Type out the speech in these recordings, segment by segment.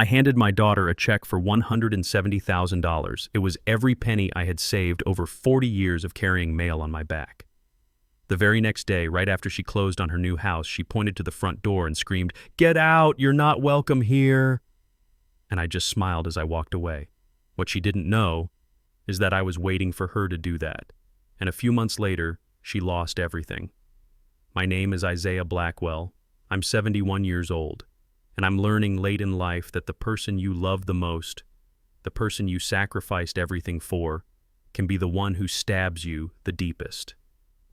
I handed my daughter a check for $170,000. It was every penny I had saved over 40 years of carrying mail on my back. The very next day, right after she closed on her new house, she pointed to the front door and screamed, "Get out! You're not welcome here!" And I just smiled as I walked away. What she didn't know is that I was waiting for her to do that. And a few months later, she lost everything. My name is Isaiah Blackwell. I'm 71 years old, and I'm learning late in life that the person you love the most, the person you sacrificed everything for, can be the one who stabs you the deepest.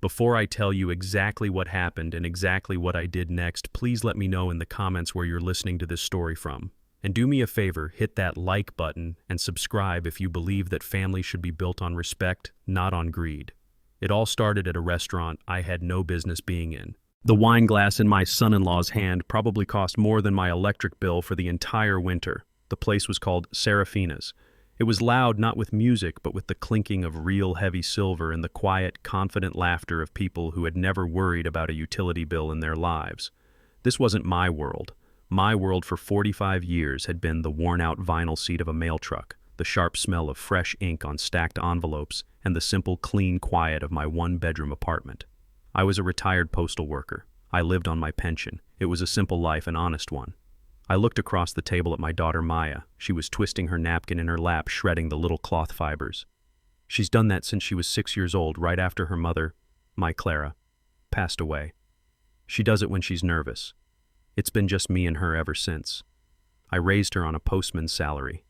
Before I tell you exactly what happened and exactly what I did next, please let me know in the comments where you're listening to this story from. And do me a favor, hit that like button and subscribe if you believe that family should be built on respect, not on greed. It all started at a restaurant I had no business being in. The wine glass in my son-in-law's hand probably cost more than my electric bill for the entire winter. The place was called Serafina's. It was loud not with music, but with the clinking of real heavy silver and the quiet, confident laughter of people who had never worried about a utility bill in their lives. This wasn't my world. My world for 45 years had been the worn-out vinyl seat of a mail truck, the sharp smell of fresh ink on stacked envelopes, and the simple, clean quiet of my one-bedroom apartment. I was a retired postal worker. I lived on my pension. It was a simple life, an honest one. I looked across the table at my daughter Maya. She was twisting her napkin in her lap, shredding the little cloth fibers. She's done that since she was 6 years old, right after her mother, my Clara, passed away. She does it when she's nervous. It's been just me and her ever since. I raised her on a postman's salary.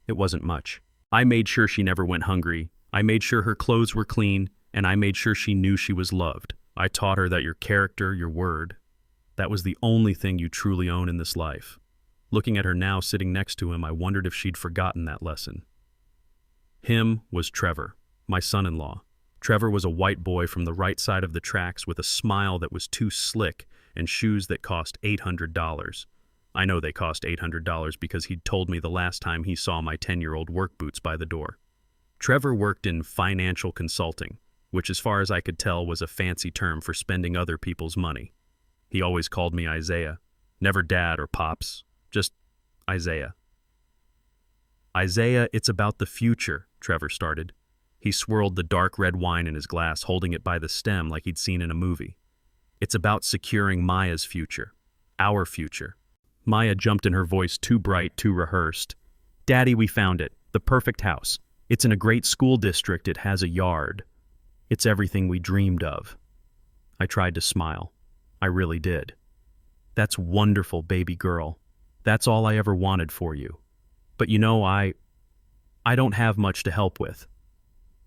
It wasn't much. I made sure she never went hungry. I made sure her clothes were clean, and I made sure she knew she was loved. I taught her that your character, your word, that was the only thing you truly own in this life. Looking at her now sitting next to him, I wondered if she'd forgotten that lesson. Him was Trevor, my son-in-law. Trevor was a white boy from the right side of the tracks with a smile that was too slick and shoes that cost $800. I know they cost $800 because he'd told me the last time he saw my 10-year-old work boots by the door. Trevor worked in financial consulting, which as far as I could tell was a fancy term for spending other people's money. He always called me Isaiah, never Dad or Pops, just Isaiah. Isaiah, it's about the future, Trevor started. He swirled the dark red wine in his glass, holding it by the stem like he'd seen in a movie. It's about securing Maya's future, our future. Maya jumped in, her voice too bright, too rehearsed. Daddy, we found it, the perfect house. It's in a great school district, it has a yard. It's everything we dreamed of. I tried to smile. I really did. That's wonderful, baby girl. That's all I ever wanted for you. But you know, I don't have much to help with.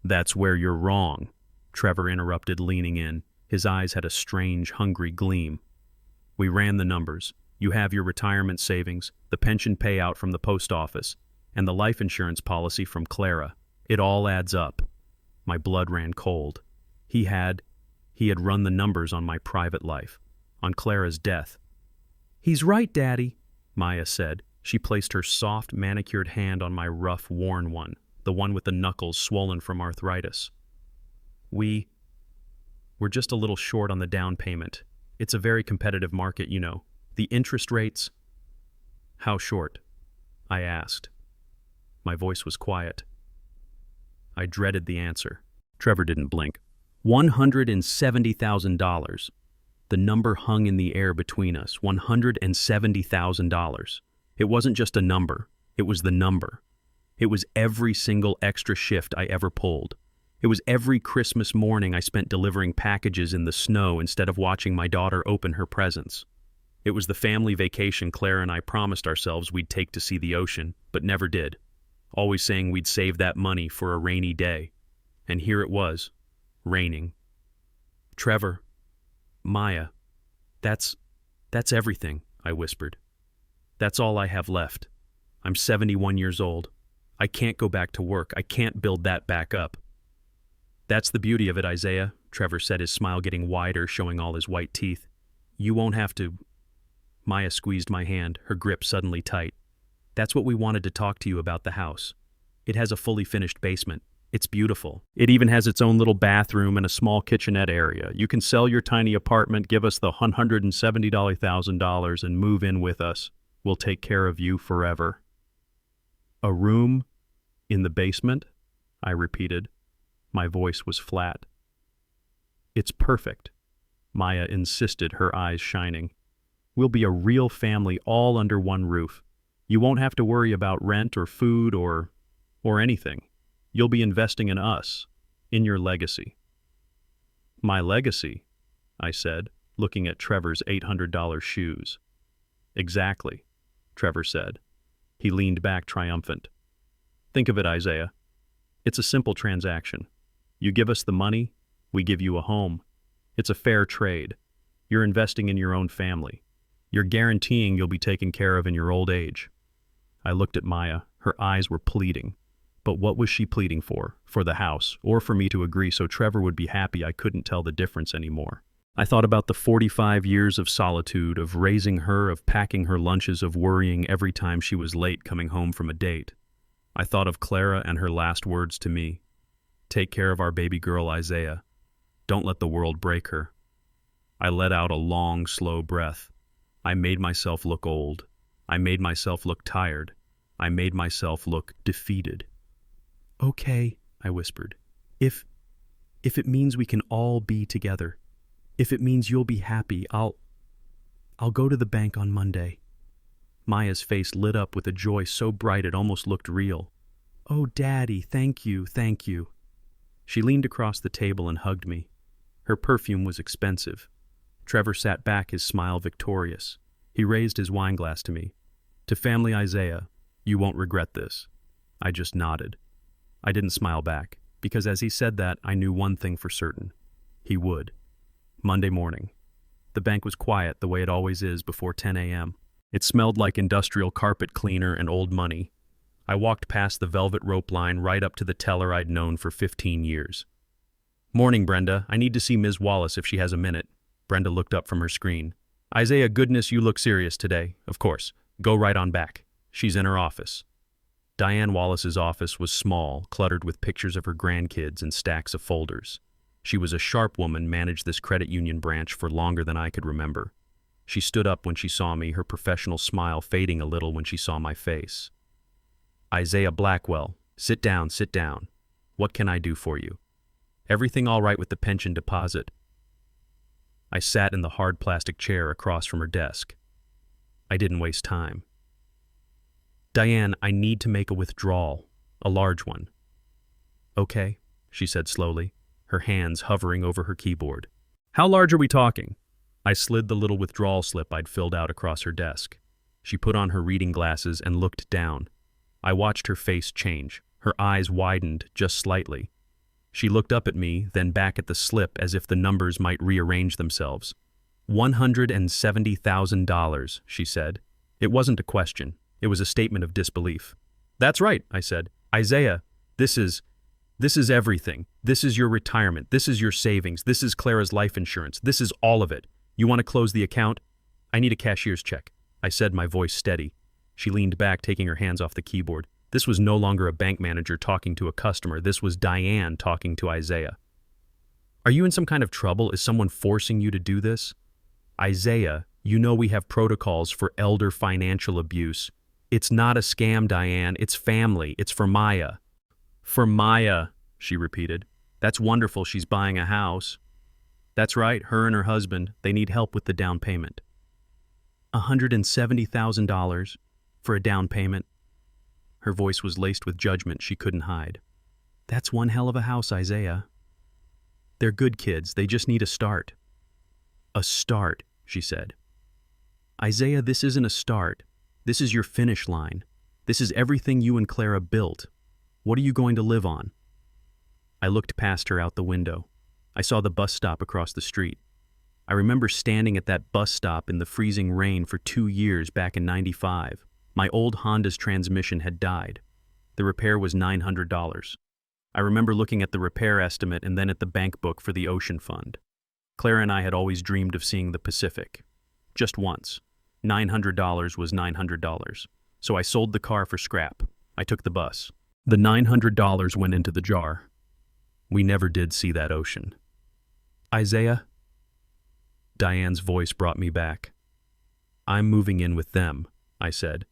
That's where you're wrong, Trevor interrupted, leaning in. His eyes had a strange, hungry gleam. We ran the numbers. You have your retirement savings, the pension payout from the post office, and the life insurance policy from Clara. It all adds up. My blood ran cold. He had run the numbers on my private life, on Clara's death. He's right, Daddy, Maya said. She placed her soft, manicured hand on my rough, worn one, the one with the knuckles swollen from arthritis. We're just a little short on the down payment. It's a very competitive market, you know. The interest rates... How short? I asked. My voice was quiet. I dreaded the answer. Trevor didn't blink. $170,000. The number hung in the air between us. $170,000. It wasn't just a number. It was the number. It was every single extra shift I ever pulled. It was every Christmas morning I spent delivering packages in the snow instead of watching my daughter open her presents. It was the family vacation Clara and I promised ourselves we'd take to see the ocean, but never did. Always saying we'd save that money for a rainy day. And here it was, raining. Trevor, Maya, that's everything, I whispered. That's all I have left. I'm 71 years old. I can't go back to work. I can't build that back up. That's the beauty of it, Isaiah, Trevor said, his smile getting wider, showing all his white teeth. You won't have to... Maya squeezed my hand, her grip suddenly tight. That's what we wanted to talk to you about the house. It has a fully finished basement. It's beautiful. It even has its own little bathroom and a small kitchenette area. You can sell your tiny apartment, give us the $170,000 and move in with us. will take care of you forever. A room in the basement? I repeated. My voice was flat. It's perfect, Maya insisted, her eyes shining. We'll be a real family all under one roof. You won't have to worry about rent or food or anything. You'll be investing in us, in your legacy. My legacy, I said, looking at Trevor's $800 shoes. Exactly, Trevor said. He leaned back triumphant. Think of it, Isaiah. It's a simple transaction. You give us the money, we give you a home. It's a fair trade. You're investing in your own family. You're guaranteeing you'll be taken care of in your old age. I looked at Maya. Her eyes were pleading. But what was she pleading for? For the house, or for me to agree so Trevor would be happy? I couldn't tell the difference anymore. I thought about the 45 years of solitude, of raising her, of packing her lunches, of worrying every time she was late coming home from a date. I thought of Clara and her last words to me. Take care of our baby girl, Isaiah. Don't let the world break her. I let out a long, slow breath. I made myself look old. I made myself look tired. I made myself look defeated. Okay, I whispered. If it means we can all be together, if it means you'll be happy, I'll go to the bank on Monday. Maya's face lit up with a joy so bright it almost looked real. Oh, Daddy, thank you, thank you. She leaned across the table and hugged me. Her perfume was expensive. Trevor sat back, his smile victorious. He raised his wineglass to me. To family Isaiah, you won't regret this. I just nodded. I didn't smile back, because as he said that, I knew one thing for certain. He would. Monday morning. The bank was quiet the way it always is before 10 a.m. It smelled like industrial carpet cleaner and old money. I walked past the velvet rope line right up to the teller I'd known for 15 years. Morning, Brenda. I need to see Ms. Wallace if she has a minute. Brenda looked up from her screen. Isaiah, goodness, you look serious today. Of course. Go right on back. She's in her office. Diane Wallace's office was small, cluttered with pictures of her grandkids and stacks of folders. She was a sharp woman, managed this credit union branch for longer than I could remember. She stood up when she saw me, her professional smile fading a little when she saw my face. Isaiah Blackwell, sit down, sit down. What can I do for you? Everything all right with the pension deposit? I sat in the hard plastic chair across from her desk. I didn't waste time. Diane, I need to make a withdrawal, a large one. Okay, she said slowly, her hands hovering over her keyboard. How large are we talking? I slid the little withdrawal slip I'd filled out across her desk. She put on her reading glasses and looked down. I watched her face change. Her eyes widened just slightly. She looked up at me, then back at the slip as if the numbers might rearrange themselves. $170,000, she said. It wasn't a question. It was a statement of disbelief. That's right, I said. Isaiah, this is everything. This is your retirement. This is your savings. This is Clara's life insurance. This is all of it. You want to close the account? I need a cashier's check, I said, my voice steady. She leaned back, taking her hands off the keyboard. This was no longer a bank manager talking to a customer. This was Diane talking to Isaiah. Are you in some kind of trouble? Is someone forcing you to do this? Isaiah, you know we have protocols for elder financial abuse. It's not a scam, Diane. It's family. It's for Maya. For Maya, she repeated. That's wonderful. She's buying a house. That's right. Her and her husband, they need help with the down payment. $170,000 for a down payment. Her voice was laced with judgment she couldn't hide. That's one hell of a house, Isaiah. They're good kids. They just need a start. A start, she said. Isaiah, this isn't a start. This is your finish line. This is everything you and Clara built. What are you going to live on? I looked past her out the window. I saw the bus stop across the street. I remember standing at that bus stop in the freezing rain for 2 years back in '95. My old Honda's transmission had died. The repair was $900. I remember looking at the repair estimate and then at the bank book for the ocean fund. Clara and I had always dreamed of seeing the Pacific. Just once. $900 was $900. So I sold the car for scrap. I took the bus. The $900 went into the jar. We never did see that ocean. Isaiah? Diane's voice brought me back. I'm moving in with them. I said.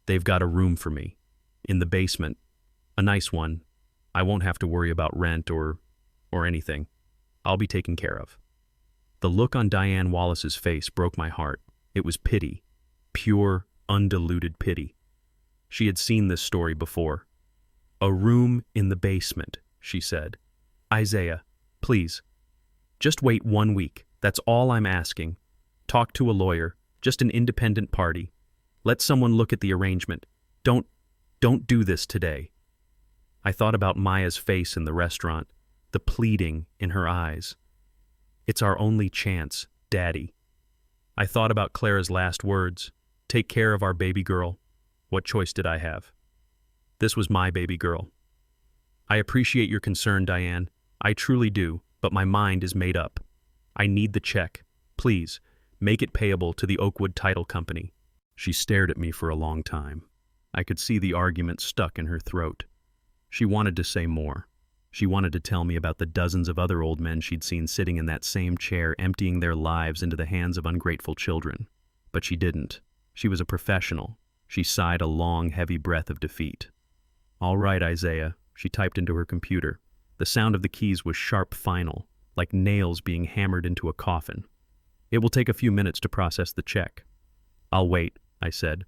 "They've got a room for me. In the basement. A nice one. I won't have to worry about rent or anything. I'll be taken care of." The look on Diane Wallace's face broke my heart. It was pity. Pure, undiluted pity. She had seen this story before. "A room in the basement," she said. "Isaiah, please. Just wait 1 week. That's all I'm asking. Talk to a lawyer, just an independent party. Let someone look at the arrangement. Don't do this today." I thought about Maya's face in the restaurant, the pleading in her eyes. "It's our only chance, Daddy." I thought about Clara's last words, "Take care of our baby girl." What choice did I have? This was my baby girl. "I appreciate your concern, Diane. I truly do, but my mind is made up. I need the check. Please, make it payable to the Oakwood Title Company." She stared at me for a long time. I could see the argument stuck in her throat. She wanted to say more. She wanted to tell me about the dozens of other old men she'd seen sitting in that same chair, emptying their lives into the hands of ungrateful children. But she didn't. She was a professional. She sighed a long, heavy breath of defeat. "All right, Isaiah," she typed into her computer. The sound of the keys was sharp final, like nails being hammered into a coffin. "It will take a few minutes to process the check." "I'll wait," I said.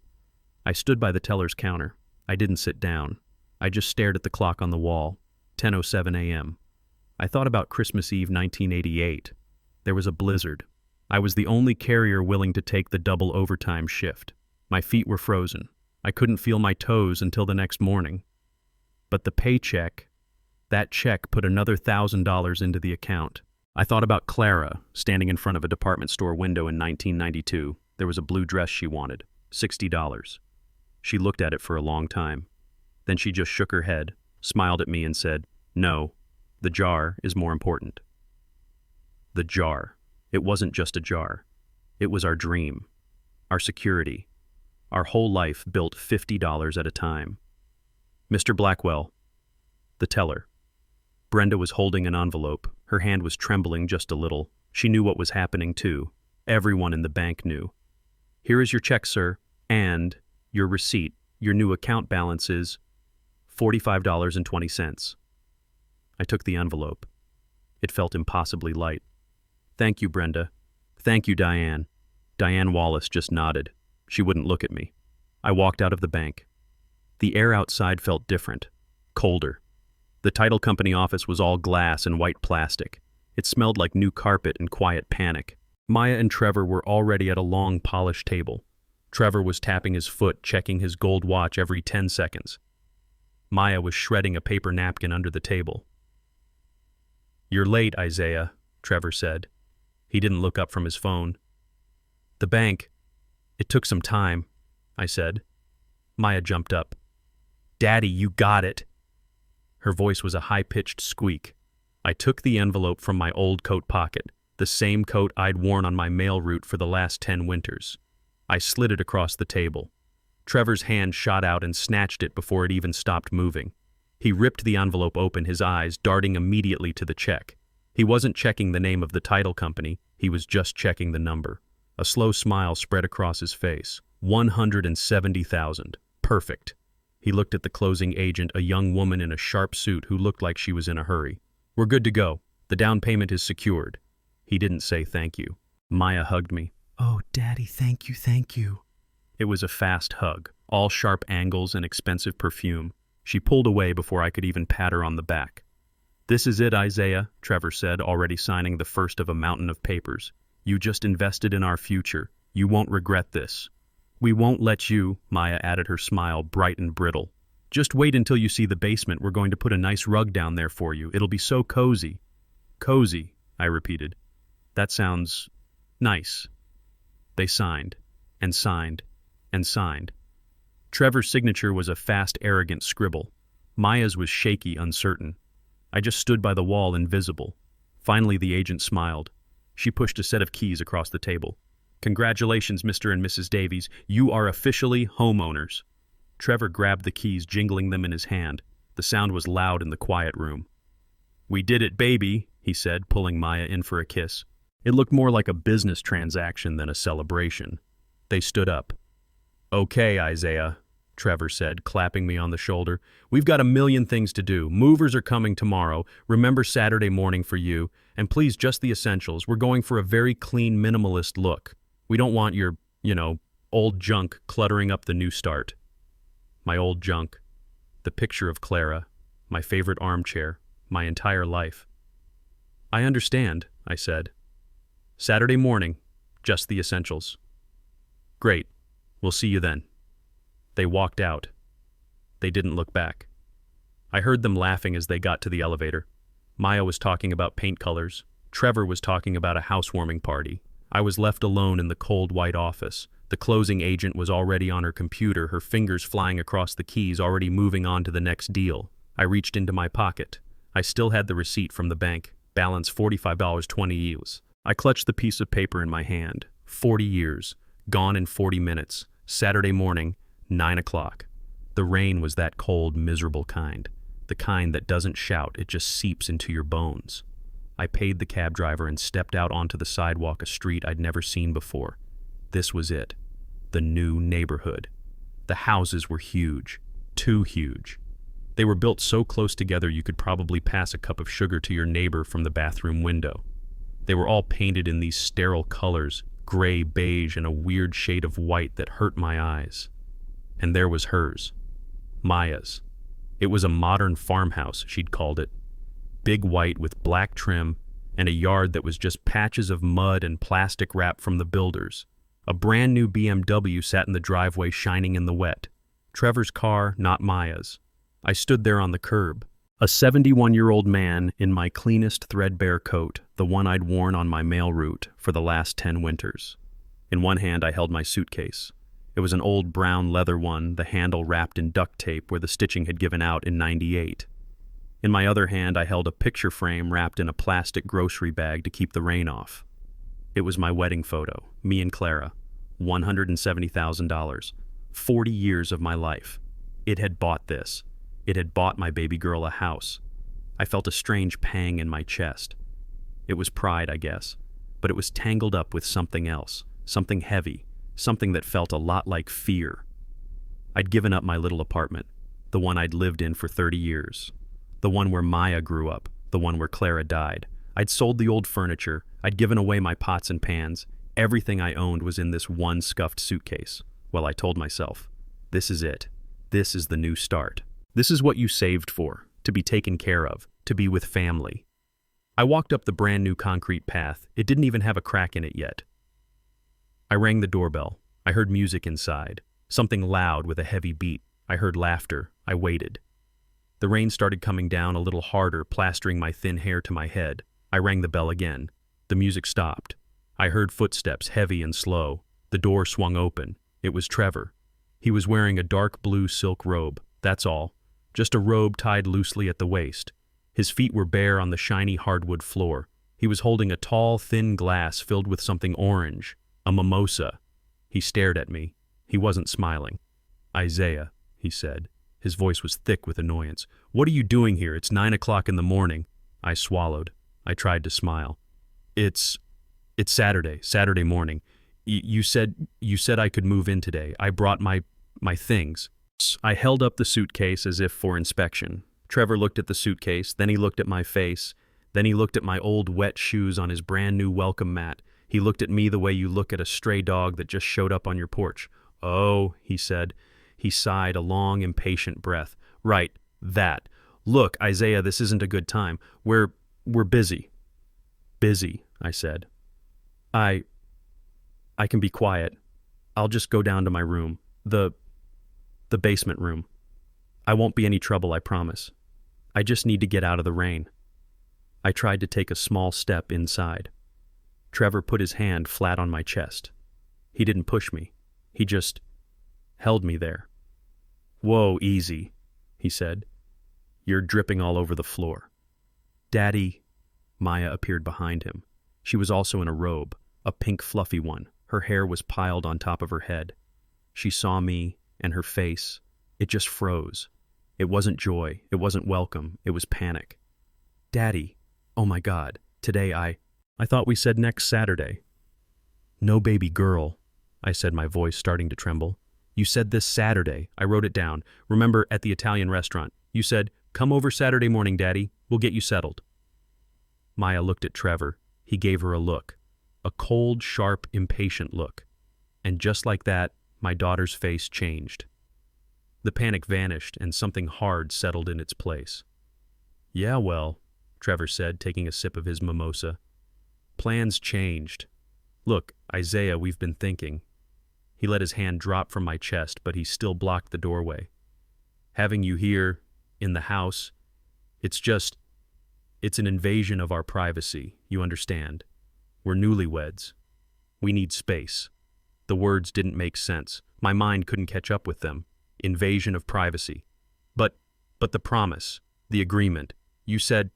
I stood by the teller's counter. I didn't sit down. I just stared at the clock on the wall. 10:07 a.m. I thought about Christmas Eve 1988. There was a blizzard. I was the only carrier willing to take the double overtime shift. My feet were frozen. I couldn't feel my toes until the next morning. But the paycheck, that check put another $1,000 into the account. I thought about Clara, standing in front of a department store window in 1992. There was a blue dress she wanted, $60. She looked at it for a long time. Then she just shook her head, smiled at me and said, "No, the jar is more important." The jar. It wasn't just a jar. It was our dream, our security, our whole life built $50 at a time. "Mr. Blackwell." The teller. Brenda was holding an envelope. Her hand was trembling just a little. She knew what was happening too. Everyone in the bank knew. "Here is your check, sir, and your receipt. Your new account balance is $45.20. I took the envelope. It felt impossibly light. "Thank you, Brenda. Thank you, Diane." Diane Wallace just nodded. She wouldn't look at me. I walked out of the bank. The air outside felt different, colder. The title company office was all glass and white plastic. It smelled like new carpet and quiet panic. Maya and Trevor were already at a long, polished table. Trevor was tapping his foot, checking his gold watch every 10 seconds. Maya was shredding a paper napkin under the table. "You're late, Isaiah," Trevor said. He didn't look up from his phone. "The bank. It took some time," I said. Maya jumped up. "Daddy, you got it." Her voice was a high-pitched squeak. I took the envelope from my old coat pocket, the same coat I'd worn on my mail route for the last 10 winters. I slid it across the table. Trevor's hand shot out and snatched it before it even stopped moving. He ripped the envelope open, his eyes darting immediately to the check. He wasn't checking the name of the title company, he was just checking the number. A slow smile spread across his face. 170,000. Perfect. He looked at the closing agent, a young woman in a sharp suit who looked like she was in a hurry. "We're good to go. The down payment is secured." He didn't say thank you. Maya hugged me. "Oh, Daddy, thank you, thank you." It was a fast hug, all sharp angles and expensive perfume. She pulled away before I could even pat her on the back. "This is it, Isaiah," Trevor said, already signing the first of a mountain of papers. "You just invested in our future. You won't regret this." "We won't let you," Maya added, her smile bright and brittle. "Just wait until you see the basement. We're going to put a nice rug down there for you. It'll be so cozy." "Cozy," I repeated. "That sounds nice." They signed, and signed, and signed. Trevor's signature was a fast, arrogant scribble. Maya's was shaky, uncertain. I just stood by the wall, invisible. Finally, the agent smiled. She pushed a set of keys across the table. "Congratulations, Mr. and Mrs. Davies. You are officially homeowners." Trevor grabbed the keys, jingling them in his hand. The sound was loud in the quiet room. "We did it, baby," he said, pulling Maya in for a kiss. It looked more like a business transaction than a celebration. They stood up. Okay, Isaiah, Trevor said, clapping me on the shoulder. We've got a million things to do. Movers are coming tomorrow. Remember Saturday morning for you. And please, just the essentials. We're going for a very clean, minimalist look. We don't want your, old junk cluttering up the new start. My old junk. The picture of Clara. My favorite armchair. My entire life. I understand, I said. Saturday morning. Just the essentials. Great. We'll see you then. They walked out. They didn't look back. I heard them laughing as they got to the elevator. Maya was talking about paint colors. Trevor was talking about a housewarming party. I was left alone in the cold white office. The closing agent was already on her computer, her fingers flying across the keys, already moving on to the next deal. I reached into my pocket. I still had the receipt from the bank. Balance $45.20. I clutched the piece of paper in my hand. 40 years. Gone in 40 minutes. Saturday morning, 9 o'clock. The rain was that cold, miserable kind. The kind that doesn't shout, it just seeps into your bones. I paid the cab driver and stepped out onto the sidewalk, a street I'd never seen before. This was it. The new neighborhood. The houses were huge. Too huge. They were built so close together you could probably pass a cup of sugar to your neighbor from the bathroom window. They were all painted in these sterile colors, gray, beige, and a weird shade of white that hurt my eyes. And there was hers. Maya's. It was a modern farmhouse, she'd called it. Big white with black trim, and a yard that was just patches of mud and plastic wrap from the builders. A brand new BMW sat in the driveway, shining in the wet. Trevor's car, not Maya's. I stood there on the curb. A 71-year-old man in my cleanest threadbare coat, the one I'd worn on my mail route for the last 10 winters. In one hand I held my suitcase. It was an old brown leather one, the handle wrapped in duct tape where the stitching had given out in '98. In my other hand I held a picture frame wrapped in a plastic grocery bag to keep the rain off. It was my wedding photo, me and Clara. $170,000. 40 years of my life. It had bought this. It had bought my baby girl a house. I felt a strange pang in my chest. It was pride, I guess, but it was tangled up with something else, something heavy, something that felt a lot like fear. I'd given up my little apartment, the one I'd lived in for 30 years, the one where Maya grew up, the one where Clara died. I'd sold the old furniture, I'd given away my pots and pans. Everything I owned was in this one scuffed suitcase. Well, I told myself, this is it. This is the new start. This is what you saved for, to be taken care of, to be with family. I walked up the brand new concrete path. It didn't even have a crack in it yet. I rang the doorbell. I heard music inside, something loud with a heavy beat. I heard laughter. I waited. The rain started coming down a little harder, plastering my thin hair to my head. I rang the bell again. The music stopped. I heard footsteps, heavy and slow. The door swung open. It was Trevor. He was wearing a dark blue silk robe, that's all. Just a robe tied loosely at the waist. His feet were bare on the shiny hardwood floor. He was holding a tall, thin glass filled with something orange, a mimosa. He stared at me. He wasn't smiling. Isaiah, he said. His voice was thick with annoyance. What are you doing here? It's 9 o'clock in the morning. I swallowed. I tried to smile. It's Saturday morning. You said I could move in today. I brought my things. I held up the suitcase as if for inspection. Trevor looked at the suitcase, then he looked at my face, then he looked at my old wet shoes on his brand new welcome mat. He looked at me the way you look at a stray dog that just showed up on your porch. Oh, he said. He sighed, a long, impatient breath. Right, that. Look, Isaiah, this isn't a good time. We're busy. Busy, I said. I can be quiet. I'll just go down to my room. The basement room. I won't be any trouble, I promise. I just need to get out of the rain. I tried to take a small step inside. Trevor put his hand flat on my chest. He didn't push me. He just held me there. Whoa, easy, he said. You're dripping all over the floor. Daddy. Maya appeared behind him. She was also in a robe, a pink fluffy one. Her hair was piled on top of her head. She saw me, and her face, it just froze. It wasn't joy, it wasn't welcome, it was panic. Daddy, oh my God, today I thought we said next Saturday. No baby girl, I said, my voice starting to tremble. You said this Saturday. I wrote it down. Remember, at the Italian restaurant. You said, "Come over Saturday morning, Daddy. We'll get you settled." Maya looked at Trevor. He gave her a look. A cold, sharp, impatient look. And just like that, my daughter's face changed. The panic vanished and something hard settled in its place. "Yeah, well," Trevor said, taking a sip of his mimosa. "Plans changed. Look, Isaiah, we've been thinking." He let his hand drop from my chest, but he still blocked the doorway. "Having you here, in the house, it's an invasion of our privacy, you understand. We're newlyweds. We need space." The words didn't make sense. My mind couldn't catch up with them. Invasion of privacy. But the promise, the agreement. You said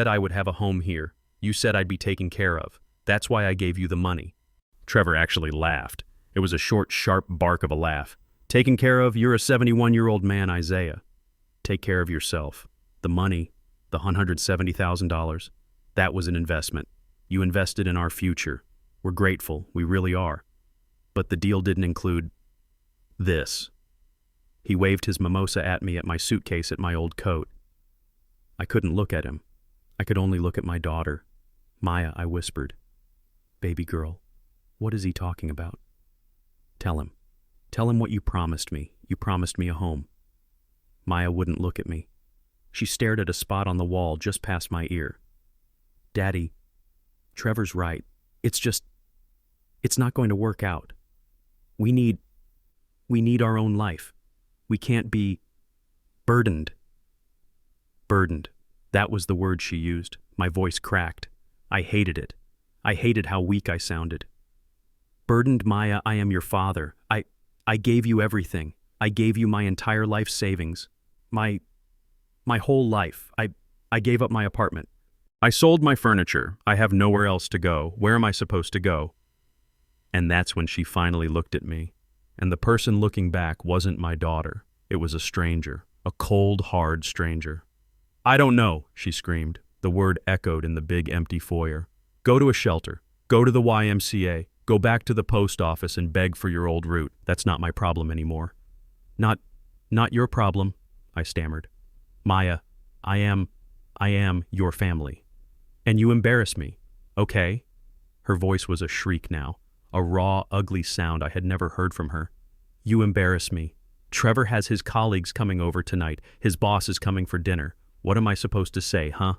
I would have a home here. You said I'd be taken care of. That's why I gave you the money. Trevor actually laughed. It was a short, sharp bark of a laugh. "Taken care of? You're a 71-year-old man, Isaiah. Take care of yourself. The money, the $170,000, that was an investment. You invested in our future. We're grateful, we really are. But the deal didn't include this." He waved his mimosa at me at my suitcase at my old coat. I couldn't look at him. I could only look at my daughter. "Maya," I whispered. "Baby girl, what is he talking about? Tell him. Tell him what you promised me. You promised me a home." Maya wouldn't look at me. She stared at a spot on the wall just past my ear. "Daddy, Trevor's right. It's not going to work out. We need our own life. We can't be burdened." Burdened. That was the word she used. My voice cracked. I hated it. I hated how weak I sounded. "Burdened, Maya, I am your father. I gave you everything. I gave you my entire life savings. My whole life. I gave up my apartment. I sold my furniture. I have nowhere else to go. Where am I supposed to go?" And that's when she finally looked at me. And the person looking back wasn't my daughter. It was a stranger. A cold, hard stranger. "I don't know," she screamed. The word echoed in the big empty foyer. "Go to a shelter. Go to the YMCA. Go back to the post office and beg for your old root. That's not my problem anymore." Not your problem," I stammered. "Maya, I am your family. And you embarrass me, okay?" Her voice was a shriek now, a raw, ugly sound I had never heard from her. "You embarrass me. Trevor has his colleagues coming over tonight. His boss is coming for dinner. What am I supposed to say, huh?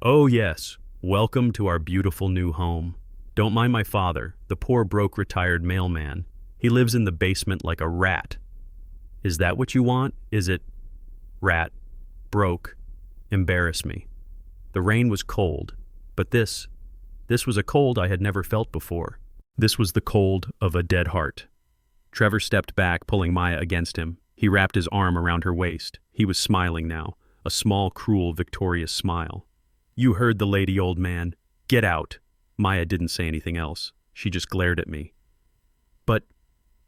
Oh yes, welcome to our beautiful new home. Don't mind my father, the poor broke retired mailman. He lives in the basement like a rat. Is that what you want? Is it rat, broke, embarrass me?" The rain was cold, but this was a cold I had never felt before. This was the cold of a dead heart. Trevor stepped back, pulling Maya against him. He wrapped his arm around her waist. He was smiling now, a small, cruel, victorious smile. "You heard the lady, old man. Get out." Maya didn't say anything else. She just glared at me. "But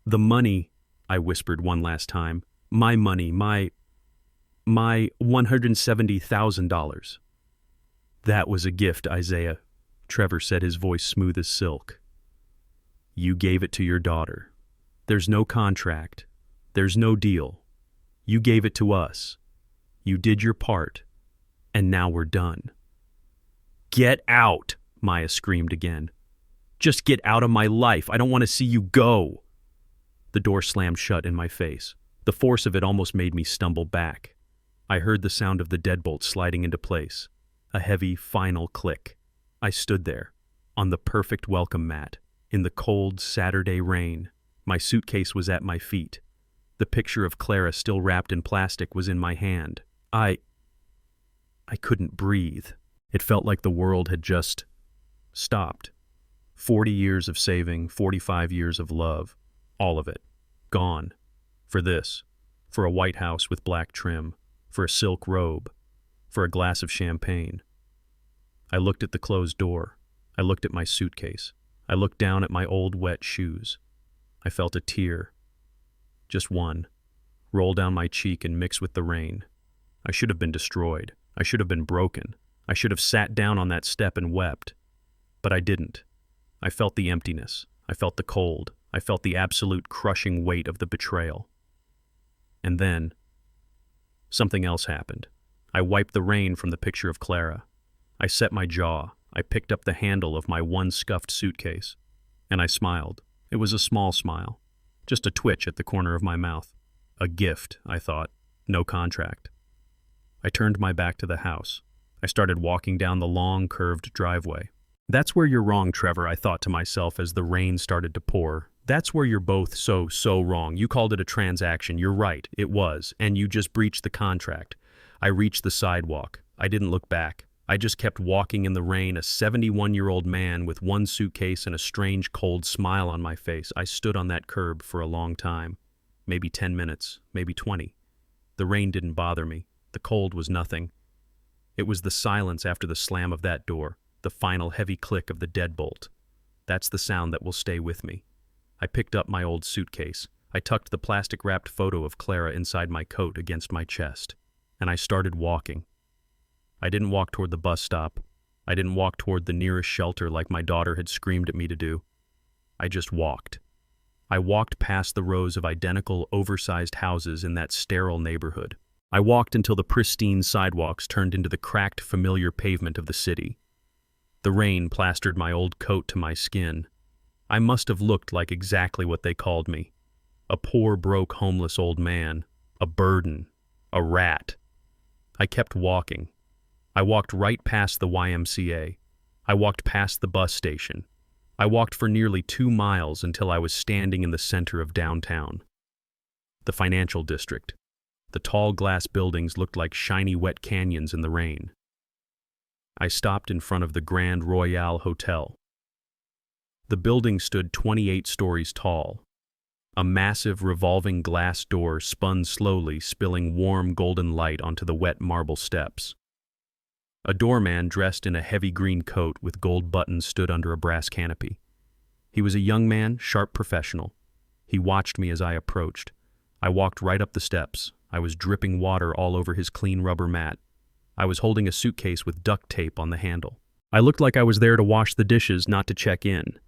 the money," I whispered one last time. "My money, my $170,000. "That was a gift, Isaiah," Trevor said, his voice smooth as silk. "You gave it to your daughter. There's no contract. There's no deal. You gave it to us. You did your part. And now we're done." "Get out!" Maya screamed again. "Just get out of my life. I don't want to see you go." The door slammed shut in my face. The force of it almost made me stumble back. I heard the sound of the deadbolt sliding into place. A heavy, final click. I stood there, on the perfect welcome mat, in the cold Saturday rain. My suitcase was at my feet. The picture of Clara still wrapped in plastic was in my hand. I couldn't breathe. It felt like the world had just stopped. 40 years of saving, 45 years of love, all of it, gone. For this, for a white house with black trim, for a silk robe, for a glass of champagne. I looked at the closed door. I looked at my suitcase. I looked down at my old wet shoes. I felt a tear, just one, roll down my cheek and mix with the rain. I should have been destroyed. I should have been broken. I should have sat down on that step and wept. But I didn't. I felt the emptiness. I felt the cold. I felt the absolute crushing weight of the betrayal. And then, something else happened. I wiped the rain from the picture of Clara. I set my jaw. I picked up the handle of my one scuffed suitcase. And I smiled. It was a small smile. Just a twitch at the corner of my mouth. A gift, I thought. No contract. I turned my back to the house. I started walking down the long, curved driveway. That's where you're wrong, Trevor, I thought to myself as the rain started to pour. That's where you're both so wrong. You called it a transaction. You're right, it was. And you just breached the contract. I reached the sidewalk. I didn't look back. I just kept walking in the rain, a 71-year-old man with one suitcase and a strange, cold smile on my face. I stood on that curb for a long time. Maybe 10 minutes, maybe 20. The rain didn't bother me. The cold was nothing. It was the silence after the slam of that door, the final heavy click of the deadbolt. That's the sound that will stay with me. I picked up my old suitcase. I tucked the plastic-wrapped photo of Clara inside my coat against my chest. And I started walking. I didn't walk toward the bus stop. I didn't walk toward the nearest shelter like my daughter had screamed at me to do. I just walked. I walked past the rows of identical, oversized houses in that sterile neighborhood. I walked until the pristine sidewalks turned into the cracked, familiar pavement of the city. The rain plastered my old coat to my skin. I must have looked like exactly what they called me. A poor, broke, homeless old man. A burden. A rat. I kept walking. I walked right past the YMCA. I walked past the bus station. I walked for nearly 2 miles until I was standing in the center of downtown. The financial district. The tall glass buildings looked like shiny wet canyons in the rain. I stopped in front of the Grand Royale Hotel. The building stood 28 stories tall. A massive revolving glass door spun slowly, spilling warm golden light onto the wet marble steps. A doorman dressed in a heavy green coat with gold buttons stood under a brass canopy. He was a young man, sharp professional. He watched me as I approached. I walked right up the steps. I was dripping water all over his clean rubber mat. I was holding a suitcase with duct tape on the handle. I looked like I was there to wash the dishes, not to check in.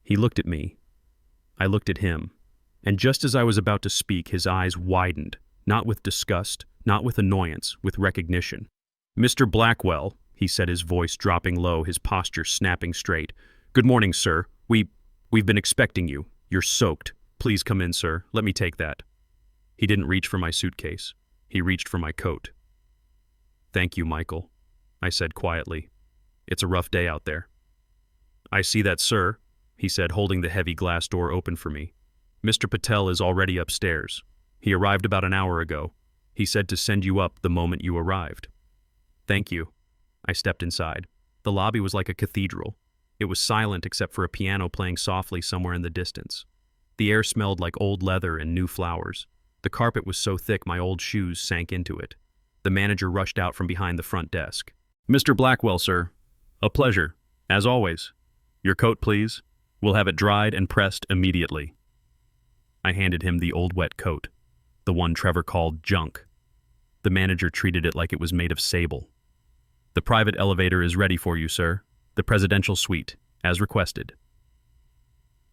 He looked at me. I looked at him. And just as I was about to speak, his eyes widened, not with disgust, not with annoyance, with recognition. "Mr. Blackwell," he said, his voice dropping low, his posture snapping straight. "Good morning, sir. We've been expecting you. You're soaked. Please come in, sir. Let me take that." He didn't reach for my suitcase. He reached for my coat. "Thank you, Michael," I said quietly. "It's a rough day out there." "I see that, sir," he said, holding the heavy glass door open for me. "Mr. Patel is already upstairs. He arrived about an hour ago. He said to send you up the moment you arrived." "Thank you." I stepped inside. The lobby was like a cathedral. It was silent except for a piano playing softly somewhere in the distance. The air smelled like old leather and new flowers. The carpet was so thick my old shoes sank into it. The manager rushed out from behind the front desk. "Mr. Blackwell, sir. A pleasure, as always. Your coat, please. We'll have it dried and pressed immediately." I handed him the old wet coat, the one Trevor called junk. The manager treated it like it was made of sable. "The private elevator is ready for you, sir. The presidential suite, as requested."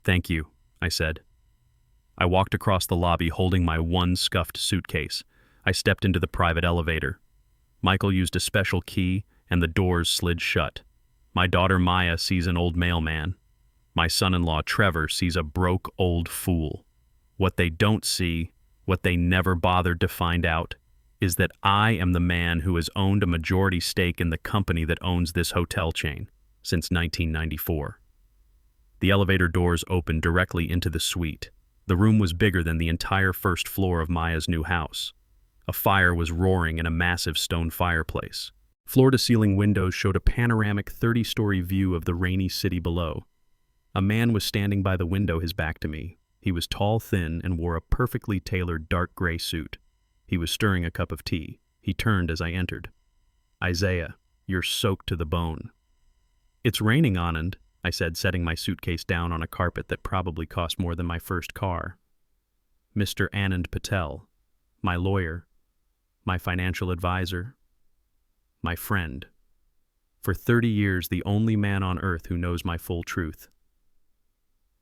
"Thank you," I said. I walked across the lobby holding my one scuffed suitcase. I stepped into the private elevator. Michael used a special key, and the doors slid shut. My daughter Maya sees an old mailman. My son-in-law Trevor sees a broke old fool. What they don't see, what they never bothered to find out, is that I am the man who has owned a majority stake in the company that owns this hotel chain since 1994. The elevator doors opened directly into the suite. The room was bigger than the entire first floor of Maya's new house. A fire was roaring in a massive stone fireplace. Floor-to-ceiling windows showed a panoramic 30-story view of the rainy city below. A man was standing by the window, his back to me. He was tall, thin, and wore a perfectly tailored dark gray suit. He was stirring a cup of tea. He turned as I entered. "Isaiah, you're soaked to the bone." "It's raining, Anand," I said, setting my suitcase down on a carpet that probably cost more than my first car. "Mr. Anand Patel, my lawyer, my financial advisor, my friend. For 30 years, the only man on earth who knows my full truth.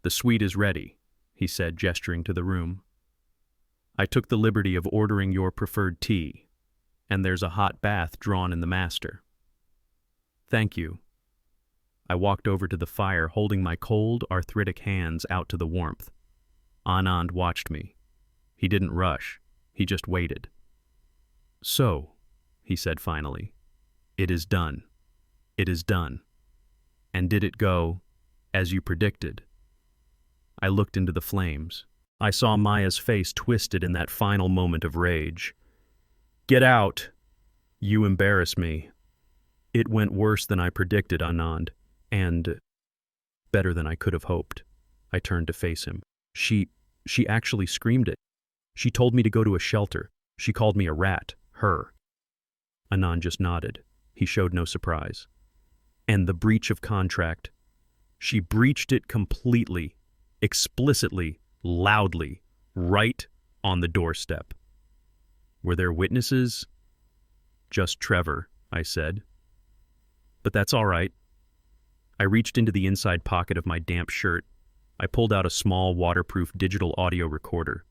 The suite is ready. he said, gesturing to the room. I took the liberty of ordering your preferred tea, and there's a hot bath drawn in the master. Thank you. I walked over to the fire, holding my cold, arthritic hands out to the warmth. Anand watched me. He didn't rush. He just waited. So, he said finally, it is done. It is done. And did it go as you predicted? I looked into the flames. I saw Maya's face twisted in that final moment of rage. Get out! You embarrass me. It went worse than I predicted, Anand, and better than I could have hoped. I turned to face him. She actually screamed it. She told me to go to a shelter. She called me a rat. Her. Anand just nodded. He showed no surprise. And the breach of contract. She breached it completely, explicitly, loudly, right on the doorstep. Were there witnesses? Just Trevor, I said. But that's all right. I reached into the inside pocket of my damp shirt. I pulled out a small, waterproof digital audio recorder,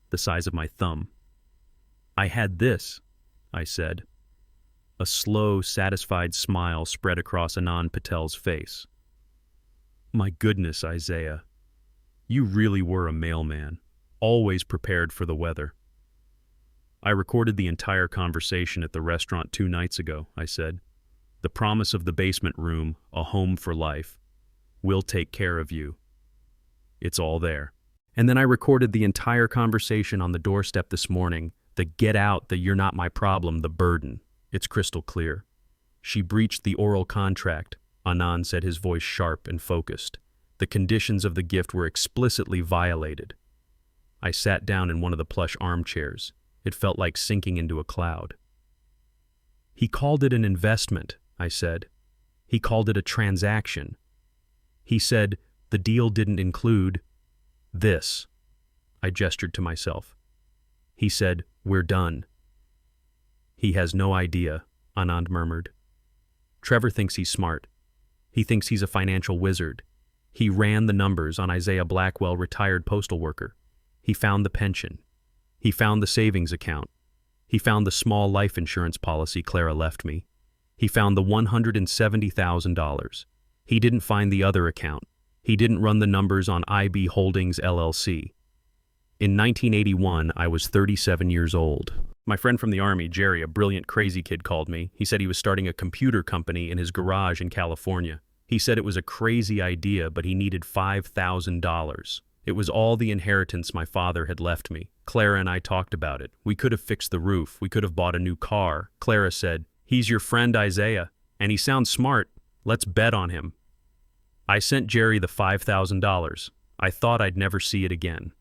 the size of my thumb. I had this, I said. A slow, satisfied smile spread across Anand Patel's face. My goodness, Isaiah. You really were a mailman, always prepared for the weather. I recorded the entire conversation at the restaurant 2 nights ago, I said. The promise of the basement room, a home for life. We'll take care of you. It's all there. And then I recorded the entire conversation on the doorstep this morning, the get out, the you're not my problem, the burden. It's crystal clear. She breached the oral contract, Anand said, his voice sharp and focused. The conditions of the gift were explicitly violated. I sat down in one of the plush armchairs. It felt like sinking into a cloud. He called it an investment, I said. He called it a transaction. He said the deal didn't include this. I gestured to myself. He said, we're done. He has no idea, Anand murmured. Trevor thinks he's smart. He thinks he's a financial wizard. He ran the numbers on Isaiah Blackwell, retired postal worker. He found the pension. He found the savings account. He found the small life insurance policy Clara left me. He found the $170,000. He didn't find the other account. He didn't run the numbers on IB Holdings LLC. In 1981, I was 37 years old. My friend from the Army, Jerry, a brilliant crazy kid, called me. He said he was starting a computer company in his garage in California. He said it was a crazy idea, but he needed $5,000. It was all the inheritance my father had left me. Clara and I talked about it. We could have fixed the roof. We could have bought a new car. Clara said, he's your friend Isaiah, and he sounds smart. Let's bet on him. I sent Jerry the $5,000. I thought I'd never see it again.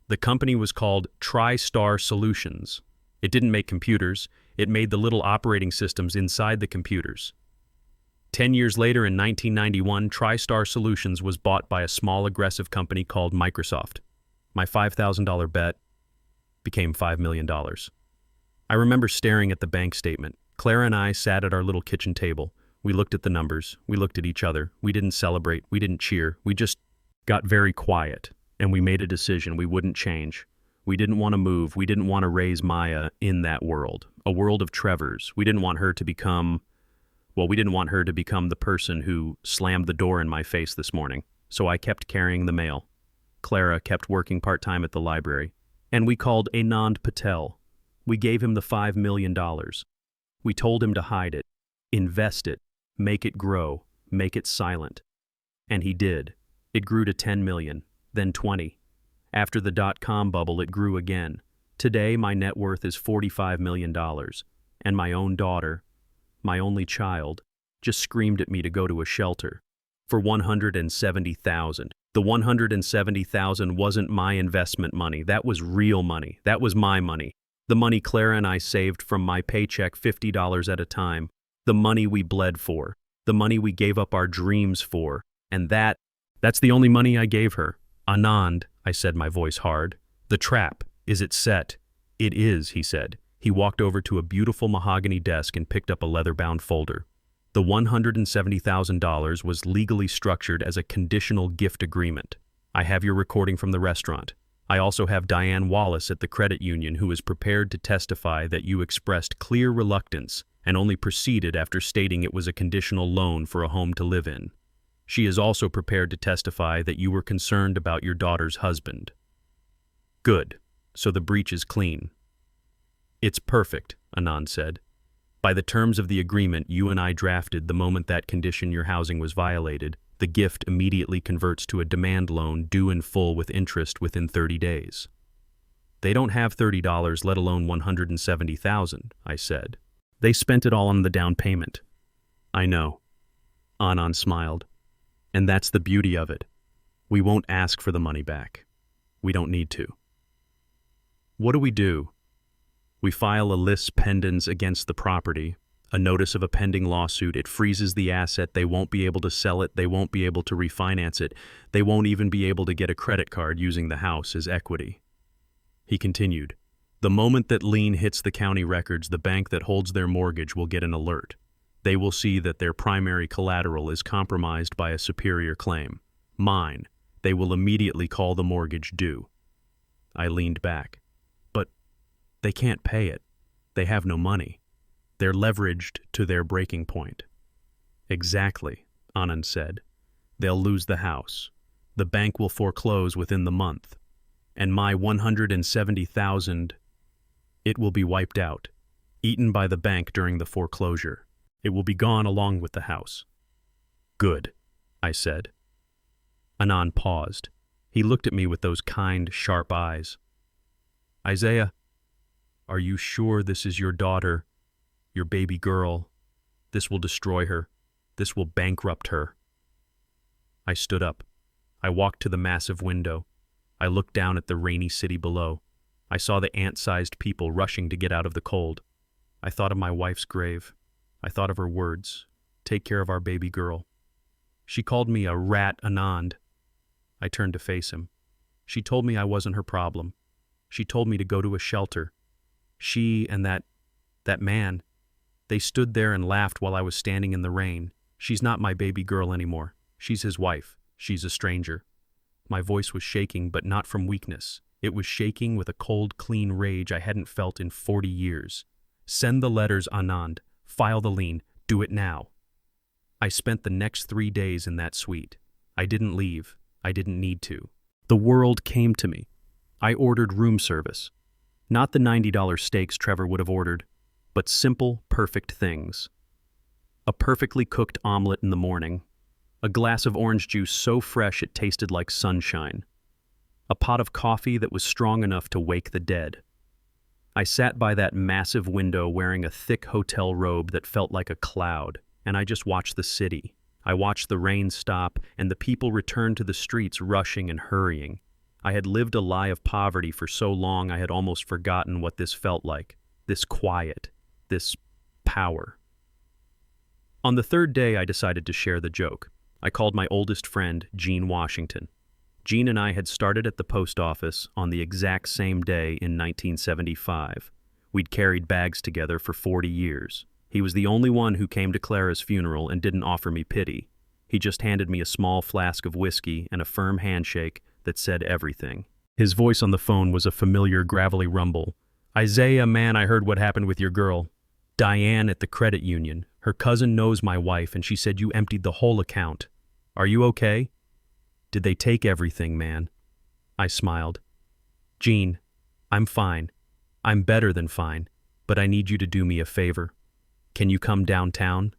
The company was called TriStar Solutions. It didn't make computers. It made the little operating systems inside the computers. 10 years later, in 1991, TriStar Solutions was bought by a small, aggressive company called Microsoft. My $5,000 bet became $5 million. I remember staring at the bank statement. Clara and I sat at our little kitchen table. We looked at the numbers. We looked at each other. We didn't celebrate. We didn't cheer. We just got very quiet, and we made a decision we wouldn't change. We didn't want to move. We didn't want to raise Maya in that world, a world of Trevors. We didn't want her to become... Well, we didn't want her to become the person who slammed the door in my face this morning, so I kept carrying the mail. Clara kept working part-time at the library, and we called Anand Patel. We gave him the $5 million. We told him to hide it, invest it, make it grow, make it silent. And he did. It grew to 10 million, then 20. After the dot-com bubble, it grew again. Today, my net worth is $45 million, and my own daughter, my only child, just screamed at me to go to a shelter for $170,000. The $170,000 wasn't my investment money. That was real money. That was my money. The money Clara and I saved from my paycheck, $50 at a time. The money we bled for. The money we gave up our dreams for. And that's the only money I gave her. Anand, I said, my voice hard. The trap, is it set? It is, he said. He walked over to a beautiful mahogany desk and picked up a leather-bound folder. The $170,000 was legally structured as a conditional gift agreement. I have your recording from the restaurant. I also have Diane Wallace at the credit union who is prepared to testify that you expressed clear reluctance and only proceeded after stating it was a conditional loan for a home to live in. She is also prepared to testify that you were concerned about your daughter's husband. Good. So the breach is clean. It's perfect, Anand said. By the terms of the agreement you and I drafted the moment that condition your housing was violated, the gift immediately converts to a demand loan due in full with interest within 30 days. They don't have $30, let alone $170,000, I said. They spent it all on the down payment. I know. Anand smiled. And that's the beauty of it. We won't ask for the money back. We don't need to. What do? We file a lis pendens against the property, a notice of a pending lawsuit. It freezes the asset. They won't be able to sell it. They won't be able to refinance it. They won't even be able to get a credit card using the house as equity. He continued, the moment that lien hits the county records, the bank that holds their mortgage will get an alert. They will see that their primary collateral is compromised by a superior claim, mine. They will immediately call the mortgage due. I leaned back. But they can't pay it. They have no money. They're leveraged to their breaking point. Exactly, Anand said. They'll lose the house. The bank will foreclose within the month. And my $170,000, it will be wiped out, eaten by the bank during the foreclosure. It will be gone along with the house. Good, I said. Anand paused. He looked at me with those kind, sharp eyes. Isaiah, are you sure this is your daughter, your baby girl? This will destroy her. This will bankrupt her. I stood up. I walked to the massive window. I looked down at the rainy city below. I saw the ant-sized people rushing to get out of the cold. I thought of my wife's grave. I thought of her words, take care of our baby girl. She called me a rat, Anand. I turned to face him. She told me I wasn't her problem. She told me to go to a shelter. She and that man, they stood there and laughed while I was standing in the rain. She's not my baby girl anymore. She's his wife. She's a stranger. My voice was shaking, but not from weakness. It was shaking with a cold, clean rage I hadn't felt in 40 years. Send the letters, Anand. File the lien. Do it now. I spent the next 3 days in that suite. I didn't leave. I didn't need to. The world came to me. I ordered room service. Not the $90 steaks Trevor would have ordered, but simple, perfect things. A perfectly cooked omelet in the morning. A glass of orange juice so fresh it tasted like sunshine. A pot of coffee that was strong enough to wake the dead. I sat by that massive window wearing a thick hotel robe that felt like a cloud, and I just watched the city. I watched the rain stop and the people return to the streets rushing and hurrying. I had lived a lie of poverty for so long I had almost forgotten what this felt like. This quiet, this power. On the third day I decided to share the joke. I called my oldest friend, Gene Washington. Gene and I had started at the post office on the exact same day in 1975. We'd carried bags together for 40 years. He was the only one who came to Clara's funeral and didn't offer me pity. He just handed me a small flask of whiskey and a firm handshake that said everything. His voice on the phone was a familiar gravelly rumble. Isaiah, man, I heard what happened with your girl. Diane at the credit union. Her cousin knows my wife and she said you emptied the whole account. Are you okay? Did they take everything, man? I smiled. Gene, I'm fine. I'm better than fine, but I need you to do me a favor. Can you come downtown?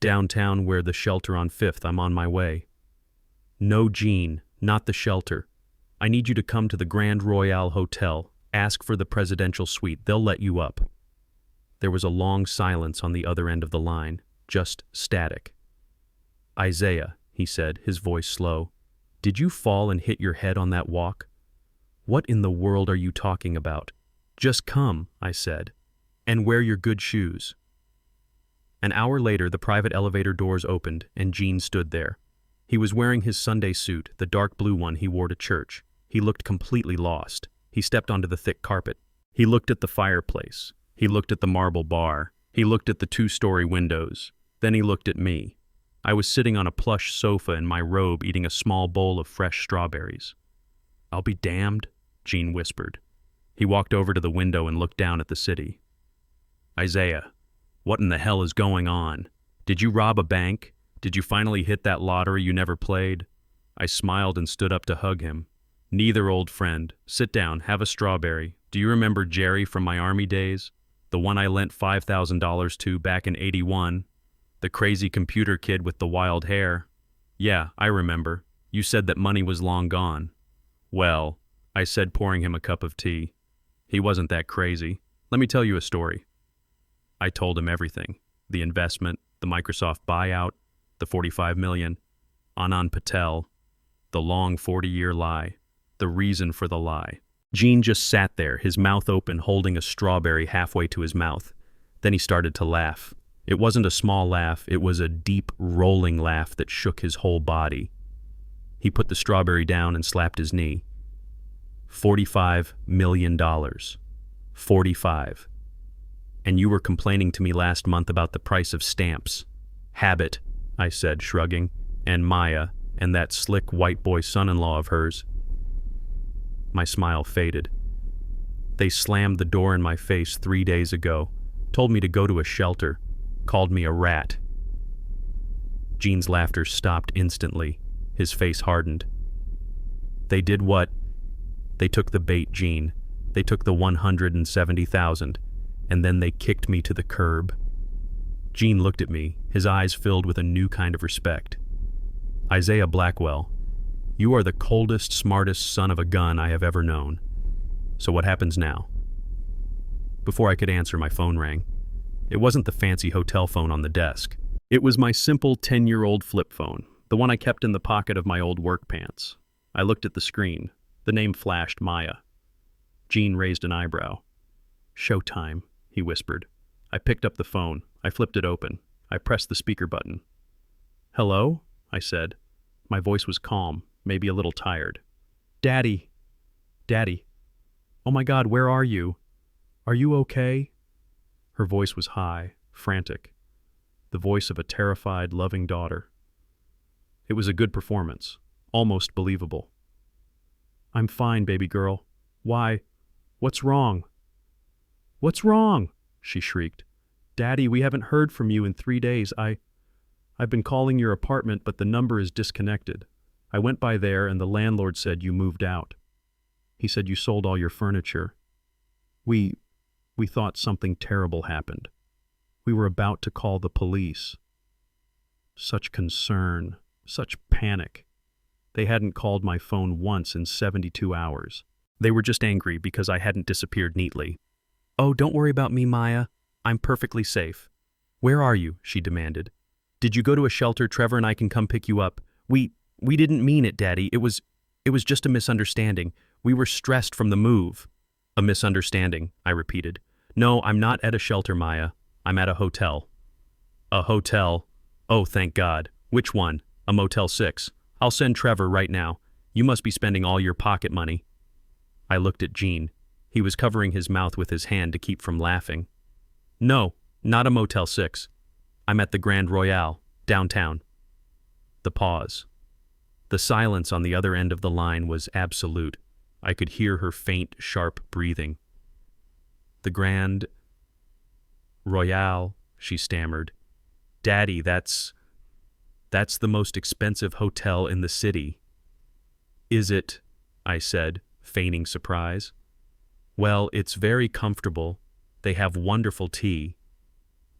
Downtown where the shelter on 5th, I'm on my way. No, Gene, not the shelter. I need you to come to the Grand Royale Hotel. Ask for the presidential suite. They'll let you up. There was a long silence on the other end of the line, just static. Isaiah, he said, his voice slow. Did you fall and hit your head on that walk? What in the world are you talking about? Just come, I said, and wear your good shoes. An hour later, the private elevator doors opened, and Gene stood there. He was wearing his Sunday suit, the dark blue one he wore to church. He looked completely lost. He stepped onto the thick carpet. He looked at the fireplace. He looked at the marble bar. He looked at the 2-story windows. Then he looked at me. I was sitting on a plush sofa in my robe eating a small bowl of fresh strawberries. "I'll be damned," Gene whispered. He walked over to the window and looked down at the city. "Isaiah, what in the hell is going on? Did you rob a bank? Did you finally hit that lottery you never played?" I smiled and stood up to hug him. "Neither, old friend. Sit down, have a strawberry. Do you remember Jerry from my army days? The one I lent $5,000 to back in '81? The crazy computer kid with the wild hair? Yeah, I remember. You said that money was long gone." "Well," I said, pouring him a cup of tea, "he wasn't that crazy. Let me tell you a story." I told him everything. The investment, the Microsoft buyout, the $45 million, Anand Patel, the long 40-year lie, the reason for the lie. Gene just sat there, his mouth open, holding a strawberry halfway to his mouth. Then he started to laugh. It wasn't a small laugh, it was a deep, rolling laugh that shook his whole body. He put the strawberry down and slapped his knee. $45 million. 45. And you were complaining to me last month about the price of stamps. Habit, I said, shrugging, and Maya, and that slick white boy son-in-law of hers. My smile faded. They slammed the door in my face 3 days ago, told me to go to a shelter, called me a rat. Gene's laughter stopped instantly. His face hardened. They did what? They took the bait, Gene. They took the 170,000, and then they kicked me to the curb. Gene looked at me, his eyes filled with a new kind of respect. "Isaiah Blackwell, you are the coldest, smartest son of a gun I have ever known. So what happens now?" Before I could answer, my phone rang. It wasn't the fancy hotel phone on the desk. It was my simple 10-year-old flip phone, the one I kept in the pocket of my old work pants. I looked at the screen. The name flashed, Maya. Gene raised an eyebrow. "Showtime," he whispered. I picked up the phone. I flipped it open. I pressed the speaker button. "Hello?" I said. My voice was calm, maybe a little tired. "Daddy. Daddy. Oh my God, where are you? Are you okay?" Her voice was high, frantic. The voice of a terrified, loving daughter. It was a good performance, almost believable. "I'm fine, baby girl. Why? What's wrong?" "What's wrong?" she shrieked. "Daddy, we haven't heard from you in 3 days. I've been calling your apartment, but the number is disconnected. I went by there and the landlord said you moved out. He said you sold all your furniture. We thought something terrible happened. We were about to call the police." Such concern, such panic. They hadn't called my phone once in 72 hours. They were just angry because I hadn't disappeared neatly. "Oh, don't worry about me, Maya. I'm perfectly safe." "Where are you?" she demanded. "Did you go to a shelter? Trevor and I can come pick you up." We didn't mean it, Daddy. It was just a misunderstanding. We were stressed from the move." "A misunderstanding," I repeated. "No, I'm not at a shelter, Maya. I'm at a hotel." "A hotel? Oh, thank God. Which one? A Motel 6. I'll send Trevor right now. You must be spending all your pocket money." I looked at Gene. He was covering his mouth with his hand to keep from laughing. "No, not a Motel 6. I'm at the Grand Royale, downtown." The pause. The silence on the other end of the line was absolute. I could hear her faint, sharp breathing. "The Grand Royale," she stammered. "Daddy, that's the most expensive hotel in the city." "Is it?" I said, feigning surprise. "Well, it's very comfortable. They have wonderful tea.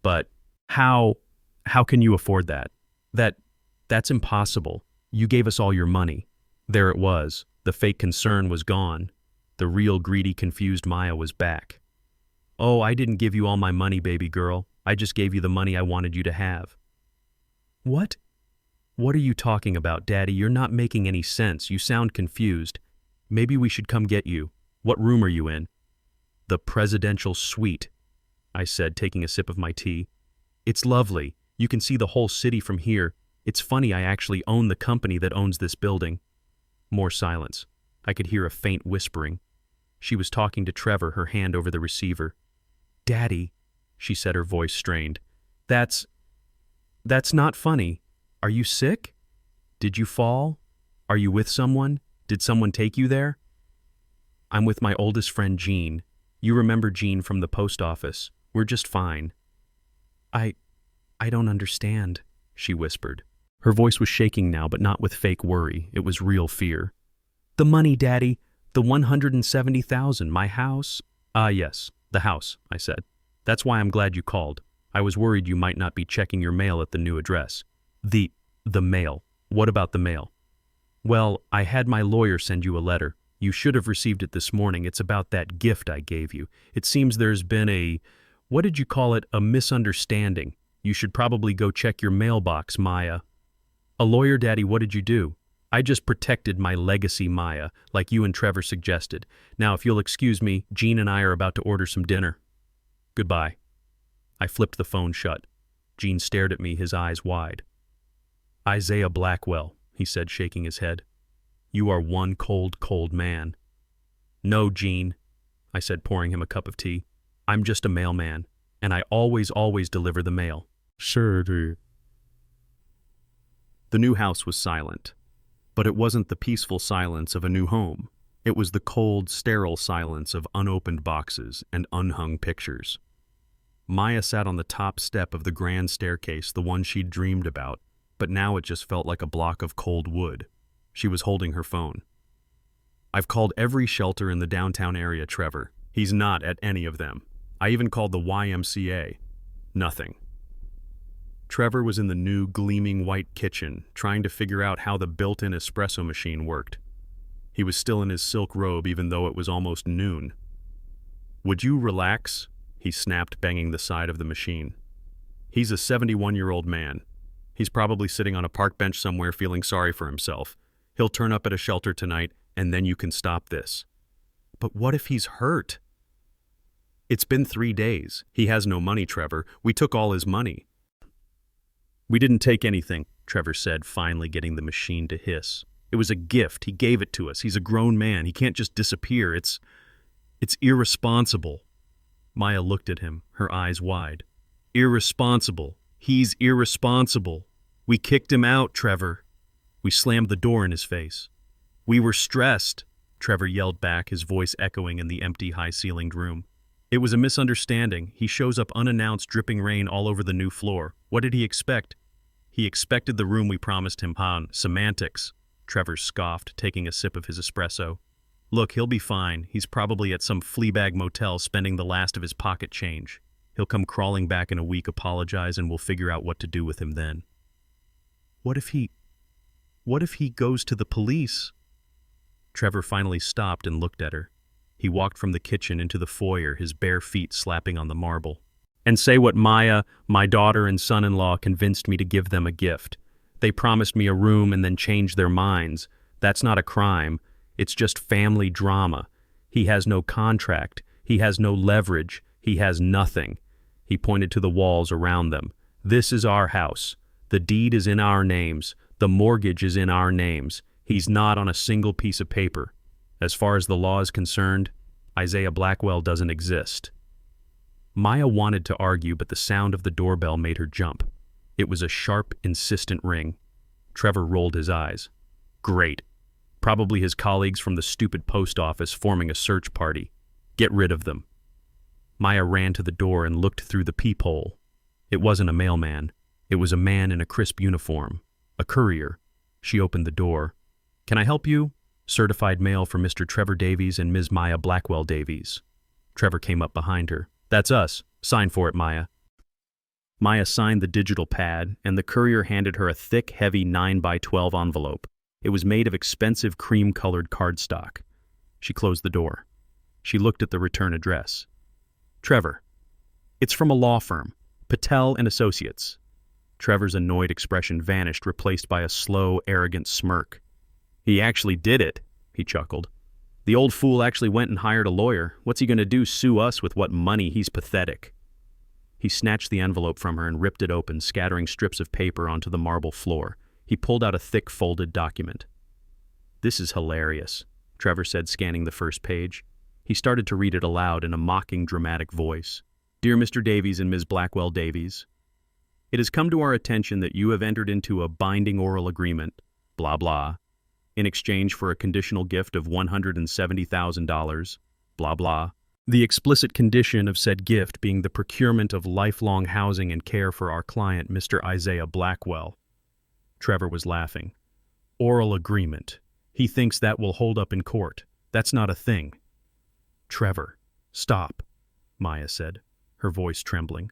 But how can you afford that? That's impossible. You gave us all your money." There it was. The fake concern was gone. The real greedy, confused Maya was back. "Oh, I didn't give you all my money, baby girl. I just gave you the money I wanted you to have." "What? What are you talking about, Daddy? You're not making any sense. You sound confused. Maybe we should come get you. What room are you in?" "The presidential suite," I said, taking a sip of my tea. "It's lovely. You can see the whole city from here. It's funny, I actually own the company that owns this building." More silence. I could hear a faint whispering. She was talking to Trevor, her hand over the receiver. "Daddy," she said, her voice strained. That's not funny. Are you sick? Did you fall? Are you with someone? Did someone take you there? I'm with my oldest friend, Jean. You remember Jean from the post office. We're just fine. I don't understand, she whispered. Her voice was shaking now, but not with fake worry. It was real fear. The money, Daddy. The 170,000, my house. Ah, yes, the house, I said. That's why I'm glad you called. I was worried you might not be checking your mail at the new address. The mail. What about the mail? Well, I had my lawyer send you a letter. You should have received it this morning. It's about that gift I gave you. It seems there's been what did you call it? A misunderstanding. You should probably go check your mailbox, Maya. A lawyer, Daddy, what did you do? I just protected my legacy, Maya, like you and Trevor suggested. Now, if you'll excuse me, Jean and I are about to order some dinner. Goodbye. I flipped the phone shut. Jean stared at me, his eyes wide. Isaiah Blackwell, he said, shaking his head. You are one cold, cold man. No, Jean, I said, pouring him a cup of tea. I'm just a mailman, and I always deliver the mail. Sure. The new house was silent, but it wasn't the peaceful silence of a new home. It was the cold, sterile silence of unopened boxes and unhung pictures. Maya sat on the top step of the grand staircase, the one she'd dreamed about, but now it just felt like a block of cold wood. She was holding her phone. I've called every shelter in the downtown area, Trevor. He's not at any of them. I even called the YMCA. Nothing. Trevor was in the new, gleaming white kitchen, trying to figure out how the built-in espresso machine worked. He was still in his silk robe, even though it was almost noon. Would you relax? He snapped, banging the side of the machine. He's a 71-year-old man. He's probably sitting on a park bench somewhere feeling sorry for himself. He'll turn up at a shelter tonight, and then you can stop this. But what if he's hurt? It's been 3 days. He has no money, Trevor. We took all his money. We didn't take anything, Trevor said, finally getting the machine to hiss. It was a gift. He gave it to us. He's a grown man. He can't just disappear. It's irresponsible. Maya looked at him, her eyes wide. Irresponsible. He's irresponsible. We kicked him out, Trevor. We slammed the door in his face. We were stressed, Trevor yelled back, his voice echoing in the empty, high-ceilinged room. It was a misunderstanding. He shows up unannounced, dripping rain all over the new floor. What did he expect? He expected the room we promised him. Semantics, Trevor scoffed, taking a sip of his espresso. Look, he'll be fine. He's probably at some fleabag motel spending the last of his pocket change. He'll come crawling back in a week, apologize, and we'll figure out what to do with him then. What if he goes to the police? Trevor finally stopped and looked at her. He walked from the kitchen into the foyer, his bare feet slapping on the marble. And say what Maya, my daughter and son-in-law, convinced me to give them a gift. They promised me a room and then changed their minds. That's not a crime. It's just family drama. He has no contract. He has no leverage. He has nothing. He pointed to the walls around them. This is our house. The deed is in our names. The mortgage is in our names. He's not on a single piece of paper. As far as the law is concerned, Isaiah Blackwell doesn't exist. Maya wanted to argue, but the sound of the doorbell made her jump. It was a sharp, insistent ring. Trevor rolled his eyes. Great. Probably his colleagues from the stupid post office forming a search party. Get rid of them. Maya ran to the door and looked through the peephole. It wasn't a mailman. It was a man in a crisp uniform. A courier. She opened the door. Can I help you? Certified mail for Mr. Trevor Davies and Ms. Maya Blackwell Davies. Trevor came up behind her. That's us. Sign for it, Maya. Maya signed the digital pad, and the courier handed her a thick, heavy 9x12 envelope. It was made of expensive cream-colored cardstock. She closed the door. She looked at the return address. Trevor. It's from a law firm, Patel and Associates. Trevor's annoyed expression vanished, replaced by a slow, arrogant smirk. He actually did it, he chuckled. The old fool actually went and hired a lawyer. What's he going to do, sue us with what money? He's pathetic. He snatched the envelope from her and ripped it open, scattering strips of paper onto the marble floor. He pulled out a thick, folded document. This is hilarious, Trevor said, scanning the first page. He started to read it aloud in a mocking, dramatic voice. Dear Mr. Davies and Ms. Blackwell Davies. It has come to our attention that you have entered into a binding oral agreement, blah blah, in exchange for a conditional gift of $170,000, blah blah. The explicit condition of said gift being the procurement of lifelong housing and care for our client, Mr. Isaiah Blackwell. Trevor was laughing. Oral agreement. He thinks that will hold up in court. That's not a thing. Trevor, stop, Maya said, her voice trembling.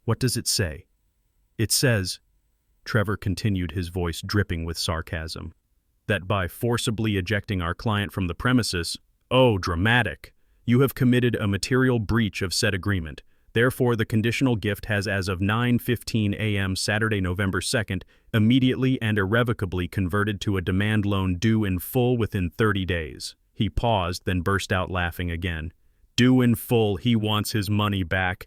What does it say? It says, Trevor continued, his voice dripping with sarcasm, that by forcibly ejecting our client from the premises, oh, dramatic, you have committed a material breach of said agreement. Therefore, the conditional gift has, as of 9:15 a.m. Saturday, November 2nd, immediately and irrevocably converted to a demand loan due in full within 30 days. He paused, then burst out laughing again. Due in full, he wants his money back.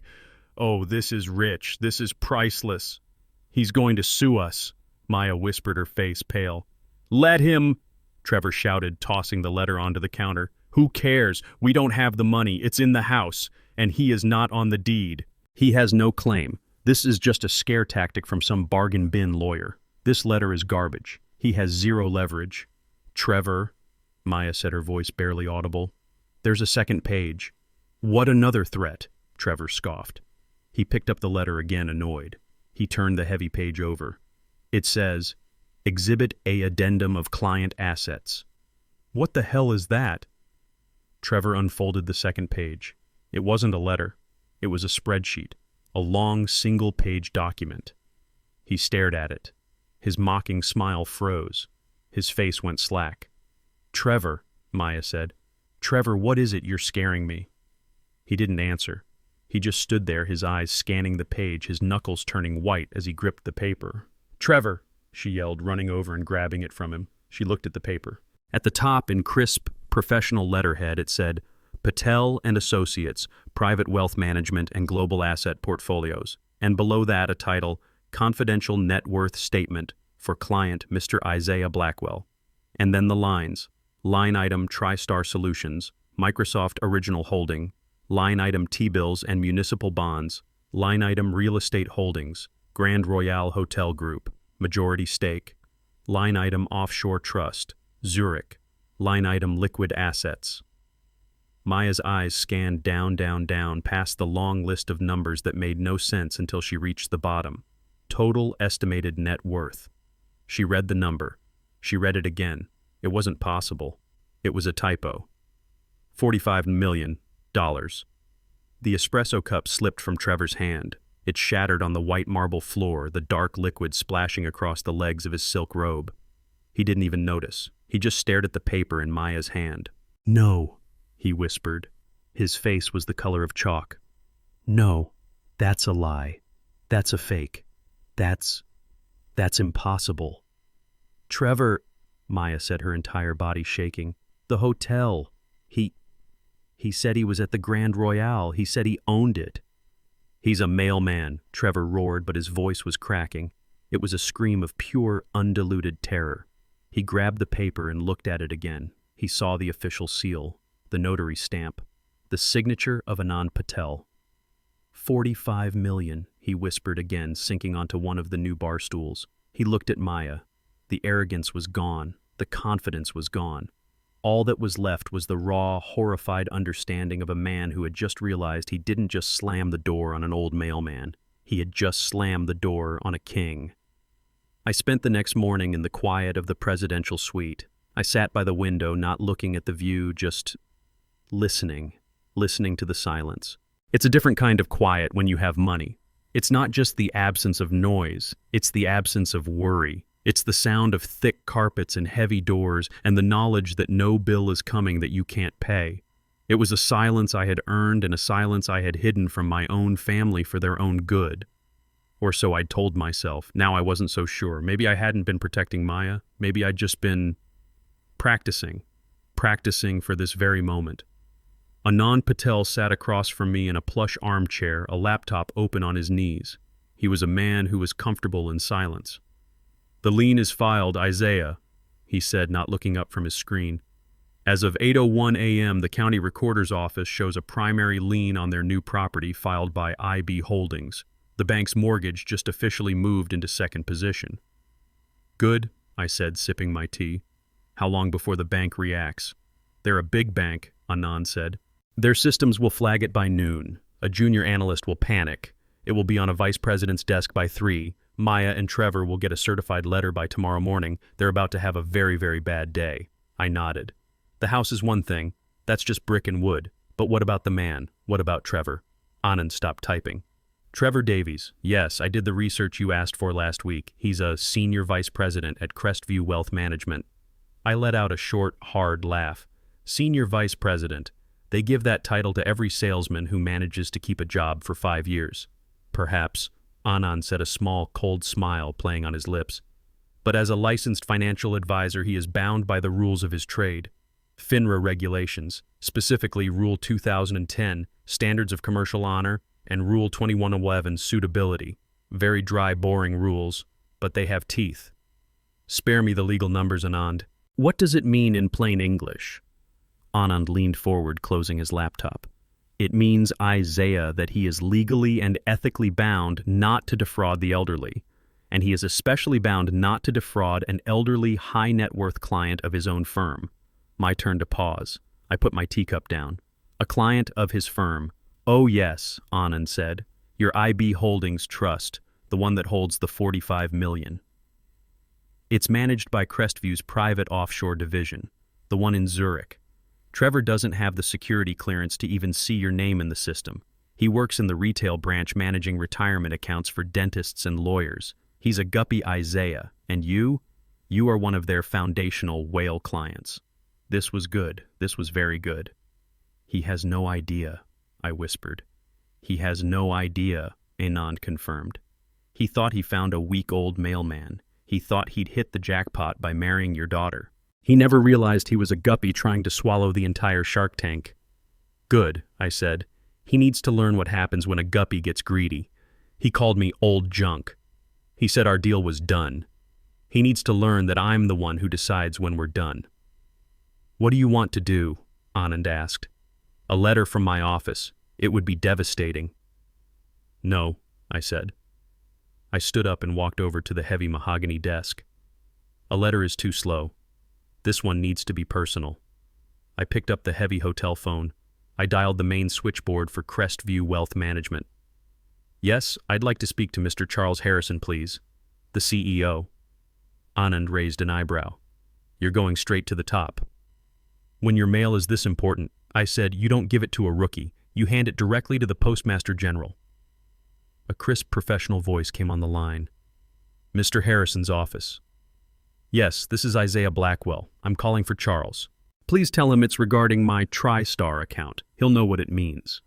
Oh, this is rich. This is priceless. He's going to sue us, Maya whispered, her face pale. Let him, Trevor shouted, tossing the letter onto the counter. Who cares? We don't have the money. It's in the house, and he is not on the deed. He has no claim. This is just a scare tactic from some bargain bin lawyer. This letter is garbage. He has zero leverage. Trevor, Maya said, her voice barely audible. There's a second page. What another threat? Trevor scoffed. He picked up the letter again, annoyed. He turned the heavy page over. It says, Exhibit A Addendum of Client Assets. What the hell is that? Trevor unfolded the second page. It wasn't a letter. It was a spreadsheet, a long single-page document. He stared at it. His mocking smile froze. His face went slack. Trevor, Maya said. Trevor, what is it? You're scaring me. He didn't answer. He just stood there, his eyes scanning the page, his knuckles turning white as he gripped the paper. Trevor, she yelled, running over and grabbing it from him. She looked at the paper. At the top, in crisp, professional letterhead, it said, Patel and Associates, Private Wealth Management and Global Asset Portfolios. And below that, a title, Confidential Net Worth Statement for Client Mr. Isaiah Blackwell. And then the lines, line item TriStar Solutions, Microsoft Original Holding, line item T-bills and municipal bonds, line item Real Estate Holdings, Grand Royale Hotel Group, majority stake, line item Offshore Trust, Zurich, line item Liquid Assets. Maya's eyes scanned down past the long list of numbers that made no sense until she reached the bottom. Total estimated net worth. She read the number. She read it again. It wasn't possible. It was a typo. $45 million. The espresso cup slipped from Trevor's hand. It shattered on the white marble floor, the dark liquid splashing across the legs of his silk robe. He didn't even notice. He just stared at the paper in Maya's hand. No, he whispered. His face was the color of chalk. No, that's a lie. That's a fake. That's impossible. Trevor, Maya said, her entire body shaking. The hotel. He said he was at the Grand Royale. He said he owned it. He's a mailman, Trevor roared, but his voice was cracking. It was a scream of pure, undiluted terror. He grabbed the paper and looked at it again. He saw the official seal, the notary stamp, the signature of Anand Patel. $45 million, he whispered again, sinking onto one of the new bar stools. He looked at Maya. The arrogance was gone. The confidence was gone. All that was left was the raw, horrified understanding of a man who had just realized he didn't just slam the door on an old mailman. He had just slammed the door on a king. I spent the next morning in the quiet of the presidential suite. I sat by the window, not looking at the view, just listening to the silence. It's a different kind of quiet when you have money. It's not just the absence of noise, it's the absence of worry. It's the sound of thick carpets and heavy doors and the knowledge that no bill is coming that you can't pay. It was a silence I had earned and a silence I had hidden from my own family for their own good. Or so I'd told myself. Now I wasn't so sure. Maybe I hadn't been protecting Maya. Maybe I'd just been practicing for this very moment. Anand Patel sat across from me in a plush armchair, a laptop open on his knees. He was a man who was comfortable in silence. The lien is filed, Isaiah, he said, not looking up from his screen. As of 8:01 a.m., the county recorder's office shows a primary lien on their new property filed by IB Holdings. The bank's mortgage just officially moved into second position. Good, I said, sipping my tea. How long before the bank reacts? They're a big bank, Anand said. Their systems will flag it by noon. A junior analyst will panic. It will be on a vice president's desk by 3. Maya and Trevor will get a certified letter by tomorrow morning. They're about to have a very, very bad day. I nodded. The house is one thing. That's just brick and wood. But what about the man? What about Trevor? Anand stopped typing. Trevor Davies. Yes, I did the research you asked for last week. He's a senior vice president at Crestview Wealth Management. I let out a short, hard laugh. Senior vice president. They give that title to every salesman who manages to keep a job for 5 years. Perhaps, Anand said, a small, cold smile playing on his lips. But as a licensed financial advisor, he is bound by the rules of his trade. FINRA regulations, specifically Rule 2010, Standards of Commercial Honor, and Rule 2111, Suitability. Very dry, boring rules, but they have teeth. Spare me the legal numbers, Anand. What does it mean in plain English? Anand leaned forward, closing his laptop. It means, Isaiah, that he is legally and ethically bound not to defraud the elderly, and he is especially bound not to defraud an elderly, high-net-worth client of his own firm. My turn to pause. I put my teacup down. A client of his firm. Oh yes, Anand said. Your IB Holdings Trust, the one that holds the $45 million. It's managed by Crestview's private offshore division, the one in Zurich. Trevor doesn't have the security clearance to even see your name in the system. He works in the retail branch managing retirement accounts for dentists and lawyers. He's a guppy Isaiah, and you are one of their foundational whale clients. This was good. This was very good. He has no idea, I whispered. He has no idea, Anand confirmed. He thought he found a week-old mailman. He thought he'd hit the jackpot by marrying your daughter. He never realized he was a guppy trying to swallow the entire shark tank. Good, I said. He needs to learn what happens when a guppy gets greedy. He called me old junk. He said our deal was done. He needs to learn that I'm the one who decides when we're done. What do you want to do? Anand asked. A letter from my office. It would be devastating. No, I said. I stood up and walked over to the heavy mahogany desk. A letter is too slow. This one needs to be personal. I picked up the heavy hotel phone. I dialed the main switchboard for Crestview Wealth Management. Yes, I'd like to speak to Mr. Charles Harrison, please. The CEO. Anand raised an eyebrow. You're going straight to the top. When your mail is this important, I said, you don't give it to a rookie. You hand it directly to the Postmaster General. A crisp professional voice came on the line. Mr. Harrison's office. Yes, this is Isaiah Blackwell. I'm calling for Charles. Please tell him it's regarding my TriStar account. He'll know what it means.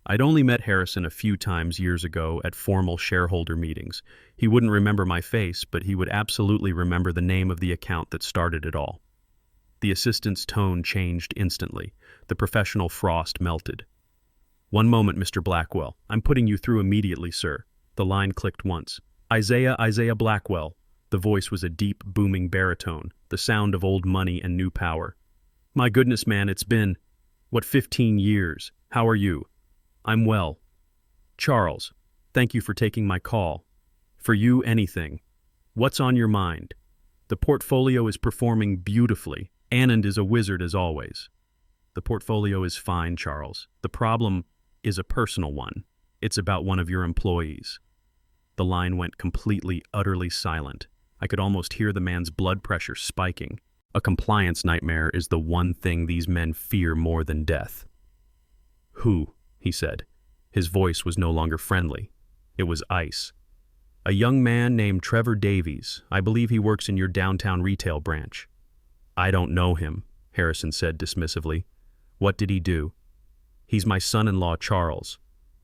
I'd only met Harrison a few times years ago at formal shareholder meetings. He wouldn't remember my face, but he would absolutely remember the name of the account that started it all. The assistant's tone changed instantly. The professional frost melted. One moment, Mr. Blackwell. I'm putting you through immediately, sir. The line clicked once. Isaiah Blackwell. The voice was a deep, booming baritone, the sound of old money and new power. My goodness, man, it's been, 15 years? How are you? I'm well. Charles, thank you for taking my call. For you, anything. What's on your mind? The portfolio is performing beautifully. Anand is a wizard as always. The portfolio is fine, Charles. The problem is a personal one. It's about one of your employees. The line went completely, utterly silent. I could almost hear the man's blood pressure spiking. A compliance nightmare is the one thing these men fear more than death. Who? He said. His voice was no longer friendly. It was ice. A young man named Trevor Davies. I believe he works in your downtown retail branch. I don't know him, Harrison said dismissively. What did he do? He's my son-in-law, Charles.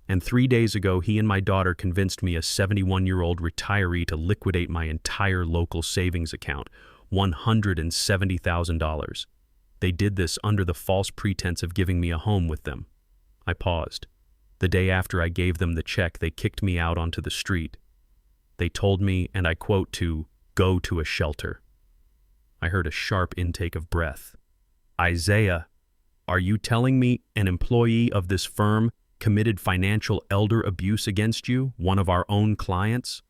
And 3 days ago, he and my daughter convinced me, a 71-year-old retiree, to liquidate my entire local savings account, $170,000. They did this under the false pretense of giving me a home with them. I paused. The day after I gave them the check, they kicked me out onto the street. They told me, and I quote, to go to a shelter. I heard a sharp intake of breath. Isaiah, are you telling me an employee of this firm committed financial elder abuse against you, one of our own clients?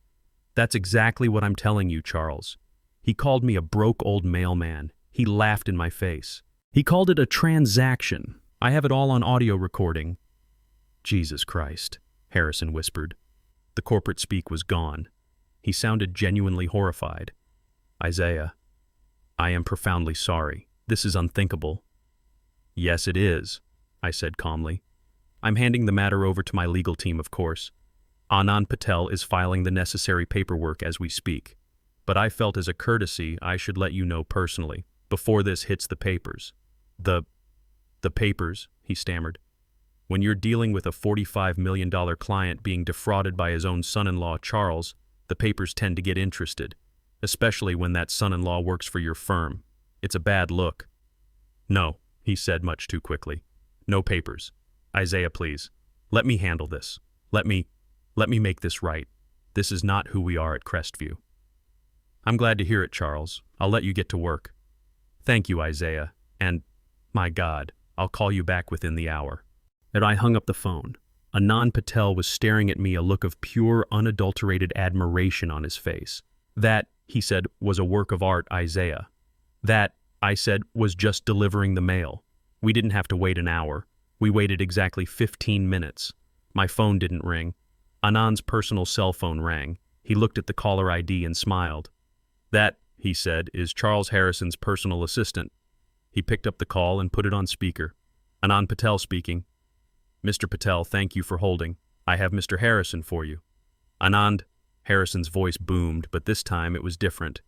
That's exactly what I'm telling you, Charles. He called me a broke old mailman. He laughed in my face. He called it a transaction. I have it all on audio recording. Jesus Christ, Harrison whispered. The corporate speak was gone. He sounded genuinely horrified. Isaiah, I am profoundly sorry. This is unthinkable. Yes, it is, I said calmly. I'm handing the matter over to my legal team, of course. Anand Patel is filing the necessary paperwork as we speak. But I felt as a courtesy I should let you know personally, before this hits the papers. The papers, he stammered. When you're dealing with a $45 million client being defrauded by his own son-in-law, Charles, the papers tend to get interested, especially when that son-in-law works for your firm. It's a bad look. No, he said much too quickly. No papers. Isaiah, please. Let me handle this. Let me make this right. This is not who we are at Crestview. I'm glad to hear it, Charles. I'll let you get to work. Thank you, Isaiah. And, my God, I'll call you back within the hour. And I hung up the phone. Anand Patel was staring at me, a look of pure, unadulterated admiration on his face. That, he said, was a work of art, Isaiah. That, I said, was just delivering the mail. We didn't have to wait an hour. We waited exactly 15 minutes. My phone didn't ring. Anand's personal cell phone rang. He looked at the caller ID and smiled. That, he said, is Charles Harrison's personal assistant. He picked up the call and put it on speaker. Anand Patel speaking. Mr. Patel, thank you for holding. I have Mr. Harrison for you. Anand, Harrison's voice boomed, but this time it was different.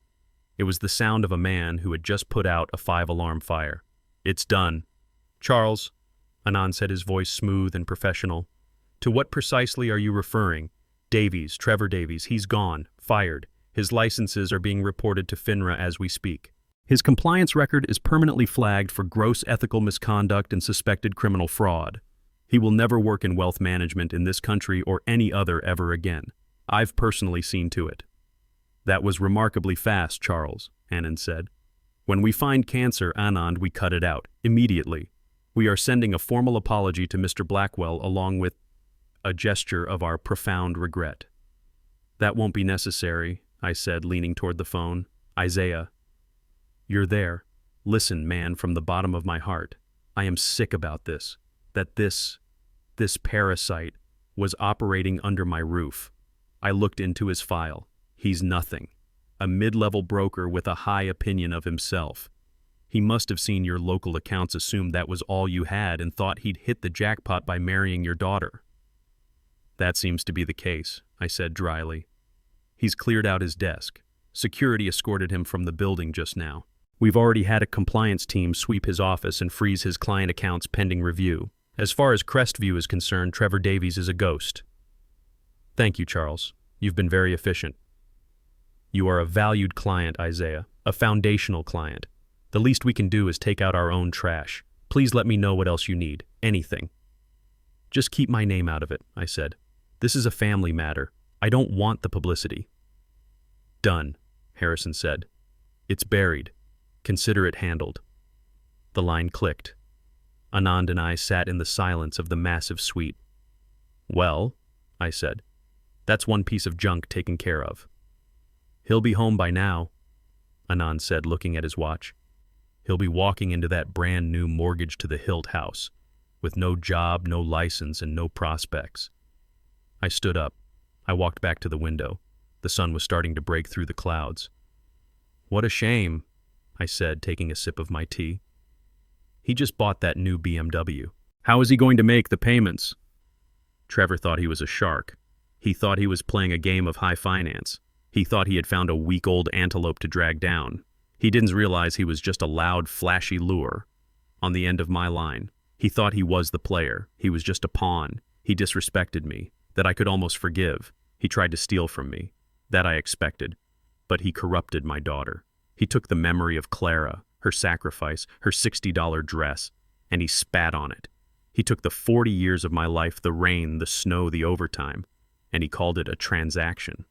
It was the sound of a man who had just put out a 5-alarm fire. It's done. Charles, Anand said, his voice smooth and professional. To what precisely are you referring? Davies, Trevor Davies, he's gone, fired. His licenses are being reported to FINRA as we speak. His compliance record is permanently flagged for gross ethical misconduct and suspected criminal fraud. He will never work in wealth management in this country or any other ever again. I've personally seen to it. That was remarkably fast, Charles, Anand said. When we find cancer, Anand, we cut it out, immediately. We are sending a formal apology to Mr. Blackwell along with a gesture of our profound regret. That won't be necessary, I said, leaning toward the phone. Isaiah, you're there. Listen, man, from the bottom of my heart. I am sick about this. That this parasite was operating under my roof. I looked into his file. He's nothing. A mid-level broker with a high opinion of himself. He must have seen your local accounts assume that was all you had and thought he'd hit the jackpot by marrying your daughter. That seems to be the case, I said dryly. He's cleared out his desk. Security escorted him from the building just now. We've already had a compliance team sweep his office and freeze his client accounts pending review. As far as Crestview is concerned, Trevor Davies is a ghost. Thank you, Charles. You've been very efficient. You are a valued client, Isaiah, a foundational client. The least we can do is take out our own trash. Please let me know what else you need, anything. Just keep my name out of it, I said. This is a family matter. I don't want the publicity. Done, Harrison said. It's buried. Consider it handled. The line clicked. Anand and I sat in the silence of the massive suite. Well, I said, that's one piece of junk taken care of. He'll be home by now, Anand said, looking at his watch. He'll be walking into that brand new mortgage to the hilt house, with no job, no license, and no prospects. I stood up. I walked back to the window. The sun was starting to break through the clouds. What a shame, I said, taking a sip of my tea. He just bought that new BMW. How is he going to make the payments? Trevor thought he was a shark. He thought he was playing a game of high finance. He thought he had found a week-old antelope to drag down. He didn't realize he was just a loud, flashy lure on the end of my line. He thought he was the player. He was just a pawn. He disrespected me. That I could almost forgive. He tried to steal from me. That I expected. But he corrupted my daughter. He took the memory of Clara, her sacrifice, her $60 dress, and he spat on it. He took the 40 years of my life, the rain, the snow, the overtime, and he called it a transaction.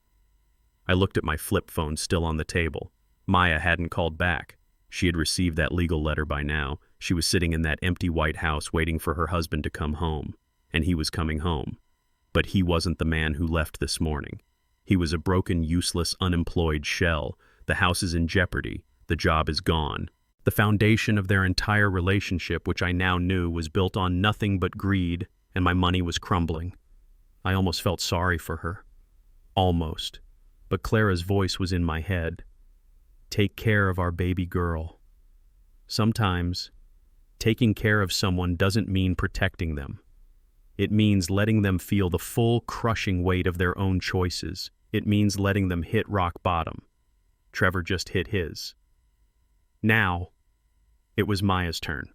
I looked at my flip phone still on the table. Maya hadn't called back. She had received that legal letter by now. She was sitting in that empty White House waiting for her husband to come home. and he was coming home. But he wasn't the man who left this morning. He was a broken, useless, unemployed shell. The house is in jeopardy. The job is gone. The foundation of their entire relationship, which I now knew, was built on nothing but greed, and my money was crumbling. I almost felt sorry for her. Almost. But Clara's voice was in my head. Take care of our baby girl. Sometimes, taking care of someone doesn't mean protecting them. It means letting them feel the full, crushing weight of their own choices. It means letting them hit rock bottom. Trevor just hit his. Now, it was Maya's turn.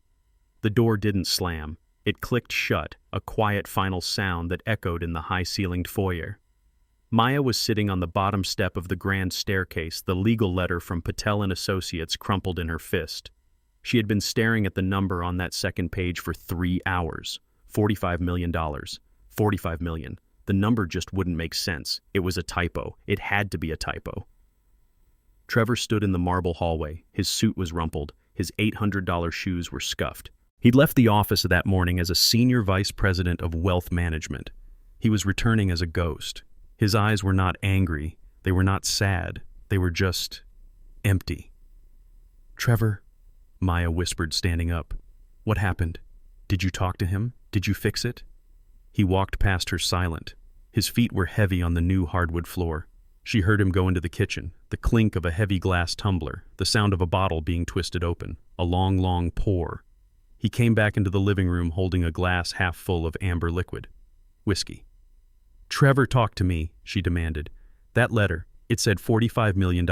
The door didn't slam. It clicked shut, a quiet final sound that echoed in the high-ceilinged foyer. Maya was sitting on the bottom step of the grand staircase, the legal letter from Patel and Associates crumpled in her fist. She had been staring at the number on that second page for 3 hours. $45 million. $45 million. The number just wouldn't make sense. It was a typo. It had to be a typo. Trevor stood in the marble hallway. His suit was rumpled. His $800 shoes were scuffed. He'd left the office that morning as a senior vice president of wealth management. He was returning as a ghost. His eyes were not angry. They were not sad. They were just empty. Trevor, Maya whispered, standing up. What happened? Did you talk to him? Did you fix it? He walked past her silent. His feet were heavy on the new hardwood floor. She heard him go into the kitchen, the clink of a heavy glass tumbler, the sound of a bottle being twisted open, a long, long pour. He came back into the living room holding a glass half full of amber liquid. Whiskey. Trevor, talk to me, she demanded. That letter, it said $45 million.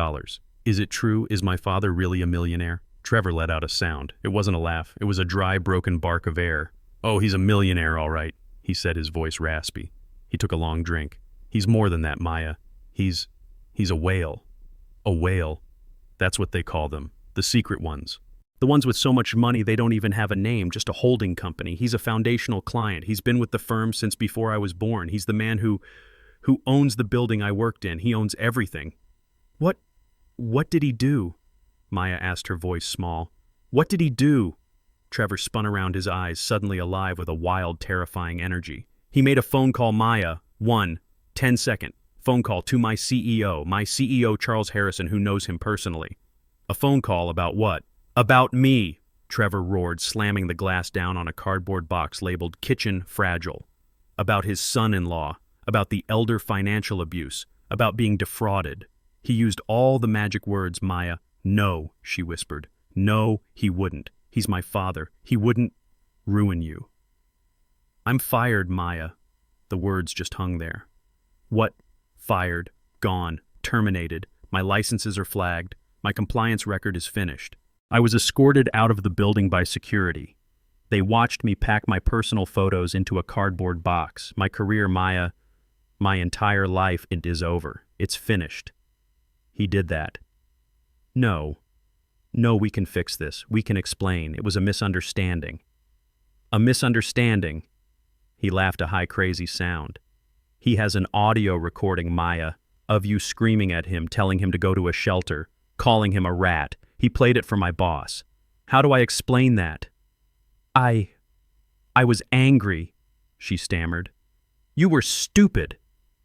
Is it true? Is my father really a millionaire? Trevor let out a sound. It wasn't a laugh. It was a dry, broken bark of air. Oh, he's a millionaire, all right, he said, his voice raspy. He took a long drink. He's more than that, Maya. He's a whale. A whale. That's what they call them. The secret ones. The ones with so much money they don't even have a name, just a holding company. He's a foundational client. He's been with the firm since before I was born. He's the man who owns the building I worked in. He owns everything. What did he do? Maya asked, her voice small. What did he do? Trevor spun around, his eyes suddenly alive with a wild, terrifying energy. He made a phone call, Maya. 10-second. Phone call to my CEO Charles Harrison, who knows him personally. A phone call about what? About me, Trevor roared, slamming the glass down on a cardboard box labeled Kitchen Fragile. About his son-in-law, about the elder financial abuse, about being defrauded. He used all the magic words, Maya. No, she whispered. No, he wouldn't. He's my father. He wouldn't ruin you. I'm fired, Maya. The words just hung there. What? Fired, gone, terminated. My licenses are flagged. My compliance record is finished. I was escorted out of the building by security. They watched me pack my personal photos into a cardboard box. My career, Maya, my entire life, it is over. It's finished. He did that. No, we can fix this. We can explain. It was a misunderstanding. A misunderstanding. He laughed a high, crazy sound. He has an audio recording, Maya, of you screaming at him, telling him to go to a shelter, calling him a rat. He played it for my boss. How do I explain that? I was angry, she stammered. You were stupid,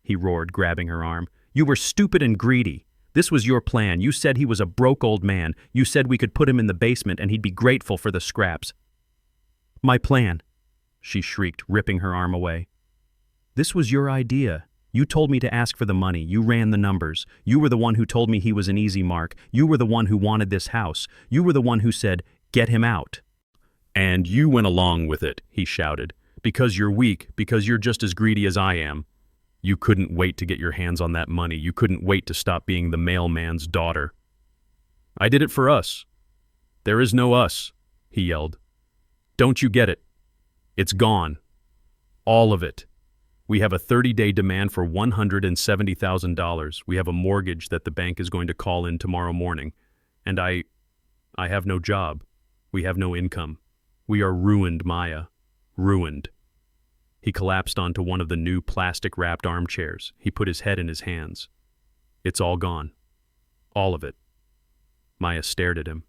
he roared, grabbing her arm. You were stupid and greedy. This was your plan. You said he was a broke old man. You said we could put him in the basement and he'd be grateful for the scraps. My plan, she shrieked, ripping her arm away. This was your idea. You told me to ask for the money. You ran the numbers. You were the one who told me he was an easy mark. You were the one who wanted this house. You were the one who said, get him out. And you went along with it, he shouted. Because you're weak, because you're just as greedy as I am. You couldn't wait to get your hands on that money. You couldn't wait to stop being the mailman's daughter. I did it for us. There is no us, he yelled. Don't you get it? It's gone. All of it. We have a 30-day demand for $170,000. We have a mortgage that the bank is going to call in tomorrow morning. And I have no job. We have no income. We are ruined, Maya. Ruined. He collapsed onto one of the new plastic-wrapped armchairs. He put his head in his hands. It's all gone. All of it. Maya stared at him.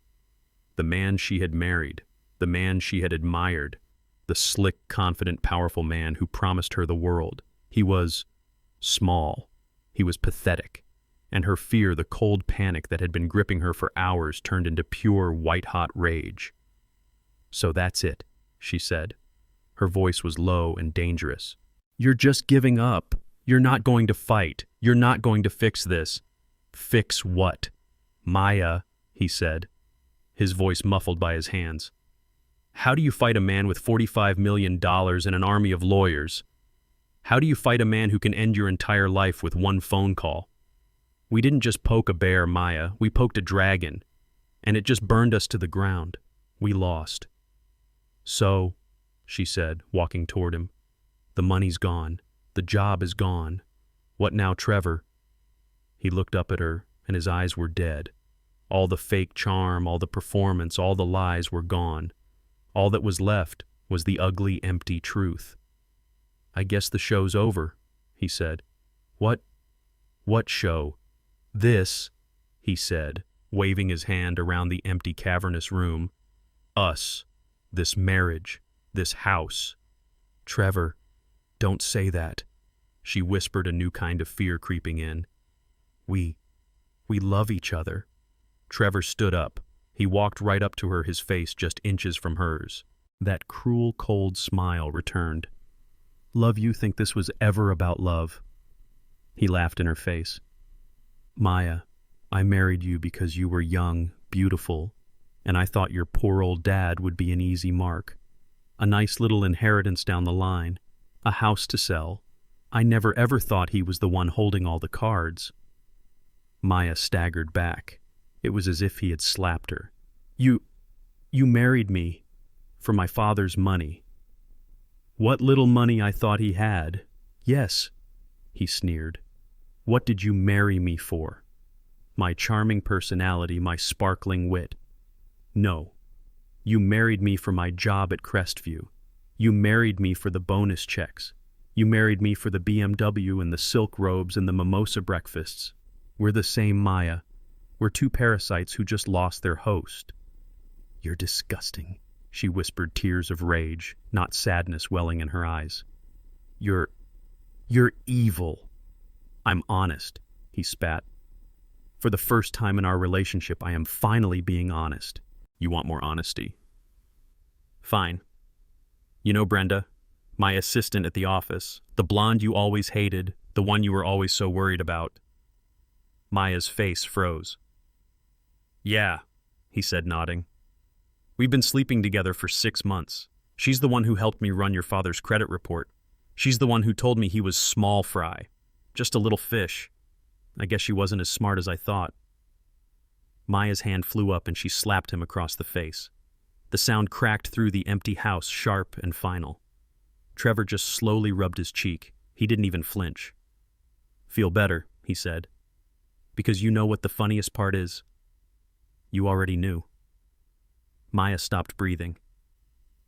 The man she had married. The man she had admired. the slick, confident, powerful man who promised her the world. He was small. He was pathetic. And her fear, the cold panic that had been gripping her for hours, turned into pure, white-hot rage. "So that's it," she said. Her voice was low and dangerous. "You're just giving up. You're not going to fight. You're not going to fix this." "Fix what?" "Maya," he said, his voice muffled by his hands. "How do you fight a man with $45 million and an army of lawyers? How do you fight a man who can end your entire life with one phone call? We didn't just poke a bear, Maya. We poked a dragon, and it just burned us to the ground. We lost." "So," she said, walking toward him, "the money's gone. The job is gone. What now, Trevor?" He looked up at her, and his eyes were dead. All the fake charm, all the performance, all the lies were gone. All that was left was the ugly, empty truth. "I guess the show's over," he said. What show?" "This," he said, waving his hand around the empty, cavernous room. "Us. This marriage. This house." "Trevor, don't say that," she whispered, a new kind of fear creeping in. We love each other." Trevor stood up. He walked right up to her, his face just inches from hers. That cruel, cold smile returned. "Love, you think this was ever about love?" He laughed in her face. "Maya, I married you because you were young, beautiful, and I thought your poor old dad would be an easy mark. A nice little inheritance down the line, a house to sell. I never ever thought he was the one holding all the cards." Maya staggered back. It was as if he had slapped her. You married me for my father's money." "What little money I thought he had. Yes," he sneered. "What did you marry me for? My charming personality, my sparkling wit? No. You married me for my job at Crestview. You married me for the bonus checks. You married me for the BMW and the silk robes and the mimosa breakfasts. We're the same, Maya. We're two parasites who just lost their host." "You're disgusting," she whispered, tears of rage, not sadness, welling in her eyes. You're evil." "I'm honest," he spat. "For the first time in our relationship, I am finally being honest." "You want more honesty? Fine. You know Brenda, my assistant at the office, the blonde you always hated, the one you were always so worried about?" Maya's face froze. "Yeah," he said, nodding. "We've been sleeping together for 6 months. She's the one who helped me run your father's credit report. She's the one who told me he was small fry. Just a little fish. I guess she wasn't as smart as I thought." Maya's hand flew up and she slapped him across the face. The sound cracked through the empty house, sharp and final. Trevor just slowly rubbed his cheek. He didn't even flinch. "Feel better," he said. "Because you know what the funniest part is? You already knew." Maya stopped breathing.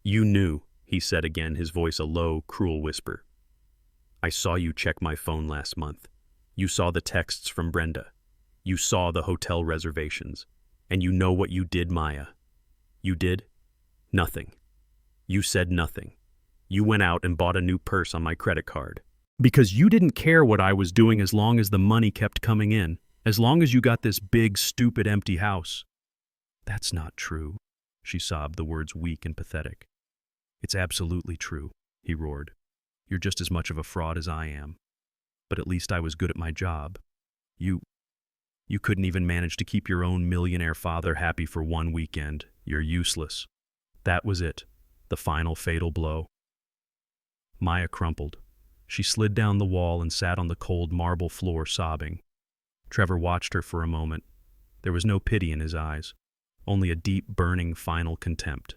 "You knew," he said again, his voice a low, cruel whisper. "I saw you check my phone last month. You saw the texts from Brenda. You saw the hotel reservations. And you know what you did, Maya. You did? Nothing. You said nothing. You went out and bought a new purse on my credit card. Because you didn't care what I was doing as long as the money kept coming in, as long as you got this big, stupid, empty house." "That's not true," she sobbed, the words weak and pathetic. "It's absolutely true," he roared. "You're just as much of a fraud as I am. But at least I was good at my job. You couldn't even manage to keep your own millionaire father happy for one weekend. You're useless." That was it, the final fatal blow. Maya crumpled. She slid down the wall and sat on the cold marble floor, sobbing. Trevor watched her for a moment. There was no pity in his eyes, only a deep, burning, final contempt.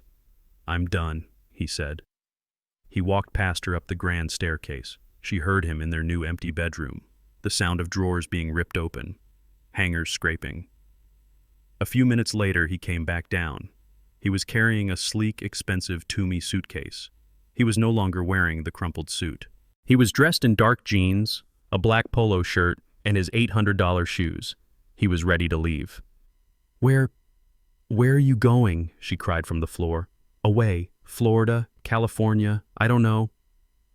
"I'm done," he said. He walked past her up the grand staircase. She heard him in their new empty bedroom, the sound of drawers being ripped open, hangers scraping. A few minutes later, he came back down. He was carrying a sleek, expensive Toomey suitcase. He was no longer wearing the crumpled suit. He was dressed in dark jeans, a black polo shirt, and his $800 shoes. He was ready to leave. Where are you going?" she cried from the floor. "Away. Florida, California, I don't know.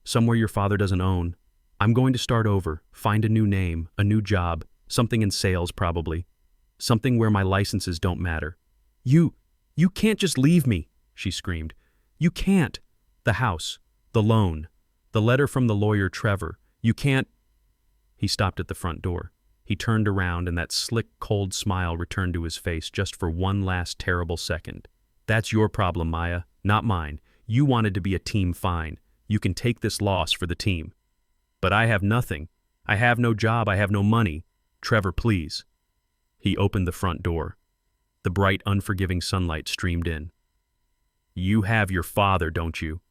Somewhere your father doesn't own. I'm going to start over, find a new name, a new job, something in sales probably. Something where my licenses don't matter. You can't just leave me, she screamed. You can't. The house, the loan, the letter from the lawyer Trevor. You can't. He stopped at the front door. He turned around and that slick, cold smile returned to his face just for one last terrible second. That's your problem, Maya, not mine. You wanted to be a team, fine. You can take this loss for the team. But I have nothing. I have no job, I have no money. Trevor, please. He opened the front door. The bright, unforgiving sunlight streamed in. You have your father, don't you?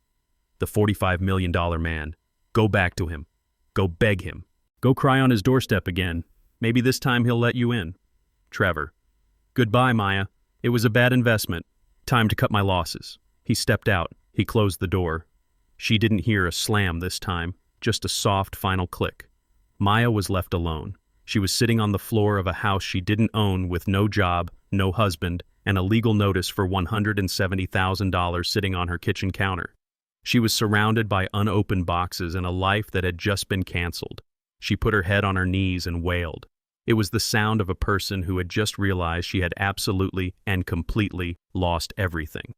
The $45 million man. Go back to him. Go beg him. Go cry on his doorstep again. Maybe this time he'll let you in. Trevor. Goodbye, Maya. It was a bad investment. Time to cut my losses. He stepped out. He closed the door. She didn't hear a slam this time, just a soft final click. Maya was left alone. She was sitting on the floor of a house she didn't own with no job, no husband, and a legal notice for $170,000 sitting on her kitchen counter. She was surrounded by unopened boxes and a life that had just been canceled. She put her head on her knees and wailed. It was the sound of a person who had just realized she had absolutely and completely lost everything.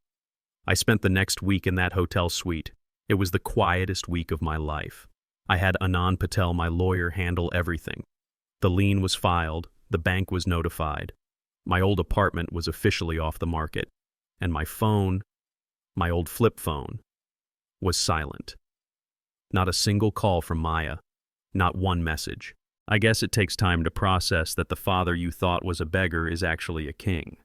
I spent the next week in that hotel suite. It was the quietest week of my life. I had Anand Patel, my lawyer, handle everything. The lien was filed, the bank was notified. My old apartment was officially off the market, and my phone, my old flip phone, was silent. Not a single call from Maya, not one message. I guess it takes time to process that the father you thought was a beggar is actually a king.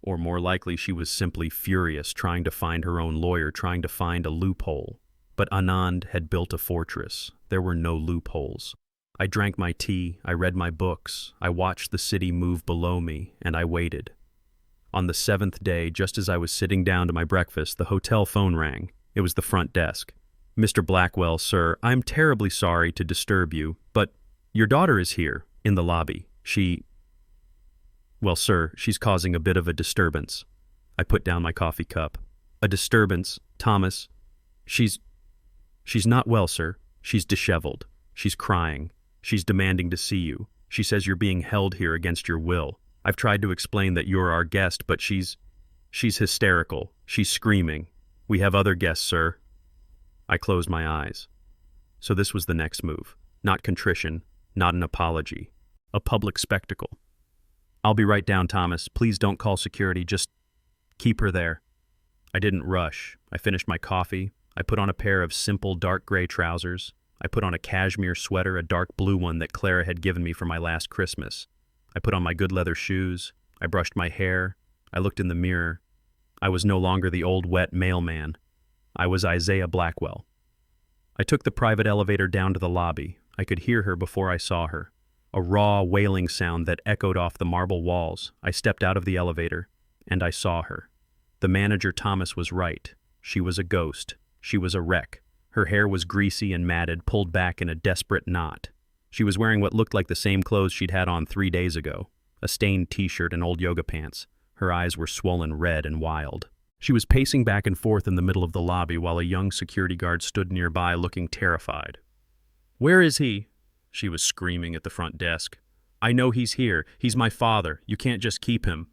Or more likely she was simply furious, trying to find her own lawyer, trying to find a loophole. But Anand had built a fortress. There were no loopholes. I drank my tea, I read my books, I watched the city move below me, and I waited. On the seventh day, just as I was sitting down to my breakfast, the hotel phone rang. It was the front desk. Mr. Blackwell, sir, I'm terribly sorry to disturb you, but your daughter is here, in the lobby. Well, sir, she's causing a bit of a disturbance. I put down my coffee cup. A disturbance, Thomas. She's not well, sir. She's disheveled. She's crying. She's demanding to see you. She says you're being held here against your will. I've tried to explain that you're our guest, but she's hysterical. She's screaming. We have other guests, sir. I closed my eyes. So this was the next move. Not contrition, not an apology. A public spectacle. I'll be right down, Thomas. Please don't call security. Just keep her there. I didn't rush. I finished my coffee. I put on a pair of simple dark gray trousers. I put on a cashmere sweater, a dark blue one that Clara had given me for my last Christmas. I put on my good leather shoes. I brushed my hair. I looked in the mirror. I was no longer the old wet mailman. I was Isaiah Blackwell. I took the private elevator down to the lobby. I could hear her before I saw her. A raw, wailing sound that echoed off the marble walls. I stepped out of the elevator, and I saw her. The manager, Thomas, was right. She was a ghost. She was a wreck. Her hair was greasy and matted, pulled back in a desperate knot. She was wearing what looked like the same clothes she'd had on 3 days ago, a stained t-shirt and old yoga pants. Her eyes were swollen red and wild. She was pacing back and forth in the middle of the lobby while a young security guard stood nearby looking terrified. "Where is he?" She was screaming at the front desk. "I know he's here. He's my father. You can't just keep him."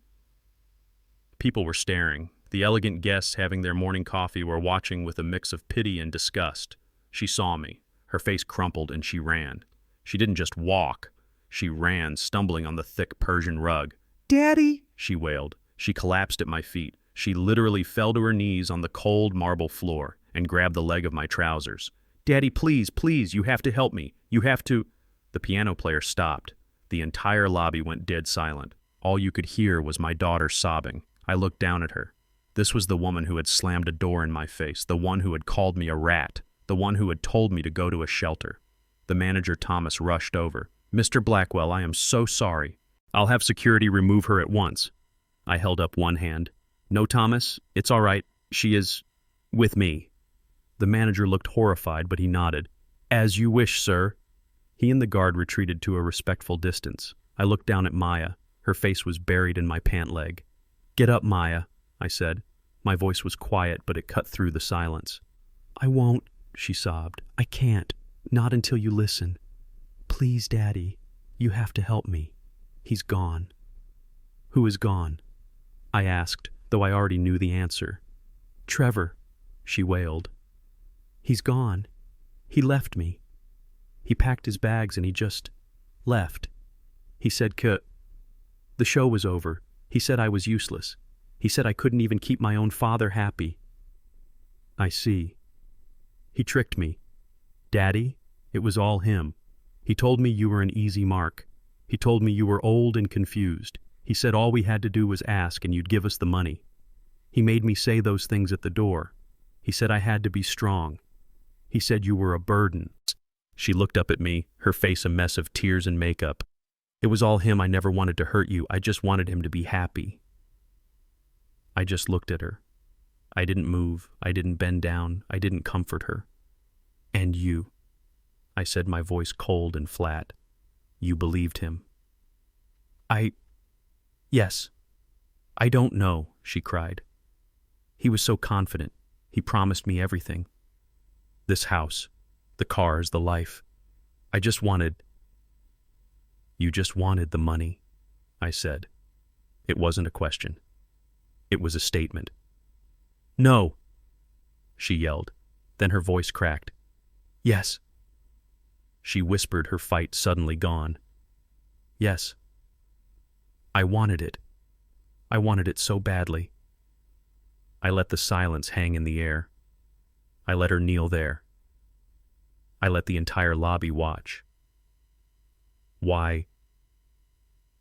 People were staring. The elegant guests having their morning coffee were watching with a mix of pity and disgust. She saw me. Her face crumpled and she ran. She didn't just walk. She ran, stumbling on the thick Persian rug. "Daddy!" she wailed. She collapsed at my feet. She literally fell to her knees on the cold marble floor and grabbed the leg of my trousers. "Daddy, please, please, you have to help me. You have to—" The piano player stopped. The entire lobby went dead silent. All you could hear was my daughter sobbing. I looked down at her. This was the woman who had slammed a door in my face, the one who had called me a rat, the one who had told me to go to a shelter. The manager, Thomas, rushed over. "Mr. Blackwell, I am so sorry. I'll have security remove her at once." I held up one hand. "No, Thomas, it's all right. She is with me." The manager looked horrified, but he nodded. "As you wish, sir." He and the guard retreated to a respectful distance. I looked down at Maya. Her face was buried in my pant leg. "Get up, Maya," I said. My voice was quiet, but it cut through the silence. "I won't," she sobbed. "I can't. Not until you listen. Please, Daddy, you have to help me. He's gone." "Who is gone?" I asked, though I already knew the answer. "Trevor," she wailed. "He's gone. He left me. He packed his bags and he just left. He said the show was over. He said I was useless. He said I couldn't even keep my own father happy." "I see. He tricked me. Daddy, it was all him. He told me you were an easy mark. He told me you were old and confused. He said all we had to do was ask and you'd give us the money. He made me say those things at the door. He said I had to be strong. He said you were a burden." She looked up at me, her face a mess of tears and makeup. "It was all him. I never wanted to hurt you. I just wanted him to be happy." I just looked at her. I didn't move. I didn't bend down. I didn't comfort her. "And you," I said, my voice cold and flat. "You believed him." Yes. "I don't know," she cried. "He was so confident. He promised me everything. This house, the cars, the life. I just wanted—" "You just wanted the money," I said. It wasn't a question. It was a statement. "No," she yelled. Then her voice cracked. "Yes." She whispered, her fight suddenly gone. "Yes. I wanted it. I wanted it so badly." I let the silence hang in the air. I let her kneel there. I let the entire lobby watch. "Why?"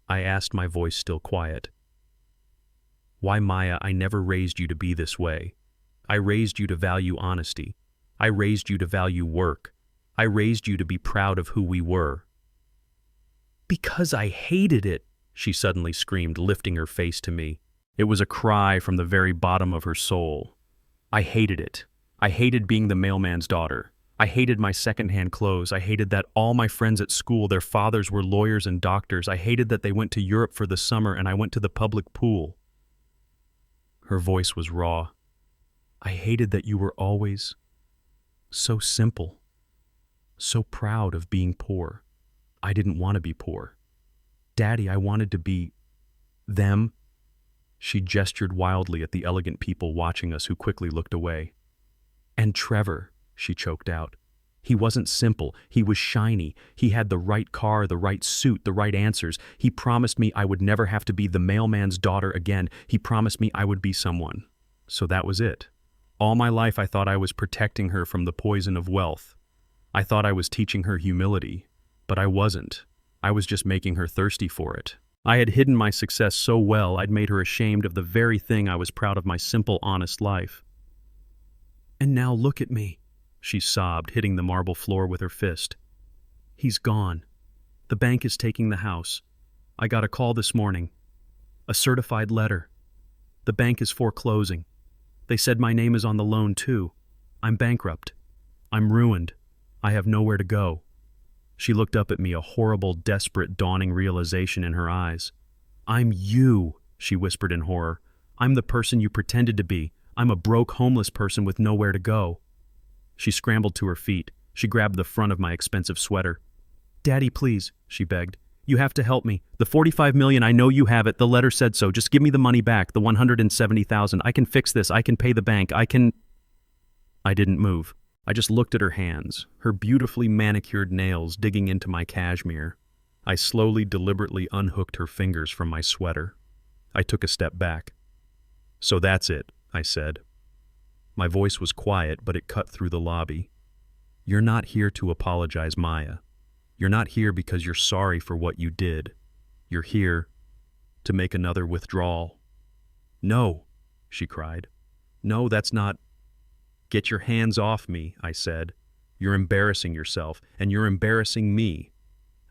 I asked, my voice still quiet. "Why, Maya, I never raised you to be this way. I raised you to value honesty. I raised you to value work. I raised you to be proud of who we were." "Because I hated it," she suddenly screamed, lifting her face to me. It was a cry from the very bottom of her soul. "I hated it. I hated being the mailman's daughter. I hated my secondhand clothes. I hated that all my friends at school, their fathers were lawyers and doctors. I hated that they went to Europe for the summer and I went to the public pool." Her voice was raw. "I hated that you were always so simple, so proud of being poor. I didn't want to be poor. Daddy, I wanted to be them." She gestured wildly at the elegant people watching us who quickly looked away. "And Trevor," she choked out. "He wasn't simple. He was shiny. He had the right car, the right suit, the right answers. He promised me I would never have to be the mailman's daughter again. He promised me I would be someone." So that was it. All my life I thought I was protecting her from the poison of wealth. I thought I was teaching her humility, but I wasn't. I was just making her thirsty for it. I had hidden my success so well I'd made her ashamed of the very thing I was proud of, my simple, honest life. "And now look at me," she sobbed, hitting the marble floor with her fist. "He's gone. The bank is taking the house. I got a call this morning. A certified letter. The bank is foreclosing. They said my name is on the loan too. I'm bankrupt. I'm ruined. I have nowhere to go." She looked up at me, a horrible, desperate, dawning realization in her eyes. "I'm you," she whispered in horror. "I'm the person you pretended to be. I'm a broke, homeless person with nowhere to go." She scrambled to her feet. She grabbed the front of my expensive sweater. "Daddy, please," she begged. "You have to help me. The $45 million, I know you have it. The letter said so. Just give me the money back, the $170,000. I can fix this. I can pay the bank. I didn't move. I just looked at her hands, her beautifully manicured nails digging into my cashmere. I slowly, deliberately unhooked her fingers from my sweater. I took a step back. "So that's it," I said. My voice was quiet, but it cut through the lobby. "You're not here to apologize, Maya. You're not here because you're sorry for what you did. You're here to make another withdrawal." "No," she cried. "No, that's not—" "Get your hands off me," I said. "You're embarrassing yourself, and you're embarrassing me."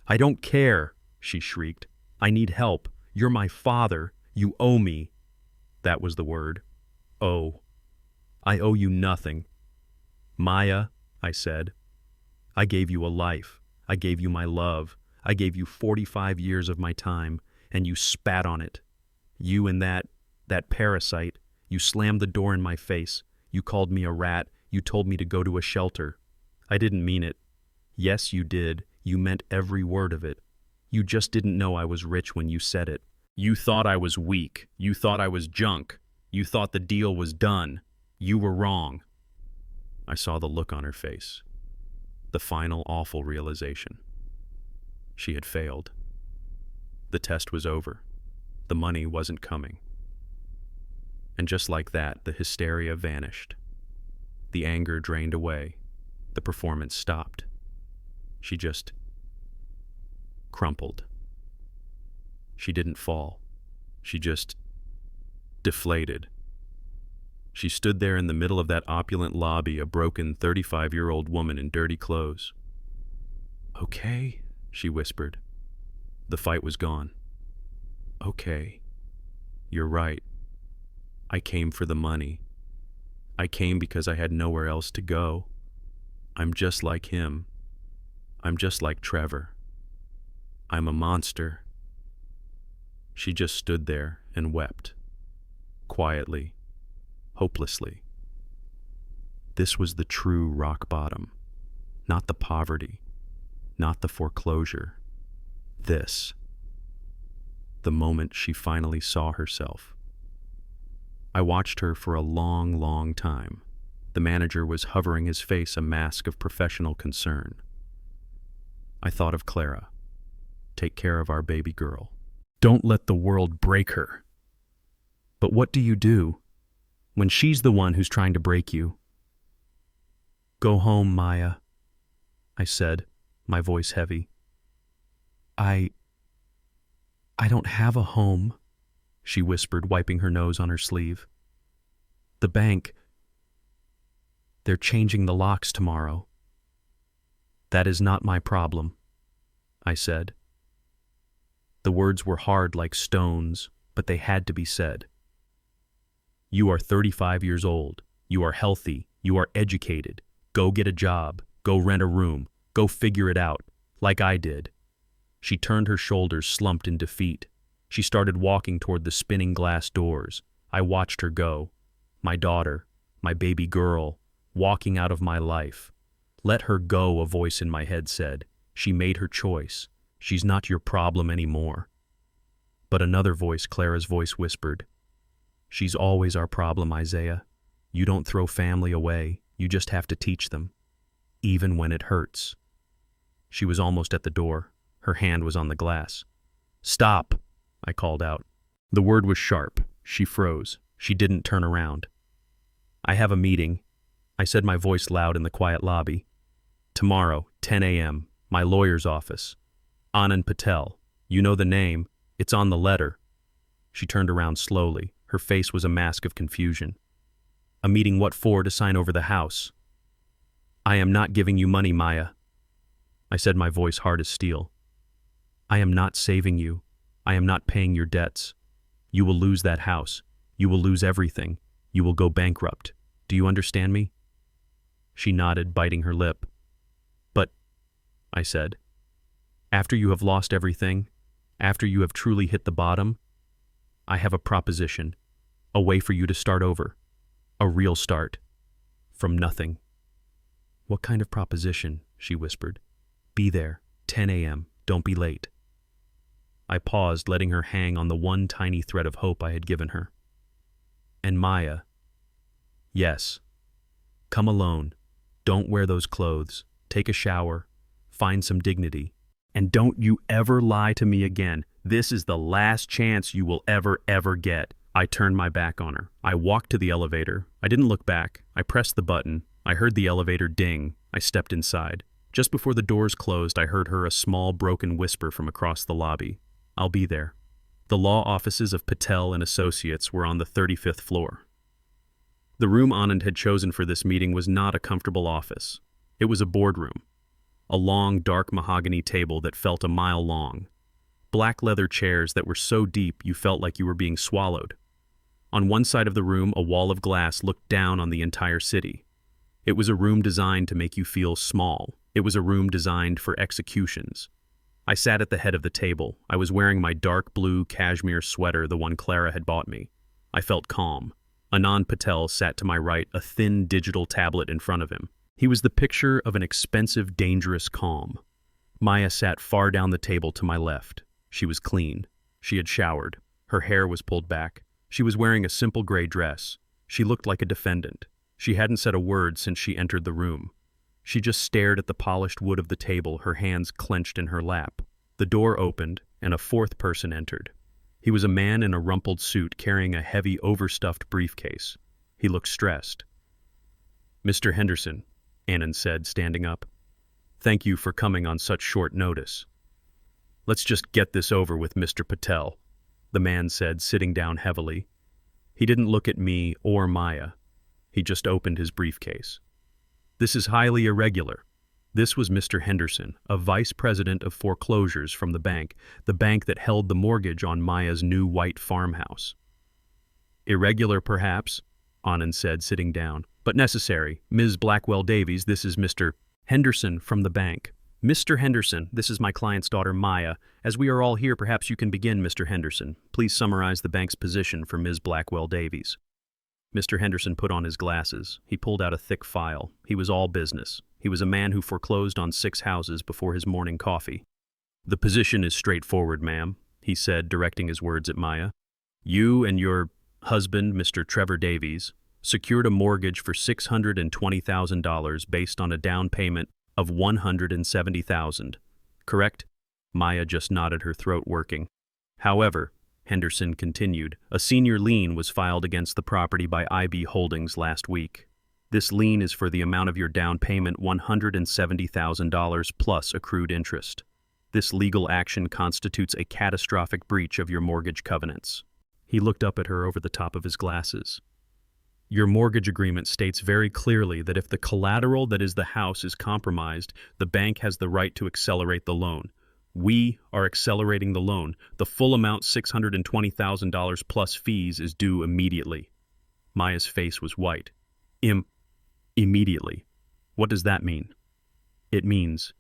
"I don't care," she shrieked. "I need help. You're my father. You owe me." That was the word. Owe. "I owe you nothing." "Maya," I said, "I gave you a life. I gave you my love. I gave you 45 years of my time, and you spat on it. You and that parasite, You slammed the door in my face. You called me a rat. You told me to go to a shelter. I didn't mean it. Yes, you did. You meant every word of it. You just didn't know I was rich when you said it. You thought I was weak. You thought I was junk. You thought the deal was done. You were wrong. I saw the look on her face. The final awful realization. She had failed. The test was over. The money wasn't coming. And just like that, the hysteria vanished. The anger drained away. The performance stopped. She just crumpled. She didn't fall. She just deflated. She stood there in the middle of that opulent lobby, a broken 35-year-old woman in dirty clothes. "Okay," she whispered. The fight was gone. "Okay, you're right. I came for the money. I came because I had nowhere else to go. I'm just like him. I'm just like Trevor. I'm a monster." She just stood there and wept. Quietly, hopelessly. This was the true rock bottom. Not the poverty. Not the foreclosure. This. The moment she finally saw herself. I watched her for a long, long time. The manager was hovering his face a mask of professional concern. I thought of Clara. Take care of our baby girl. Don't let the world break her. But what do you do when she's the one who's trying to break you? "Go home, Maya," I said, my voice heavy. I don't have a home," she whispered, wiping her nose on her sleeve. "The bank, they're changing the locks tomorrow." "That is not my problem," I said. The words were hard like stones, but they had to be said. "You are 35 years old. You are healthy. You are educated. Go get a job. Go rent a room. Go figure it out, like I did." She turned her shoulders, slumped in defeat. She started walking toward the spinning glass doors. I watched her go. My daughter, my baby girl, walking out of my life. "Let her go," a voice in my head said. "She made her choice. She's not your problem anymore." But another voice, Clara's voice, whispered, "She's always our problem, Isaiah. You don't throw family away. You just have to teach them, even when it hurts." She was almost at the door. Her hand was on the glass. "Stop," I called out. The word was sharp. She froze. She didn't turn around. "I have a meeting," I said, my voice loud in the quiet lobby. "Tomorrow, 10 a.m., my lawyer's office. Anand Patel. You know the name. It's on the letter." She turned around slowly. Her face was a mask of confusion. "A meeting what for? To sign over the house?" "I am not giving you money, Maya," I said, my voice hard as steel. "I am not saving you. I am not paying your debts. You will lose that house. You will lose everything. You will go bankrupt. Do you understand me?" She nodded, biting her lip. "But," I said, "after you have lost everything, after you have truly hit the bottom, I have a proposition, a way for you to start over, a real start, from nothing." "What kind of proposition?" she whispered. "Be there, 10 a.m., don't be late." I paused, letting her hang on the one tiny thread of hope I had given her. "And Maya, yes, come alone. Don't wear those clothes. Take a shower. Find some dignity. And don't you ever lie to me again. This is the last chance you will ever get." I turned my back on her. I walked to the elevator. I didn't look back. I pressed the button. I heard the elevator ding. I stepped inside. Just before the doors closed, I heard her a small, broken whisper from across the lobby. "I'll be there." The law offices of Patel and Associates were on the 35th floor. The room Anand had chosen for this meeting was not a comfortable office. It was a boardroom. A long, dark mahogany table that felt a mile long. Black leather chairs that were so deep you felt like you were being swallowed. On one side of the room, a wall of glass looked down on the entire city. It was a room designed to make you feel small. It was a room designed for executions. I sat at the head of the table. I was wearing my dark blue cashmere sweater, the one Clara had bought me. I felt calm. Anand Patel sat to my right, a thin digital tablet in front of him. He was the picture of an expensive, dangerous calm. Maya sat far down the table to my left. She was clean. She had showered. Her hair was pulled back. She was wearing a simple gray dress. She looked like a defendant. She hadn't said a word since she entered the room. She just stared at the polished wood of the table, her hands clenched in her lap. The door opened, and a fourth person entered. He was a man in a rumpled suit carrying a heavy, overstuffed briefcase. He looked stressed. "Mr. Henderson," Anand said, standing up. "Thank you for coming on such short notice." "Let's just get this over with, Mr. Patel," the man said, sitting down heavily. He didn't look at me or Maya. He just opened his briefcase. "This is highly irregular." This was Mr. Henderson, a vice president of foreclosures from the bank that held the mortgage on Maya's new white farmhouse. "Irregular, perhaps," Anand said, sitting down, "but necessary. Ms. Blackwell-Davies, this is Mr. Henderson from the bank." "Mr. Henderson, this is my client's daughter, Maya. As we are all here, perhaps you can begin, Mr. Henderson. Please summarize the bank's position for Ms. Blackwell-Davies." Mr. Henderson put on his glasses. He pulled out a thick file. He was all business. He was a man who foreclosed on 6 houses before his morning coffee. "The position is straightforward, ma'am," he said, directing his words at Maya. "You and your husband, Mr. Trevor Davies, secured a mortgage for $620,000 based on a down payment of $170,000, correct?" Maya just nodded, her throat working. "However," Henderson continued, "a senior lien was filed against the property by IB Holdings last week. This lien is for the amount of your down payment, $170,000 plus accrued interest. This legal action constitutes a catastrophic breach of your mortgage covenants." He looked up at her over the top of his glasses. "Your mortgage agreement states very clearly that if the collateral that is the house is compromised, the bank has the right to accelerate the loan. We are accelerating the loan. The full amount, $620,000 plus fees, is due immediately." Maya's face was white. Immediately. What does that mean?" "It means,"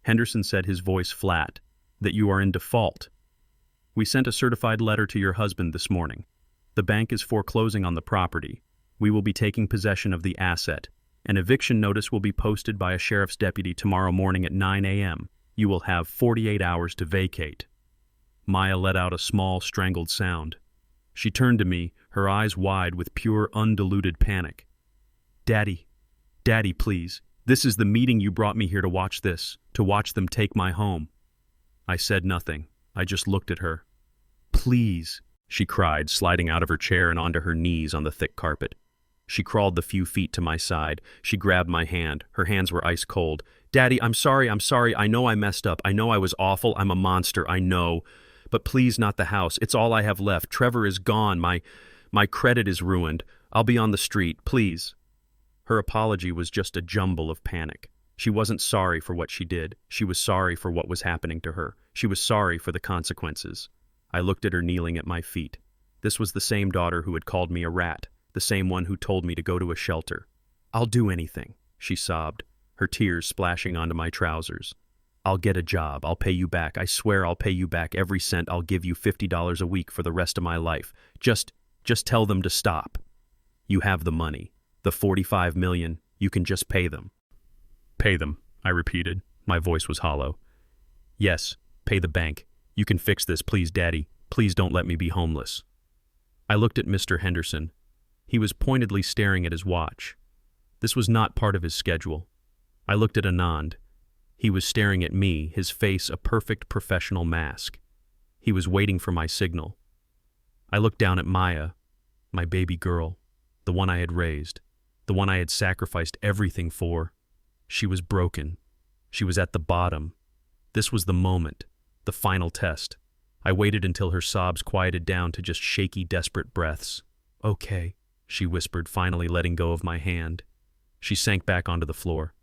Henderson said, his voice flat, "that you are in default. We sent a certified letter to your husband this morning. The bank is foreclosing on the property. We will be taking possession of the asset. An eviction notice will be posted by a sheriff's deputy tomorrow morning at 9 a.m. You will have 48 hours to vacate." Maya let out a small, strangled sound. She turned to me, her eyes wide with pure, undiluted panic. Daddy, please. This is the meeting you brought me here to watch this, to watch them take my home." I said nothing. I just looked at her. "Please," she cried, sliding out of her chair and onto her knees on the thick carpet. She crawled the few feet to my side. She grabbed my hand. Her hands were ice cold. "Daddy, I'm sorry. I know I messed up. I know I was awful. I'm a monster. I know. But please, not the house. It's all I have left. Trevor is gone. My credit is ruined. I'll be on the street. Please." Her apology was just a jumble of panic. She wasn't sorry for what she did. She was sorry for what was happening to her. She was sorry for the consequences. I looked at her kneeling at my feet. This was the same daughter who had called me a rat, the same one who told me to go to a shelter. "I'll do anything," she sobbed, her tears splashing onto my trousers. "I'll get a job. I'll pay you back. I swear I'll pay you back every cent. I'll give you $50 a week for the rest of my life. Just tell them to stop. You have the money. The $45 million. You can just pay them." "Pay them," I repeated. My voice was hollow. "Yes, pay the bank. You can fix this, please, Daddy. Please don't let me be homeless." I looked at Mr. Henderson. He was pointedly staring at his watch. This was not part of his schedule. I looked at Anand. He was staring at me, his face a perfect professional mask. He was waiting for my signal. I looked down at Maya, my baby girl, the one I had raised, the one I had sacrificed everything for. She was broken. She was at the bottom. This was the moment, the final test. I waited until her sobs quieted down to just shaky, desperate breaths. "Okay," she whispered, finally letting go of my hand. She sank back onto the floor.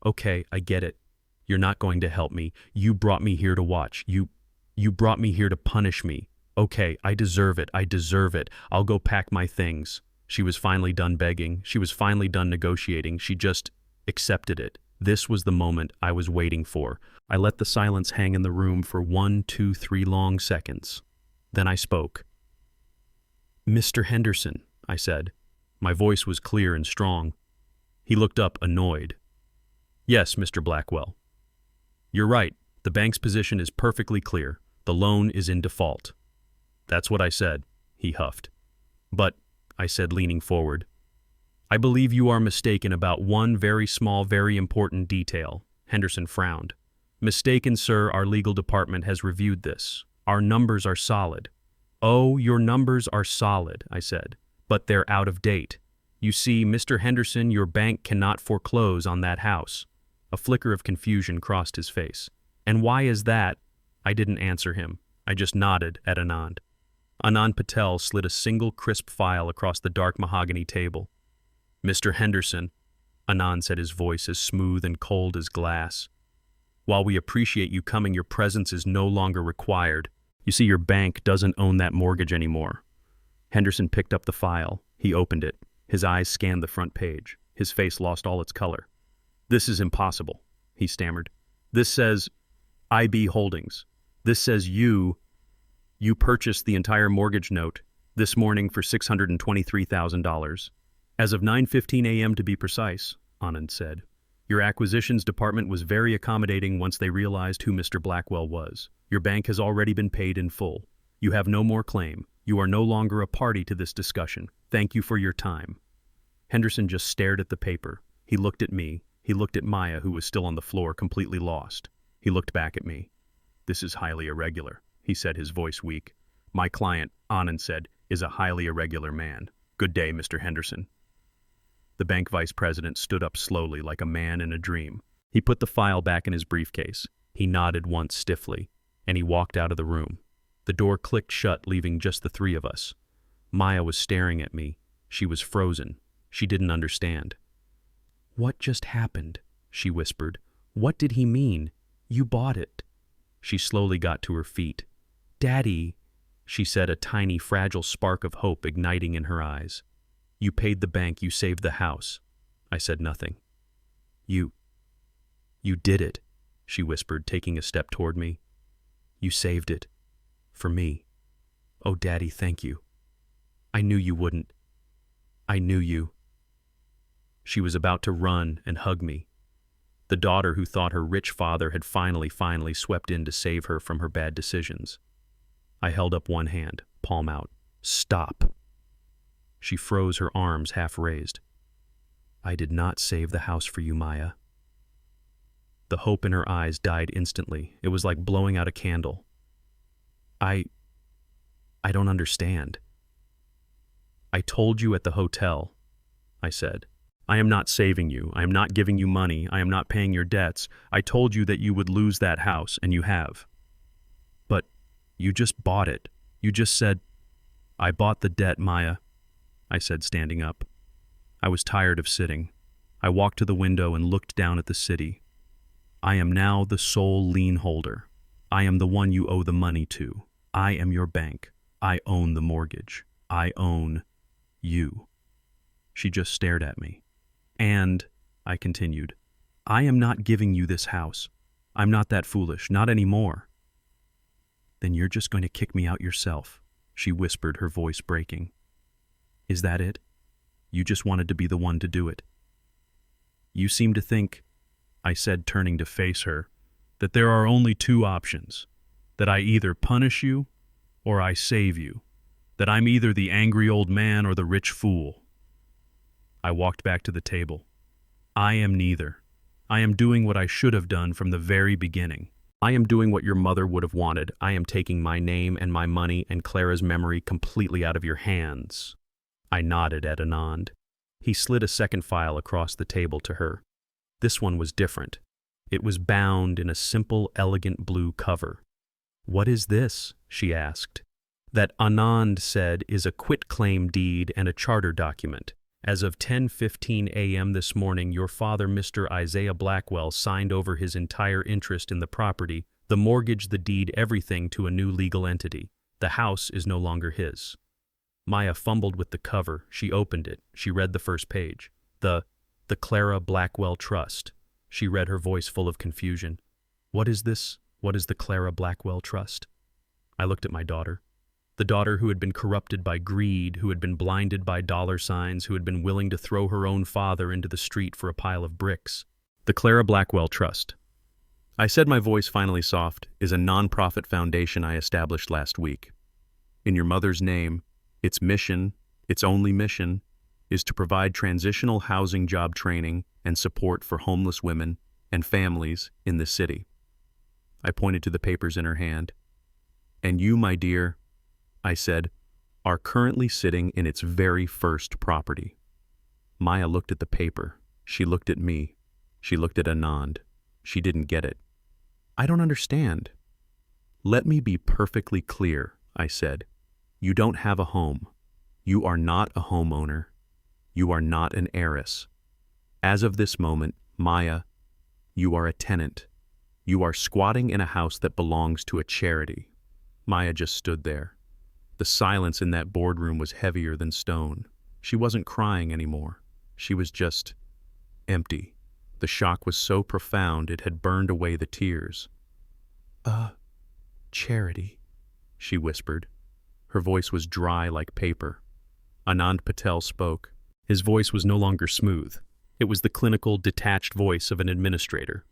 "Okay, I get it. You're not going to help me. You brought me here to watch. You brought me here to punish me. Okay, I deserve it. I deserve it. I'll go pack my things." She was finally done begging. She was finally done negotiating. She just accepted it. This was the moment I was waiting for. I let the silence hang in the room for 1, 2, 3 long seconds. Then I spoke. "Mr. Henderson, I said. My voice was clear and strong. He looked up, annoyed. Yes, Mr. Blackwell. You're right. The bank's position is perfectly clear. The loan is in default. That's what I said, he huffed. But, I said, leaning forward, I believe you are mistaken about one very small, very important detail. Henderson frowned. Mistaken, sir. Our legal department has reviewed this. Our numbers are solid. Oh, your numbers are solid, I said, but they're out of date. You see, Mr. Henderson, your bank cannot foreclose on that house. A flicker of confusion crossed his face. And why is that? I didn't answer him. I just nodded at Anand. Anand Patel slid a single crisp file across the dark mahogany table. Mr. Henderson, Anand said, his voice as smooth and cold as glass. While we appreciate you coming, your presence is no longer required. You see, your bank doesn't own that mortgage anymore. Henderson picked up the file. He opened it. His eyes scanned the front page. His face lost all its color. This is impossible, he stammered. This says IB Holdings. This says you purchased the entire mortgage note this morning for $623,000. As of 9:15 a.m. to be precise, Anand said. Your acquisitions department was very accommodating once they realized who Mr. Blackwell was. Your bank has already been paid in full. You have no more claim. You are no longer a party to this discussion. Thank you for your time. Henderson just stared at the paper. He looked at me. He looked at Maya, who was still on the floor, completely lost. He looked back at me. This is highly irregular, he said, his voice weak. My client, Anand said, is a highly irregular man. Good day, Mr. Henderson. The bank vice president stood up slowly like a man in a dream. He put the file back in his briefcase. He nodded once stiffly, and he walked out of the room. The door clicked shut, leaving just the three of us. Maya was staring at me. She was frozen. She didn't understand. What just happened? She whispered. What did he mean? You bought it. She slowly got to her feet. Daddy, she said, a tiny, fragile spark of hope igniting in her eyes. You paid the bank, you saved the house. I said nothing. You did it, she whispered, taking a step toward me. You saved it. For me. Oh, Daddy, thank you. I knew you wouldn't. I knew you. She was about to run and hug me. The daughter who thought her rich father had finally swept in to save her from her bad decisions. I held up one hand, palm out. Stop. She froze, her arms half raised. I did not save the house for you, Maya. The hope in her eyes died instantly. It was like blowing out a candle. I don't understand. I told you at the hotel, I said. I am not saving you. I am not giving you money. I am not paying your debts. I told you that you would lose that house, and you have. But you just bought it. You just said, I bought the debt, Maya, I said, standing up. I was tired of sitting. I walked to the window and looked down at the city. I am now the sole lien holder. I am the one you owe the money to. I am your bank. I own the mortgage. I own you. She just stared at me. And, I continued, I am not giving you this house. I'm not that foolish, not anymore. Then you're just going to kick me out yourself, she whispered, her voice breaking. Is that it? You just wanted to be the one to do it. You seem to think, I said, turning to face her, that there are only two options, that I either punish you or I save you, that I'm either the angry old man or the rich fool. I walked back to the table. I am neither. I am doing what I should have done from the very beginning. I am doing what your mother would have wanted. I am taking my name and my money and Clara's memory completely out of your hands. I nodded at Anand. He slid a second file across the table to her. This one was different. It was bound in a simple, elegant blue cover. What is this? She asked. That, Anand said, is a quitclaim deed and a charter document. As of 10:15 a.m. this morning, your father, Mr. Isaiah Blackwell, signed over his entire interest in the property, the mortgage, the deed, everything to a new legal entity. The house is no longer his. Maya fumbled with the cover. She opened it. She read the first page. The Clara Blackwell Trust. She read, her voice full of confusion. What is this? What is the Clara Blackwell Trust? I looked at my daughter. The daughter who had been corrupted by greed, who had been blinded by dollar signs, who had been willing to throw her own father into the street for a pile of bricks. The Clara Blackwell Trust. I said, my voice finally soft, is a non-profit foundation I established last week. In your mother's name, its mission, its only mission, is to provide transitional housing job training and support for homeless women and families in the city. I pointed to the papers in her hand. And you, my dear, I said, are currently sitting in its very first property. Maya looked at the paper. She looked at me. She looked at Anand. She didn't get it. I don't understand. Let me be perfectly clear, I said. You don't have a home. You are not a homeowner. You are not an heiress. As of this moment, Maya, you are a tenant. You are squatting in a house that belongs to a charity. Maya just stood there. The silence in that boardroom was heavier than stone. She wasn't crying anymore. She was just empty. The shock was so profound it had burned away the tears. Charity, she whispered. Her voice was dry like paper. Anand Patel spoke. His voice was no longer smooth. It was the clinical, detached voice of an administrator.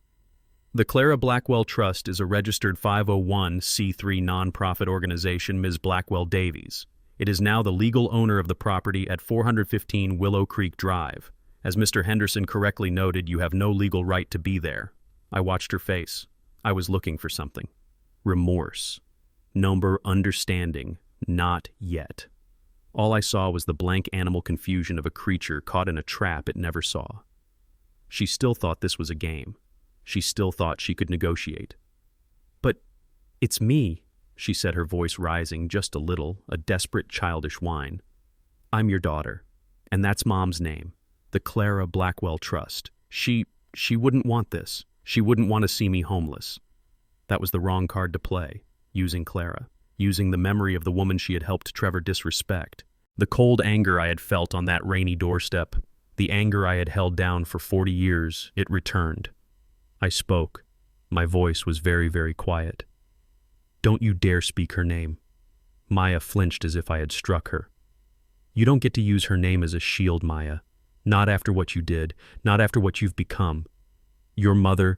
The Clara Blackwell Trust is a registered 501c3 nonprofit organization, Ms. Blackwell Davies. It is now the legal owner of the property at 415 Willow Creek Drive. As Mr. Henderson correctly noted, you have no legal right to be there. I watched her face. I was looking for something. Remorse. Number understanding. Not yet. All I saw was the blank animal confusion of a creature caught in a trap it never saw. She still thought this was a game. She still thought she could negotiate. But it's me, she said, her voice rising just a little, a desperate childish whine. I'm your daughter, and that's Mom's name, the Clara Blackwell Trust. She wouldn't want this. She wouldn't want to see me homeless. That was the wrong card to play, using Clara, using the memory of the woman she had helped Trevor disrespect. The cold anger I had felt on that rainy doorstep, the anger I had held down for 40 years, it returned. I spoke. My voice was very, very quiet. Don't you dare speak her name. Maya flinched as if I had struck her. You don't get to use her name as a shield, Maya. Not after what you did, not after what you've become. Your mother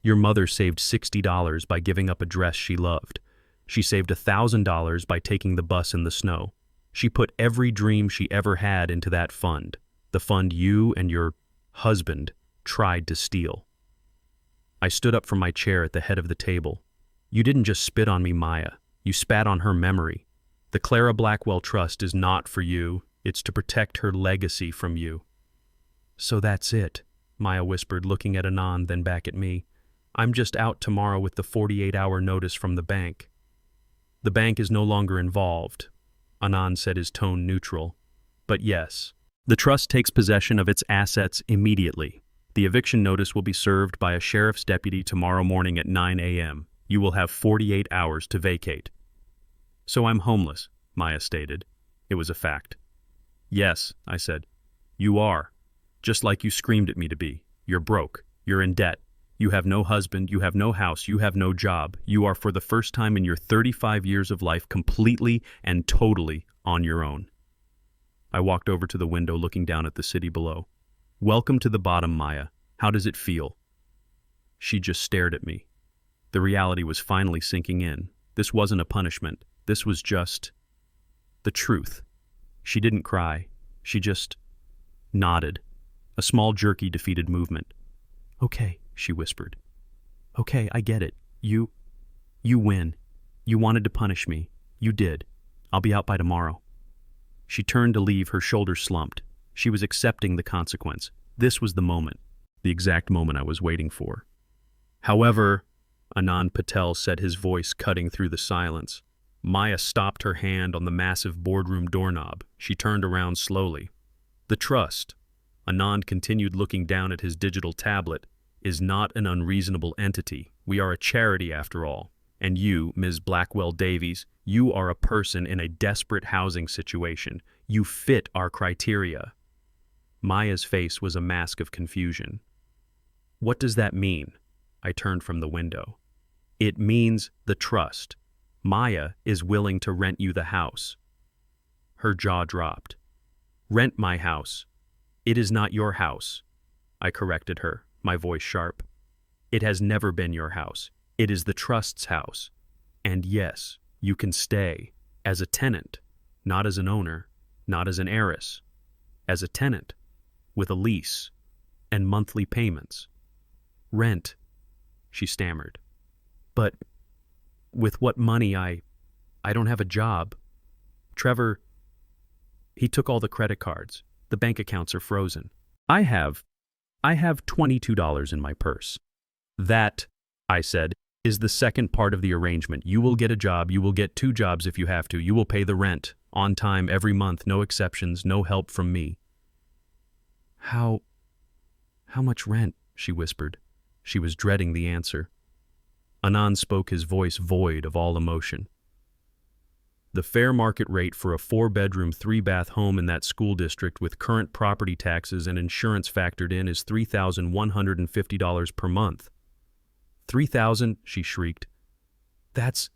saved $60 by giving up a dress she loved. She saved $1,000 by taking the bus in the snow. She put every dream she ever had into that fund, the fund you and your husband tried to steal. I stood up from my chair at the head of the table. You didn't just spit on me, Maya. You spat on her memory. The Clara Blackwell Trust is not for you. It's to protect her legacy from you. So that's it, Maya whispered, looking at Anand, then back at me. I'm just out tomorrow with the 48-hour notice from the bank. The bank is no longer involved, Anand said, his tone neutral. But yes, the trust takes possession of its assets immediately. The eviction notice will be served by a sheriff's deputy tomorrow morning at 9 a.m. You will have 48 hours to vacate. So I'm homeless, Maya stated. It was a fact. Yes, I said. You are. Just like you screamed at me to be. You're broke. You're in debt. You have no husband. You have no house. You have no job. You are, for the first time in your 35 years of life, completely and totally on your own. I walked over to the window, looking down at the city below. Welcome to the bottom, Maya. How does it feel? She just stared at me. The reality was finally sinking in. This wasn't a punishment. This was just the truth. She didn't cry. She just nodded. A small, jerky, defeated movement. Okay, she whispered. Okay, I get it. You win. You wanted to punish me. You did. I'll be out by tomorrow. She turned to leave, her shoulders slumped. She was accepting the consequence. This was the moment, the exact moment I was waiting for. However, Anand Patel said, his voice cutting through the silence. Maya stopped her hand on the massive boardroom doorknob. She turned around slowly. The trust, Anand continued, looking down at his digital tablet, is not an unreasonable entity. We are a charity after all. And you, Ms. Blackwell Davies, you are a person in a desperate housing situation. You fit our criteria. Maya's face was a mask of confusion. What does that mean? I turned from the window. It means the trust. Maya is willing to rent you the house. Her jaw dropped. Rent my house. It is not your house. I corrected her, my voice sharp. It has never been your house. It is the trust's house. And yes, you can stay as a tenant, not as an owner, not as an heiress, as a tenant, with a lease and monthly payments. Rent, she stammered. But with what money? I don't have a job. Trevor, he took all the credit cards. The bank accounts are frozen. I have $22 in my purse. That, I said, is the second part of the arrangement. You will get a job. You will get 2 jobs if you have to. You will pay the rent on time every month, no exceptions, no help from me. How much rent? She whispered. She was dreading the answer. Anand spoke, his voice void of all emotion. The fair market rate for a 4-bedroom, 3-bath home in that school district with current property taxes and insurance factored in is $3,150 per month. $3,000, she shrieked. That's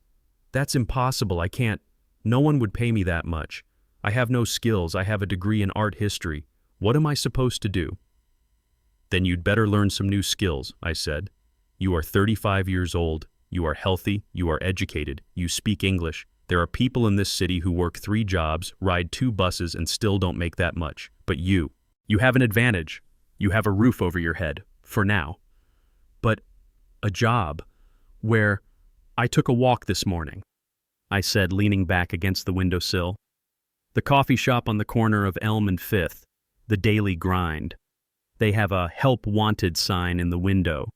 impossible. I can't. No one would pay me that much. I have no skills. I have a degree in art history. What am I supposed to do? Then you'd better learn some new skills, I said. You are 35 years old. You are healthy. You are educated. You speak English. There are people in this city who work 3 jobs, ride 2 buses, and still don't make that much. But you have an advantage. You have a roof over your head, for now. But a job where I took a walk this morning, I said, leaning back against the windowsill. The coffee shop on the corner of Elm and 5th, the Daily Grind. They have a help wanted sign in the window.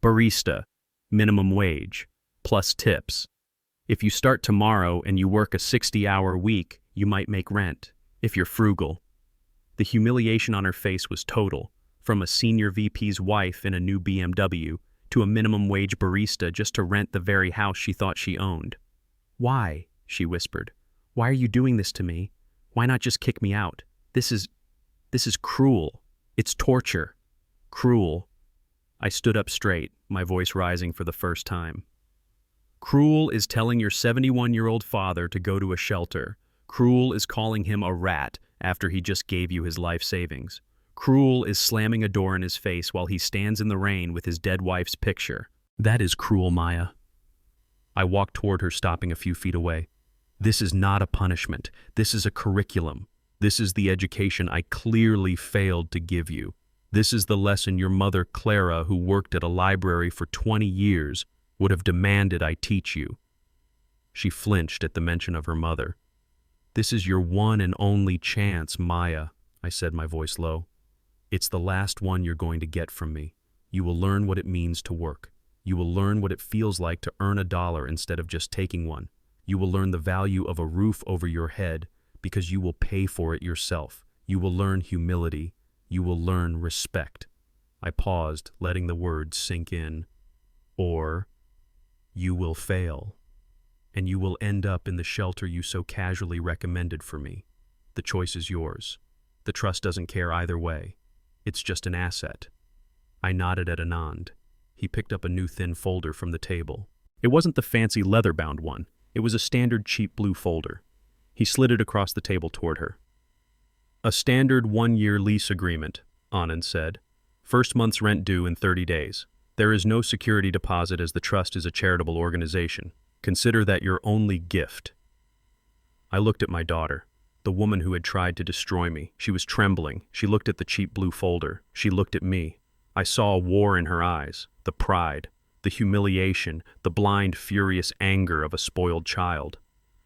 Barista, minimum wage, plus tips. If you start tomorrow and you work a 60-hour week, you might make rent, if you're frugal. The humiliation on her face was total, from a senior VP's wife in a new BMW to a minimum wage barista just to rent the very house she thought she owned. Why? She whispered. Why are you doing this to me? Why not just kick me out? This is cruel. It's torture. Cruel. I stood up straight, my voice rising for the first time. Cruel is telling your 71-year-old father to go to a shelter. Cruel is calling him a rat after he just gave you his life savings. Cruel is slamming a door in his face while he stands in the rain with his dead wife's picture. That is cruel, Maya. I walked toward her, stopping a few feet away. This is not a punishment. This is a curriculum. This is the education I clearly failed to give you. This is the lesson your mother, Clara, who worked at a library for 20 years, would have demanded I teach you. She flinched at the mention of her mother. This is your one and only chance, Maya, I said, my voice low. It's the last one you're going to get from me. You will learn what it means to work. You will learn what it feels like to earn $1 instead of just taking one. You will learn the value of a roof over your head because you will pay for it yourself. You will learn humility. You will learn respect. I paused, letting the words sink in. Or you will fail, and you will end up in the shelter you so casually recommended for me. The choice is yours. The trust doesn't care either way. It's just an asset. I nodded at Anand. He picked up a new thin folder from the table. It wasn't the fancy leather-bound one. It was a standard cheap blue folder. He slid it across the table toward her. A standard 1-year lease agreement, Anand said. First month's rent due in 30 days. There is no security deposit as the trust is a charitable organization. Consider that your only gift. I looked at my daughter, the woman who had tried to destroy me. She was trembling. She looked at the cheap blue folder. She looked at me. I saw a war in her eyes, the pride, the humiliation, the blind, furious anger of a spoiled child.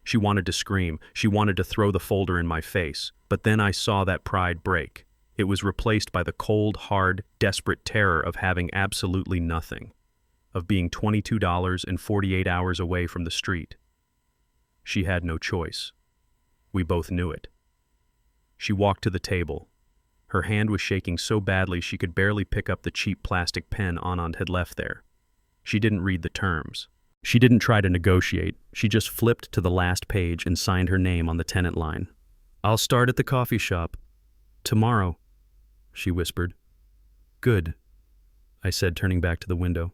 She wanted to scream. She wanted to throw the folder in my face. But then I saw that pride break. It was replaced by the cold, hard, desperate terror of having absolutely nothing, of being $22 and 48 hours away from the street. She had no choice. We both knew it. She walked to the table. Her hand was shaking so badly she could barely pick up the cheap plastic pen Anand had left there. She didn't read the terms. She didn't try to negotiate. She just flipped to the last page and signed her name on the tenant line. I'll start at the coffee shop. Tomorrow, she whispered. Good, I said, turning back to the window.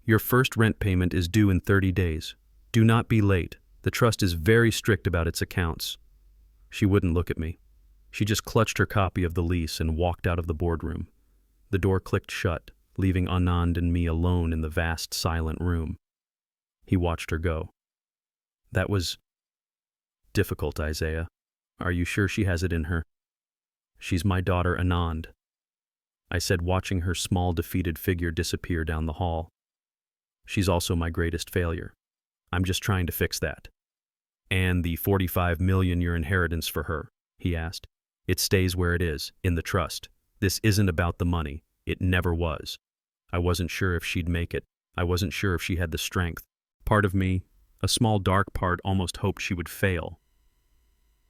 Your first rent payment is due in 30 days. Do not be late. The trust is very strict about its accounts. She wouldn't look at me. She just clutched her copy of the lease and walked out of the boardroom. The door clicked shut, leaving Anand and me alone in the vast, silent room. He watched her go. That was difficult, Isaiah. Are you sure she has it in her? She's my daughter, Anand, I said, watching her small, defeated figure disappear down the hall. She's also my greatest failure. I'm just trying to fix that. And the $45 million your inheritance for her, he asked. It stays where it is, in the trust. This isn't about the money. It never was. I wasn't sure if she'd make it. I wasn't sure if she had the strength. Part of me, a small dark part, almost hoped she would fail.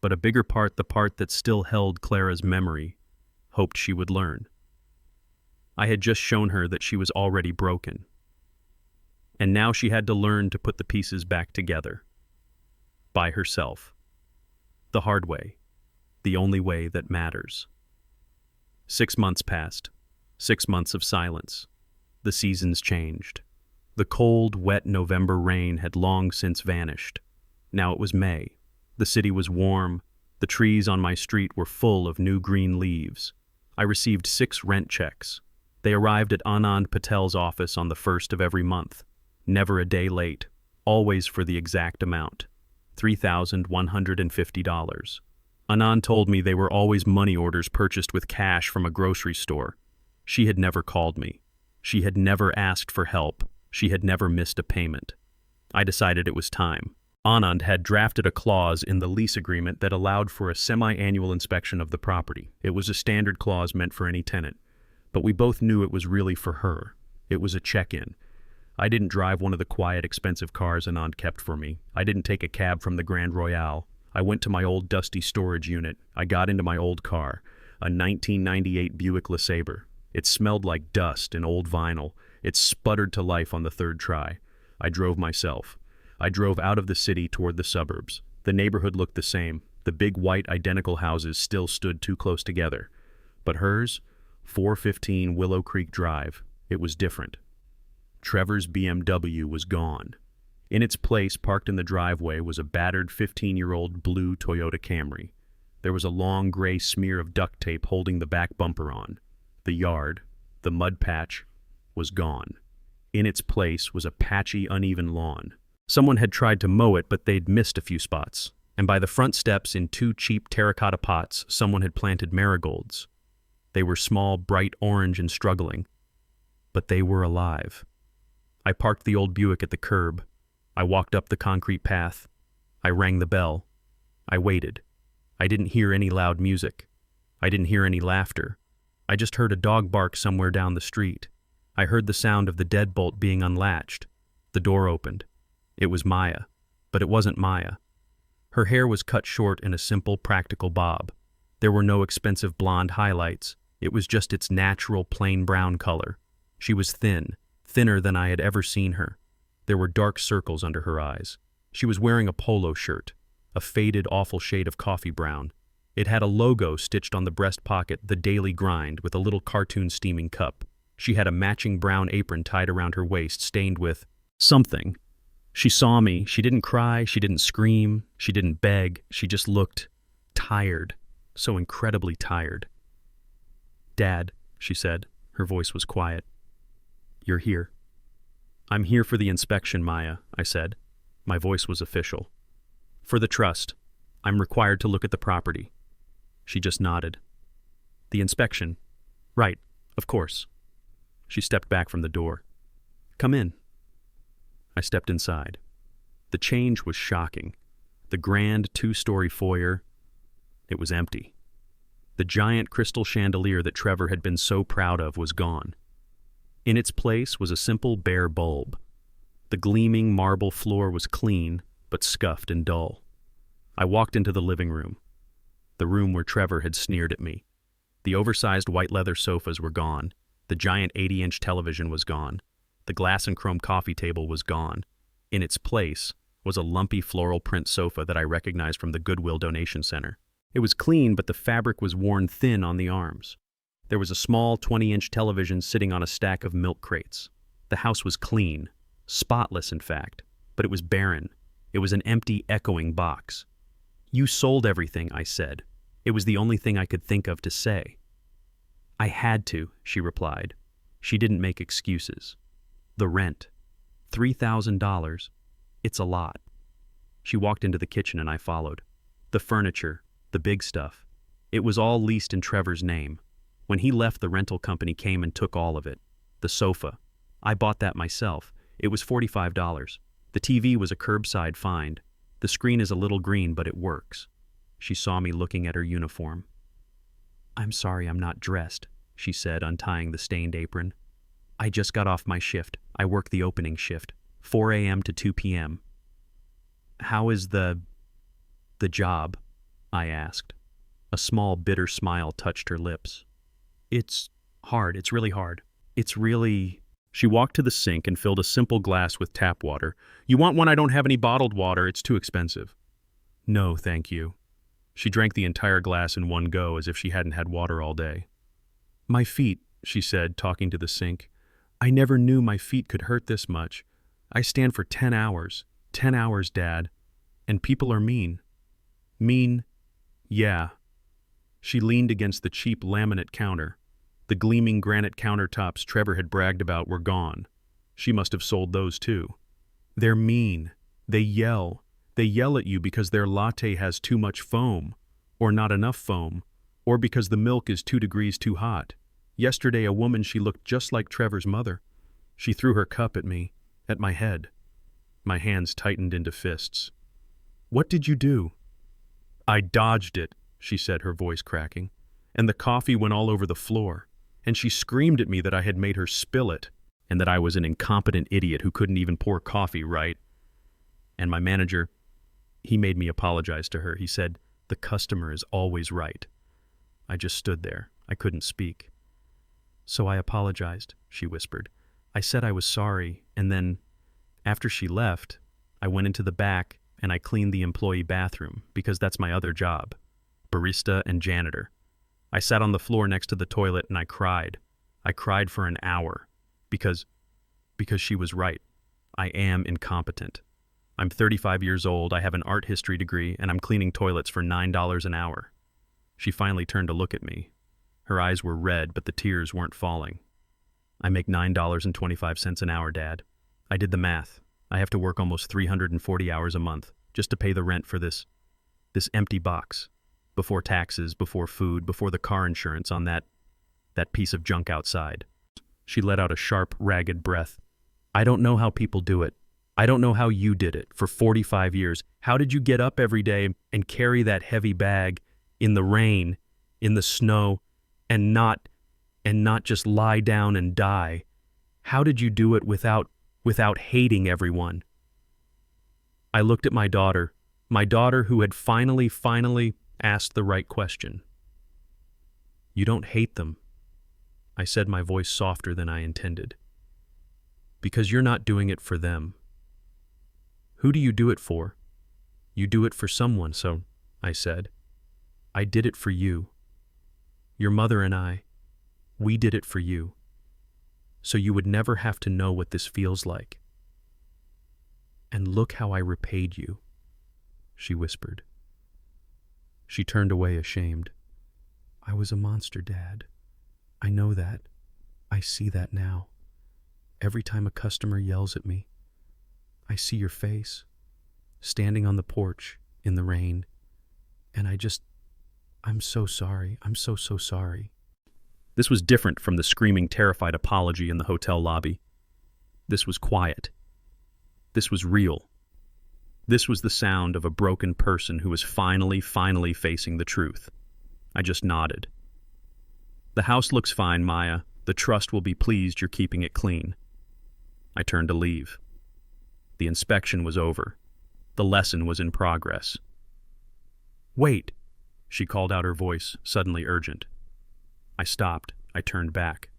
But a bigger part, the part that still held Clara's memory, hoped she would learn. I had just shown her that she was already broken. And now she had to learn to put the pieces back together. By herself. The hard way. The only way that matters. 6 months passed. 6 months of silence. The seasons changed. The cold, wet November rain had long since vanished. Now it was May. The city was warm. The trees on my street were full of new green leaves. I received 6 rent checks. They arrived at Anand Patel's office on the 1st of every month. Never a day late. Always for the exact amount. $3,150. Anand told me they were always money orders purchased with cash from a grocery store. She had never called me. She had never asked for help. She had never missed a payment. I decided it was time. Anand had drafted a clause in the lease agreement that allowed for a semi-annual inspection of the property. It was a standard clause meant for any tenant. But we both knew it was really for her. It was a check-in. I didn't drive one of the quiet, expensive cars Anand kept for me. I didn't take a cab from the Grand Royale. I went to my old dusty storage unit. I got into my old car, a 1998 Buick LeSabre. It smelled like dust and old vinyl. It sputtered to life on the 3rd try. I drove myself. I drove out of the city toward the suburbs. The neighborhood looked the same. The big white identical houses still stood too close together. But hers, 415 Willow Creek Drive, it was different. Trevor's BMW was gone. In its place, parked in the driveway, was a battered 15-year-old blue Toyota Camry. There was a long gray smear of duct tape holding the back bumper on. The yard, the mud patch, was gone. In its place was a patchy, uneven lawn. Someone had tried to mow it, but they'd missed a few spots. And by the front steps, in 2 cheap terracotta pots, someone had planted marigolds. They were small, bright orange and struggling. But they were alive. I parked the old Buick at the curb. I walked up the concrete path. I rang the bell. I waited. I didn't hear any loud music. I didn't hear any laughter. I just heard a dog bark somewhere down the street. I heard the sound of the deadbolt being unlatched. The door opened. It was Maya, but it wasn't Maya. Her hair was cut short in a simple, practical bob. There were no expensive blonde highlights. It was just its natural, plain brown color. She was thin, thinner than I had ever seen her. There were dark circles under her eyes. She was wearing a polo shirt, a faded, awful shade of coffee brown. It had a logo stitched on the breast pocket, The Daily Grind, with a little cartoon steaming cup. She had a matching brown apron tied around her waist, stained with something. She saw me. She didn't cry. She didn't scream. She didn't beg. She just looked tired, so incredibly tired. "Dad," she said. Her voice was quiet. "You're here." "I'm here for the inspection, Maya," I said. My voice was official. "For the trust. I'm required to look at the property." She just nodded. "The inspection? Right, of course." She stepped back from the door. "Come in." I stepped inside. The change was shocking. The grand 2-story foyer, it was empty. The giant crystal chandelier that Trevor had been so proud of was gone. In its place was a simple bare bulb. The gleaming marble floor was clean, but scuffed and dull. I walked into the living room, the room where Trevor had sneered at me. The oversized white leather sofas were gone. The giant 80-inch television was gone. The glass and chrome coffee table was gone. In its place was a lumpy floral print sofa that I recognized from the Goodwill donation center. It was clean, but the fabric was worn thin on the arms. There was a small 20-inch television sitting on a stack of milk crates. The house was clean, spotless in fact, but it was barren. It was an empty, echoing box. "You sold everything," I said. It was the only thing I could think of to say. "I had to," she replied. She didn't make excuses. "The rent. $3,000. It's a lot." She walked into the kitchen and I followed. The furniture, the big stuff. It was all leased in Trevor's name. When he left, the rental company came and took all of it. The sofa. I bought that myself. It was $45. The TV was a curbside find. The screen is a little green, but it works. She saw me looking at her uniform. "I'm sorry I'm not dressed," she said, untying the stained apron. "I just got off my shift. I work the opening shift, 4 a.m. to 2 p.m. "How is the job?" I asked. A small, bitter smile touched her lips. "It's hard. It's really hard. It's really..." She walked to the sink and filled a simple glass with tap water. "You want one? I don't have any bottled water. It's too expensive." "No, thank you." She drank the entire glass in one go as if she hadn't had water all day. "My feet," she said, talking to the sink. "I never knew my feet could hurt this much. I stand for 10 hours. 10 hours, Dad. And people are mean." "Mean? Yeah." She leaned against the cheap laminate counter. The gleaming granite countertops Trevor had bragged about were gone. She must have sold those too. "They're mean. They yell. They yell at you because their latte has too much foam, or not enough foam, or because the milk is 2 degrees too hot. Yesterday a woman, she looked just like Trevor's mother. She threw her cup at me, at my head." My hands tightened into fists. "What did you do?" "I dodged it," she said, her voice cracking. "And the coffee went all over the floor. And she screamed at me that I had made her spill it, and that I was an incompetent idiot who couldn't even pour coffee right. And my manager, he made me apologize to her. He said, 'The customer is always right.'" I just stood there. I couldn't speak. "So I apologized," she whispered. "I said I was sorry, and then, after she left, I went into the back and I cleaned the employee bathroom, because that's my other job, barista and janitor. I sat on the floor next to the toilet and I cried. I cried for an hour, because she was right. I am incompetent. I'm 35 years old, I have an art history degree, and I'm cleaning toilets for $9 an hour." She finally turned to look at me. Her eyes were red, but the tears weren't falling. "I make $9.25 an hour, Dad. I did the math. I have to work almost 340 hours a month just to pay the rent for this empty box. Before taxes, before food, before the car insurance on that piece of junk outside." She let out a sharp, ragged breath. "I don't know how people do it. I don't know how you did it for 45 years. How did you get up every day and carry that heavy bag in the rain, in the snow, and not just lie down and die? How did you do it without hating everyone?" I looked at my daughter who had finally asked the right question. "You don't hate them," I said, my voice softer than I intended. "Because you're not doing it for them. Who do you do it for? You do it for someone, so," I said. "I did it for you. Your mother and I, we did it for you. So you would never have to know what this feels like. And look how I repaid you," she whispered. She turned away ashamed. "I was a monster, Dad. I know that. I see that now. Every time a customer yells at me, I see your face, standing on the porch in the rain, and I'm so sorry. I'm so sorry." This was different from the screaming, terrified apology in the hotel lobby. This was quiet. This was real. This was the sound of a broken person who was finally facing the truth. I just nodded. "The house looks fine, Maya. The trust will be pleased you're keeping it clean." I turned to leave. The inspection was over. The lesson was in progress. "Wait," she called out, her voice suddenly urgent. I stopped. I turned back.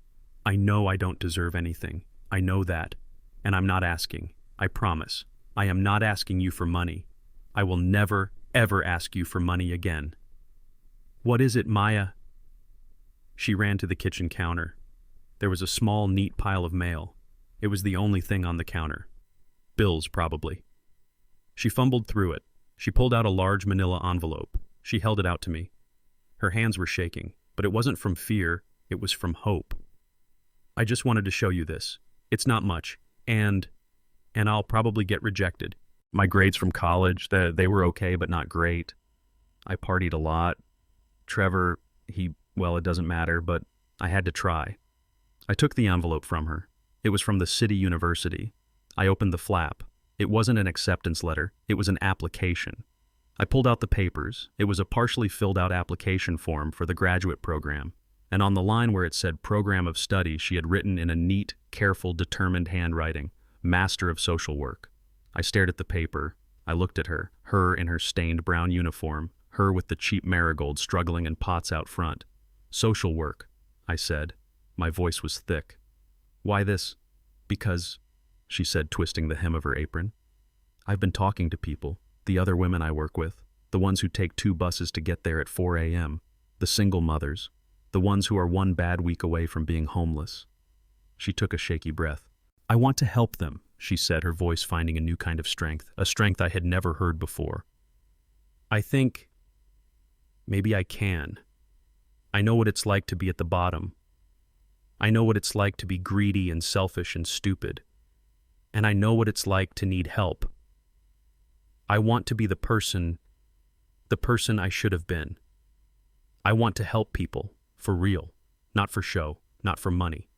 "I know I don't deserve anything. I know that. And I'm not asking. I promise. I am not asking you for money. I will never, ever ask you for money again." "What is it, Maya?" She ran to the kitchen counter. There was a small, neat pile of mail. It was the only thing on the counter. Bills, probably. She fumbled through it. She pulled out a large manila envelope. She held it out to me. Her hands were shaking, but it wasn't from fear, it was from hope. I just wanted to show you this. It's not much, and I'll probably get rejected. My grades from college, they were okay, but not great. I partied a lot. Trevor, well, it doesn't matter, but I had to try. I took the envelope from her. It was from the city university. I opened the flap. It wasn't an acceptance letter, it was an application. I pulled out the papers. It was a partially filled out application form for the graduate program. And on the line where it said program of study, she had written in a neat, careful, determined handwriting, Master of Social Work. I stared at the paper. I looked at her in her stained brown uniform, her with the cheap marigold struggling in pots out front. Social work, I said. My voice was thick. Why this? Because, she said, twisting the hem of her apron. I've been talking to people, the other women I work with, the ones who take 2 buses to get there at 4 a.m., the single mothers, the ones who are 1 bad week away from being homeless. She took a shaky breath. I want to help them, she said, her voice finding a new kind of strength, a strength I had never heard before. I think maybe I can. I know what it's like to be at the bottom. I know what it's like to be greedy and selfish and stupid. And I know what it's like to need help. I want to be the person I should have been. I want to help people, for real, not for show, not for money.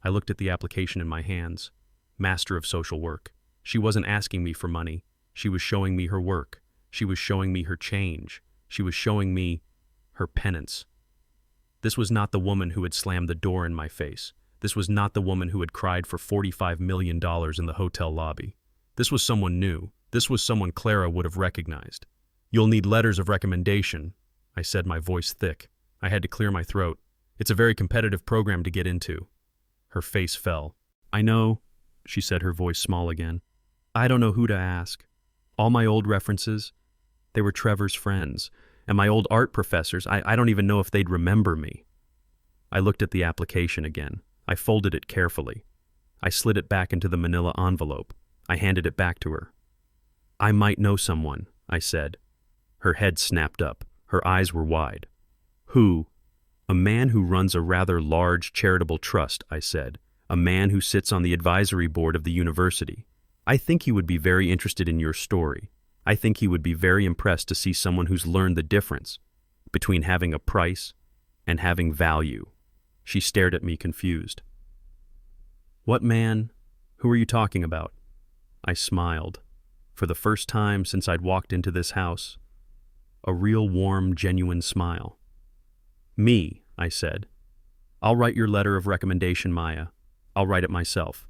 I looked at the application in my hands. Master of Social Work. She wasn't asking me for money. She was showing me her work. She was showing me her change. She was showing me her penance. This was not the woman who had slammed the door in my face. This was not the woman who had cried for $45 million in the hotel lobby. This was someone new. This was someone Clara would have recognized. You'll need letters of recommendation, I said, my voice thick. I had to clear my throat. It's a very competitive program to get into. Her face fell. I know, she said, her voice small again. I don't know who to ask. All my old references, they were Trevor's friends. And my old art professors, I don't even know if they'd remember me. I looked at the application again. I folded it carefully. I slid it back into the manila envelope. I handed it back to her. I might know someone, I said. Her head snapped up. Her eyes were wide. Who? A man who runs a rather large charitable trust, I said. A man who sits on the advisory board of the university. I think he would be very interested in your story. I think he would be very impressed to see someone who's learned the difference between having a price and having value. She stared at me confused. What man? Who are you talking about? I smiled. For the first time since I'd walked into this house. A real warm, genuine smile. Me, I said. I'll write your letter of recommendation, Maya. I'll write it myself.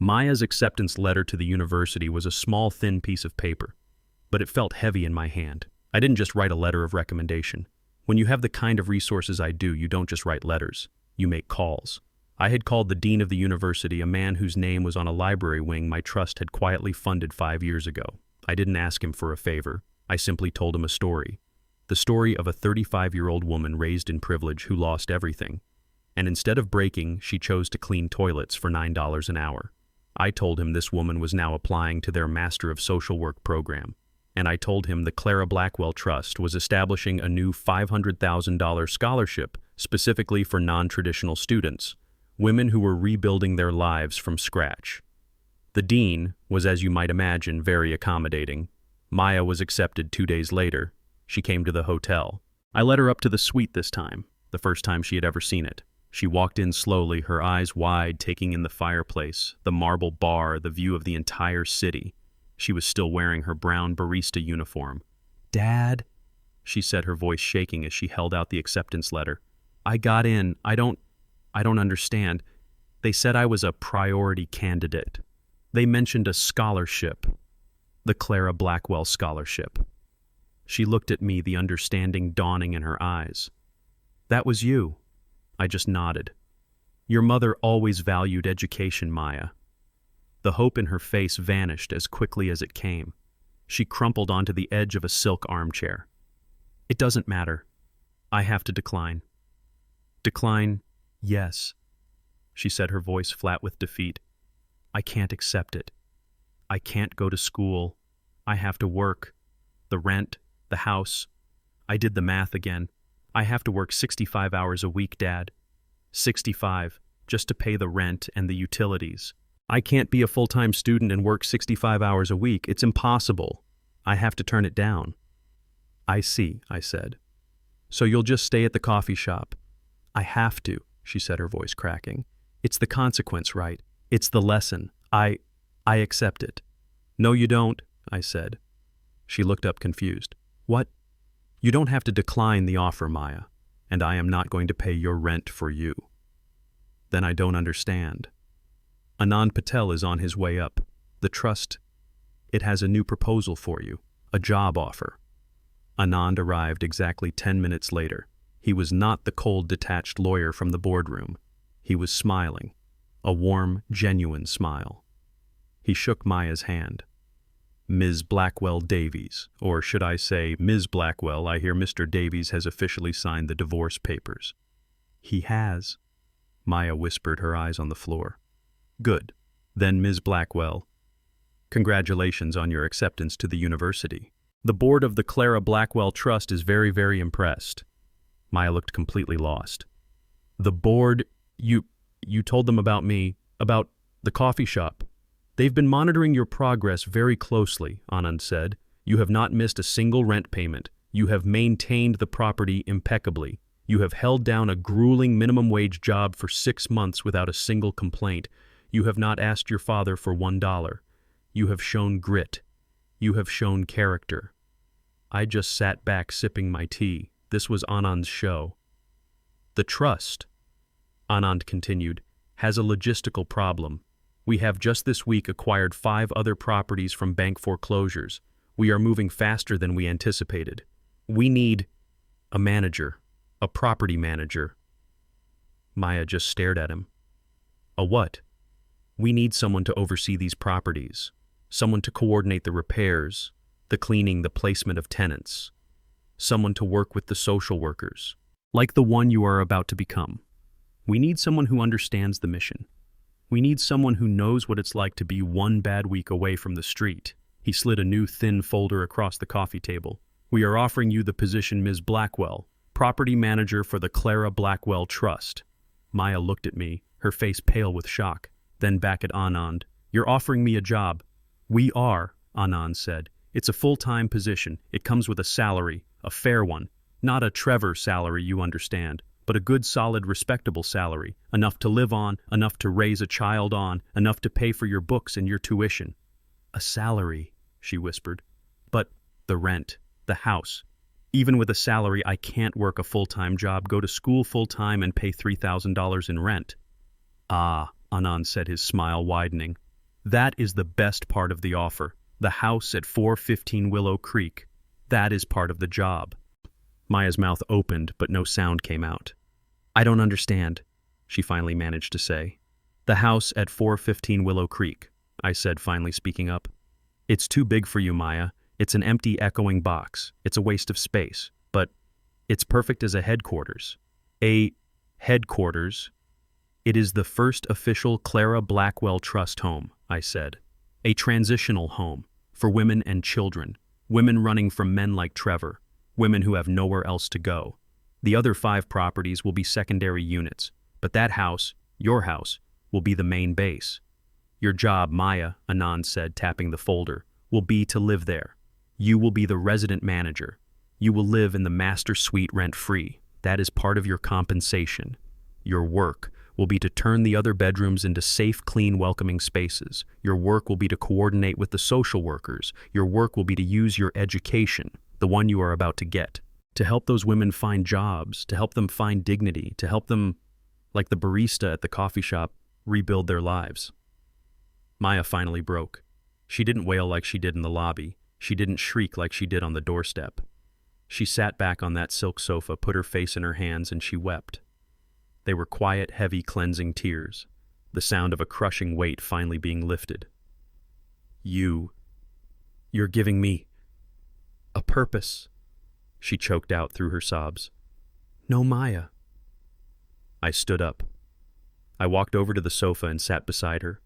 Maya's acceptance letter to the university was a small, thin piece of paper, but it felt heavy in my hand. I didn't just write a letter of recommendation. When you have the kind of resources I do, you don't just write letters. You make calls. I had called the dean of the university, a man whose name was on a library wing my trust had quietly funded 5 years ago. I didn't ask him for a favor. I simply told him a story. The story of a 35-year-old woman raised in privilege who lost everything. And instead of breaking, she chose to clean toilets for $9 an hour. I told him this woman was now applying to their Master of Social Work program. And I told him the Clara Blackwell Trust was establishing a new $500,000 scholarship specifically for non-traditional students, women who were rebuilding their lives from scratch. The dean was, as you might imagine, very accommodating. Maya was accepted 2 days later. She came to the hotel. I led her up to the suite this time, the first time she had ever seen it. She walked in slowly, her eyes wide, taking in the fireplace, the marble bar, the view of the entire city. She was still wearing her brown barista uniform. Dad, she said, her voice shaking as she held out the acceptance letter. I got in. I don't understand. They said I was a priority candidate. They mentioned a scholarship, the Clara Blackwell Scholarship. She looked at me, the understanding dawning in her eyes. That was you. I just nodded. Your mother always valued education, Maya. The hope in her face vanished as quickly as it came. She crumpled onto the edge of a silk armchair. It doesn't matter. I have to decline. Decline, yes, she said, her voice flat with defeat. I can't accept it. I can't go to school. I have to work. The rent, the house. I did the math again. I have to work 65 hours a week, Dad. 65, just to pay the rent and the utilities. I can't be a full-time student and work 65 hours a week. It's impossible. I have to turn it down. I see, I said. So you'll just stay at the coffee shop? I have to, she said, her voice cracking. It's the consequence, right? It's the lesson. I accept it. No, you don't, I said. She looked up confused. What? You don't have to decline the offer, Maya, and I am not going to pay your rent for you. Then I don't understand. Anand Patel is on his way up. The trust, it has a new proposal for you, a job offer. Anand arrived exactly 10 minutes later. He was not the cold, detached lawyer from the boardroom. He was smiling, a warm, genuine smile. He shook Maya's hand. Ms. Blackwell Davies, or should I say, Ms. Blackwell, I hear Mr. Davies has officially signed the divorce papers. He has, Maya whispered, her eyes on the floor. Good. Then, Ms. Blackwell, congratulations on your acceptance to the university. The board of the Clara Blackwell Trust is very, very impressed. Maya looked completely lost. The board, you told them about me, about the coffee shop. They've been monitoring your progress very closely, Anand said. You have not missed a single rent payment. You have maintained the property impeccably. You have held down a grueling minimum wage job for 6 months without a single complaint. You have not asked your father for $1. You have shown grit. You have shown character. I just sat back sipping my tea. This was Anand's show. The trust, Anand continued, has a logistical problem. We have just this week acquired 5 other properties from bank foreclosures. We are moving faster than we anticipated. We need a manager, a property manager. Maya just stared at him. A what? We need someone to oversee these properties, someone to coordinate the repairs, the cleaning, the placement of tenants, someone to work with the social workers, like the one you are about to become. We need someone who understands the mission. We need someone who knows what it's like to be one bad week away from the street. He slid a new thin folder across the coffee table. We are offering you the position, Ms. Blackwell, property manager for the Clara Blackwell Trust. Maya looked at me, her face pale with shock, then back at Anand. You're offering me a job. We are, Anand said. It's a full-time position. It comes with a salary, a fair one. Not a Trevor salary, you understand, but a good, solid, respectable salary, enough to live on, enough to raise a child on, enough to pay for your books and your tuition. A salary, she whispered. But the rent, the house. Even with a salary, I can't work a full-time job, go to school full-time, and pay $3,000 in rent. Ah, Anand said, his smile widening. That is the best part of the offer. The house at 415 Willow Creek. That is part of the job. Maya's mouth opened, but no sound came out. I don't understand, she finally managed to say. The house at 415 Willow Creek, I said, finally speaking up. It's too big for you, Maya. It's an empty, echoing box. It's a waste of space. But it's perfect as a headquarters. A headquarters? It is the first official Clara Blackwell Trust home, I said. A transitional home for women and children, women running from men like Trevor, women who have nowhere else to go. The other 5 properties will be secondary units, but that house, your house, will be the main base. Your job, Maya, Anand said, tapping the folder, will be to live there. You will be the resident manager. You will live in the master suite rent-free. That is part of your compensation. Your work will be to turn the other bedrooms into safe, clean, welcoming spaces. Your work will be to coordinate with the social workers. Your work will be to use your education, the one you are about to get, to help those women find jobs, to help them find dignity, to help them, like the barista at the coffee shop, rebuild their lives. Maya finally broke. She didn't wail like she did in the lobby. She didn't shriek like she did on the doorstep. She sat back on that silk sofa, put her face in her hands, and she wept. They were quiet, heavy, cleansing tears, the sound of a crushing weight finally being lifted. You're giving me a purpose, she choked out through her sobs. No, Maya. I stood up. I walked over to the sofa and sat beside her.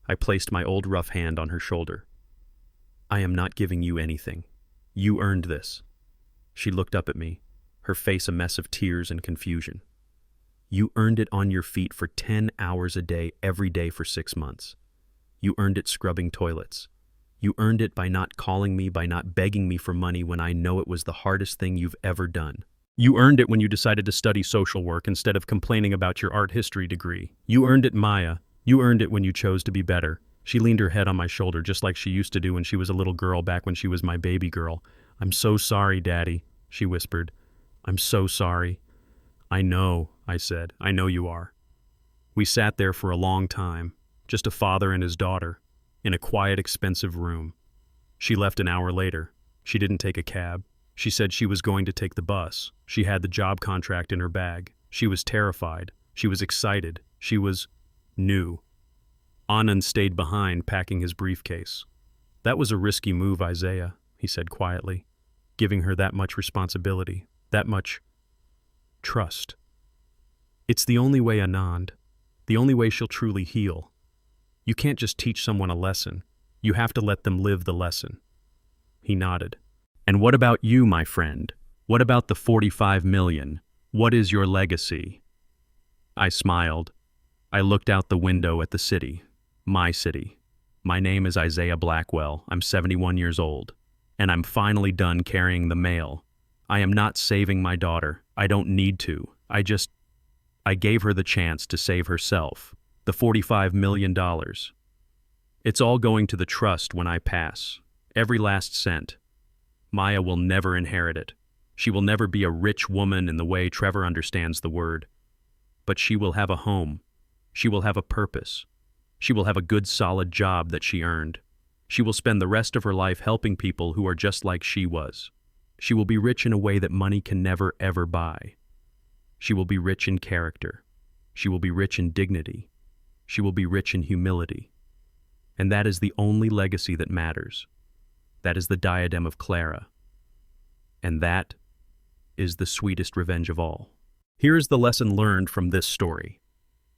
I placed my old rough hand on her shoulder. I am not giving you anything. You earned this. She looked up at me, her face a mess of tears and confusion. You earned it on your feet for 10 hours a day, every day for 6 months. You earned it scrubbing toilets. You earned it by not calling me, by not begging me for money when I know it was the hardest thing you've ever done. You earned it when you decided to study social work instead of complaining about your art history degree. You earned it, Maya. You earned it when you chose to be better. She leaned her head on my shoulder just like she used to do when she was a little girl back when she was my baby girl. I'm so sorry, Daddy, she whispered. I'm so sorry. I know, I said. I know you are. We sat there for a long time, just a father and his daughter, in a quiet, expensive room. She left an hour later. She didn't take a cab. She said she was going to take the bus. She had the job contract in her bag. She was terrified. She was excited. She was new. Anand stayed behind, packing his briefcase. That was a risky move, Isaiah, he said quietly, giving her that much responsibility, that much trust. It's the only way, Anand, the only way she'll truly heal. You can't just teach someone a lesson. You have to let them live the lesson. He nodded. And what about you, my friend? What about the 45 million? What is your legacy? I smiled. I looked out the window at the city. My city. My name is Isaiah Blackwell. I'm 71 years old. And I'm finally done carrying the mail. I am not saving my daughter. I don't need to. I gave her the chance to save herself. The $45 million. It's all going to the trust when I pass. Every last cent. Maya will never inherit it. She will never be a rich woman in the way Trevor understands the word. But she will have a home. She will have a purpose. She will have a good, solid job that she earned. She will spend the rest of her life helping people who are just like she was. She will be rich in a way that money can never, ever buy. She will be rich in character. She will be rich in dignity. She will be rich in humility. And that is the only legacy that matters. That is the diadem of Clara. And that is the sweetest revenge of all. Here is the lesson learned from this story.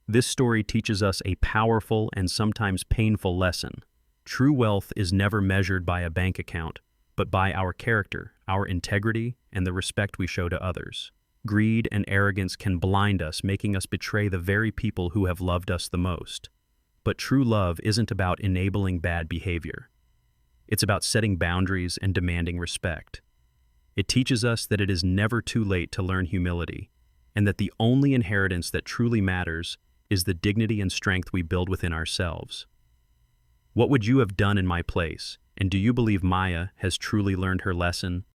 This story teaches us a powerful and sometimes painful lesson. True wealth is never measured by a bank account, but by our character, our integrity, and the respect we show to others. Greed and arrogance can blind us, making us betray the very people who have loved us the most. But true love isn't about enabling bad behavior. It's about setting boundaries and demanding respect. It teaches us that it is never too late to learn humility, and that the only inheritance that truly matters is the dignity and strength we build within ourselves. What would you have done in my place, and do you believe Maya has truly learned her lesson?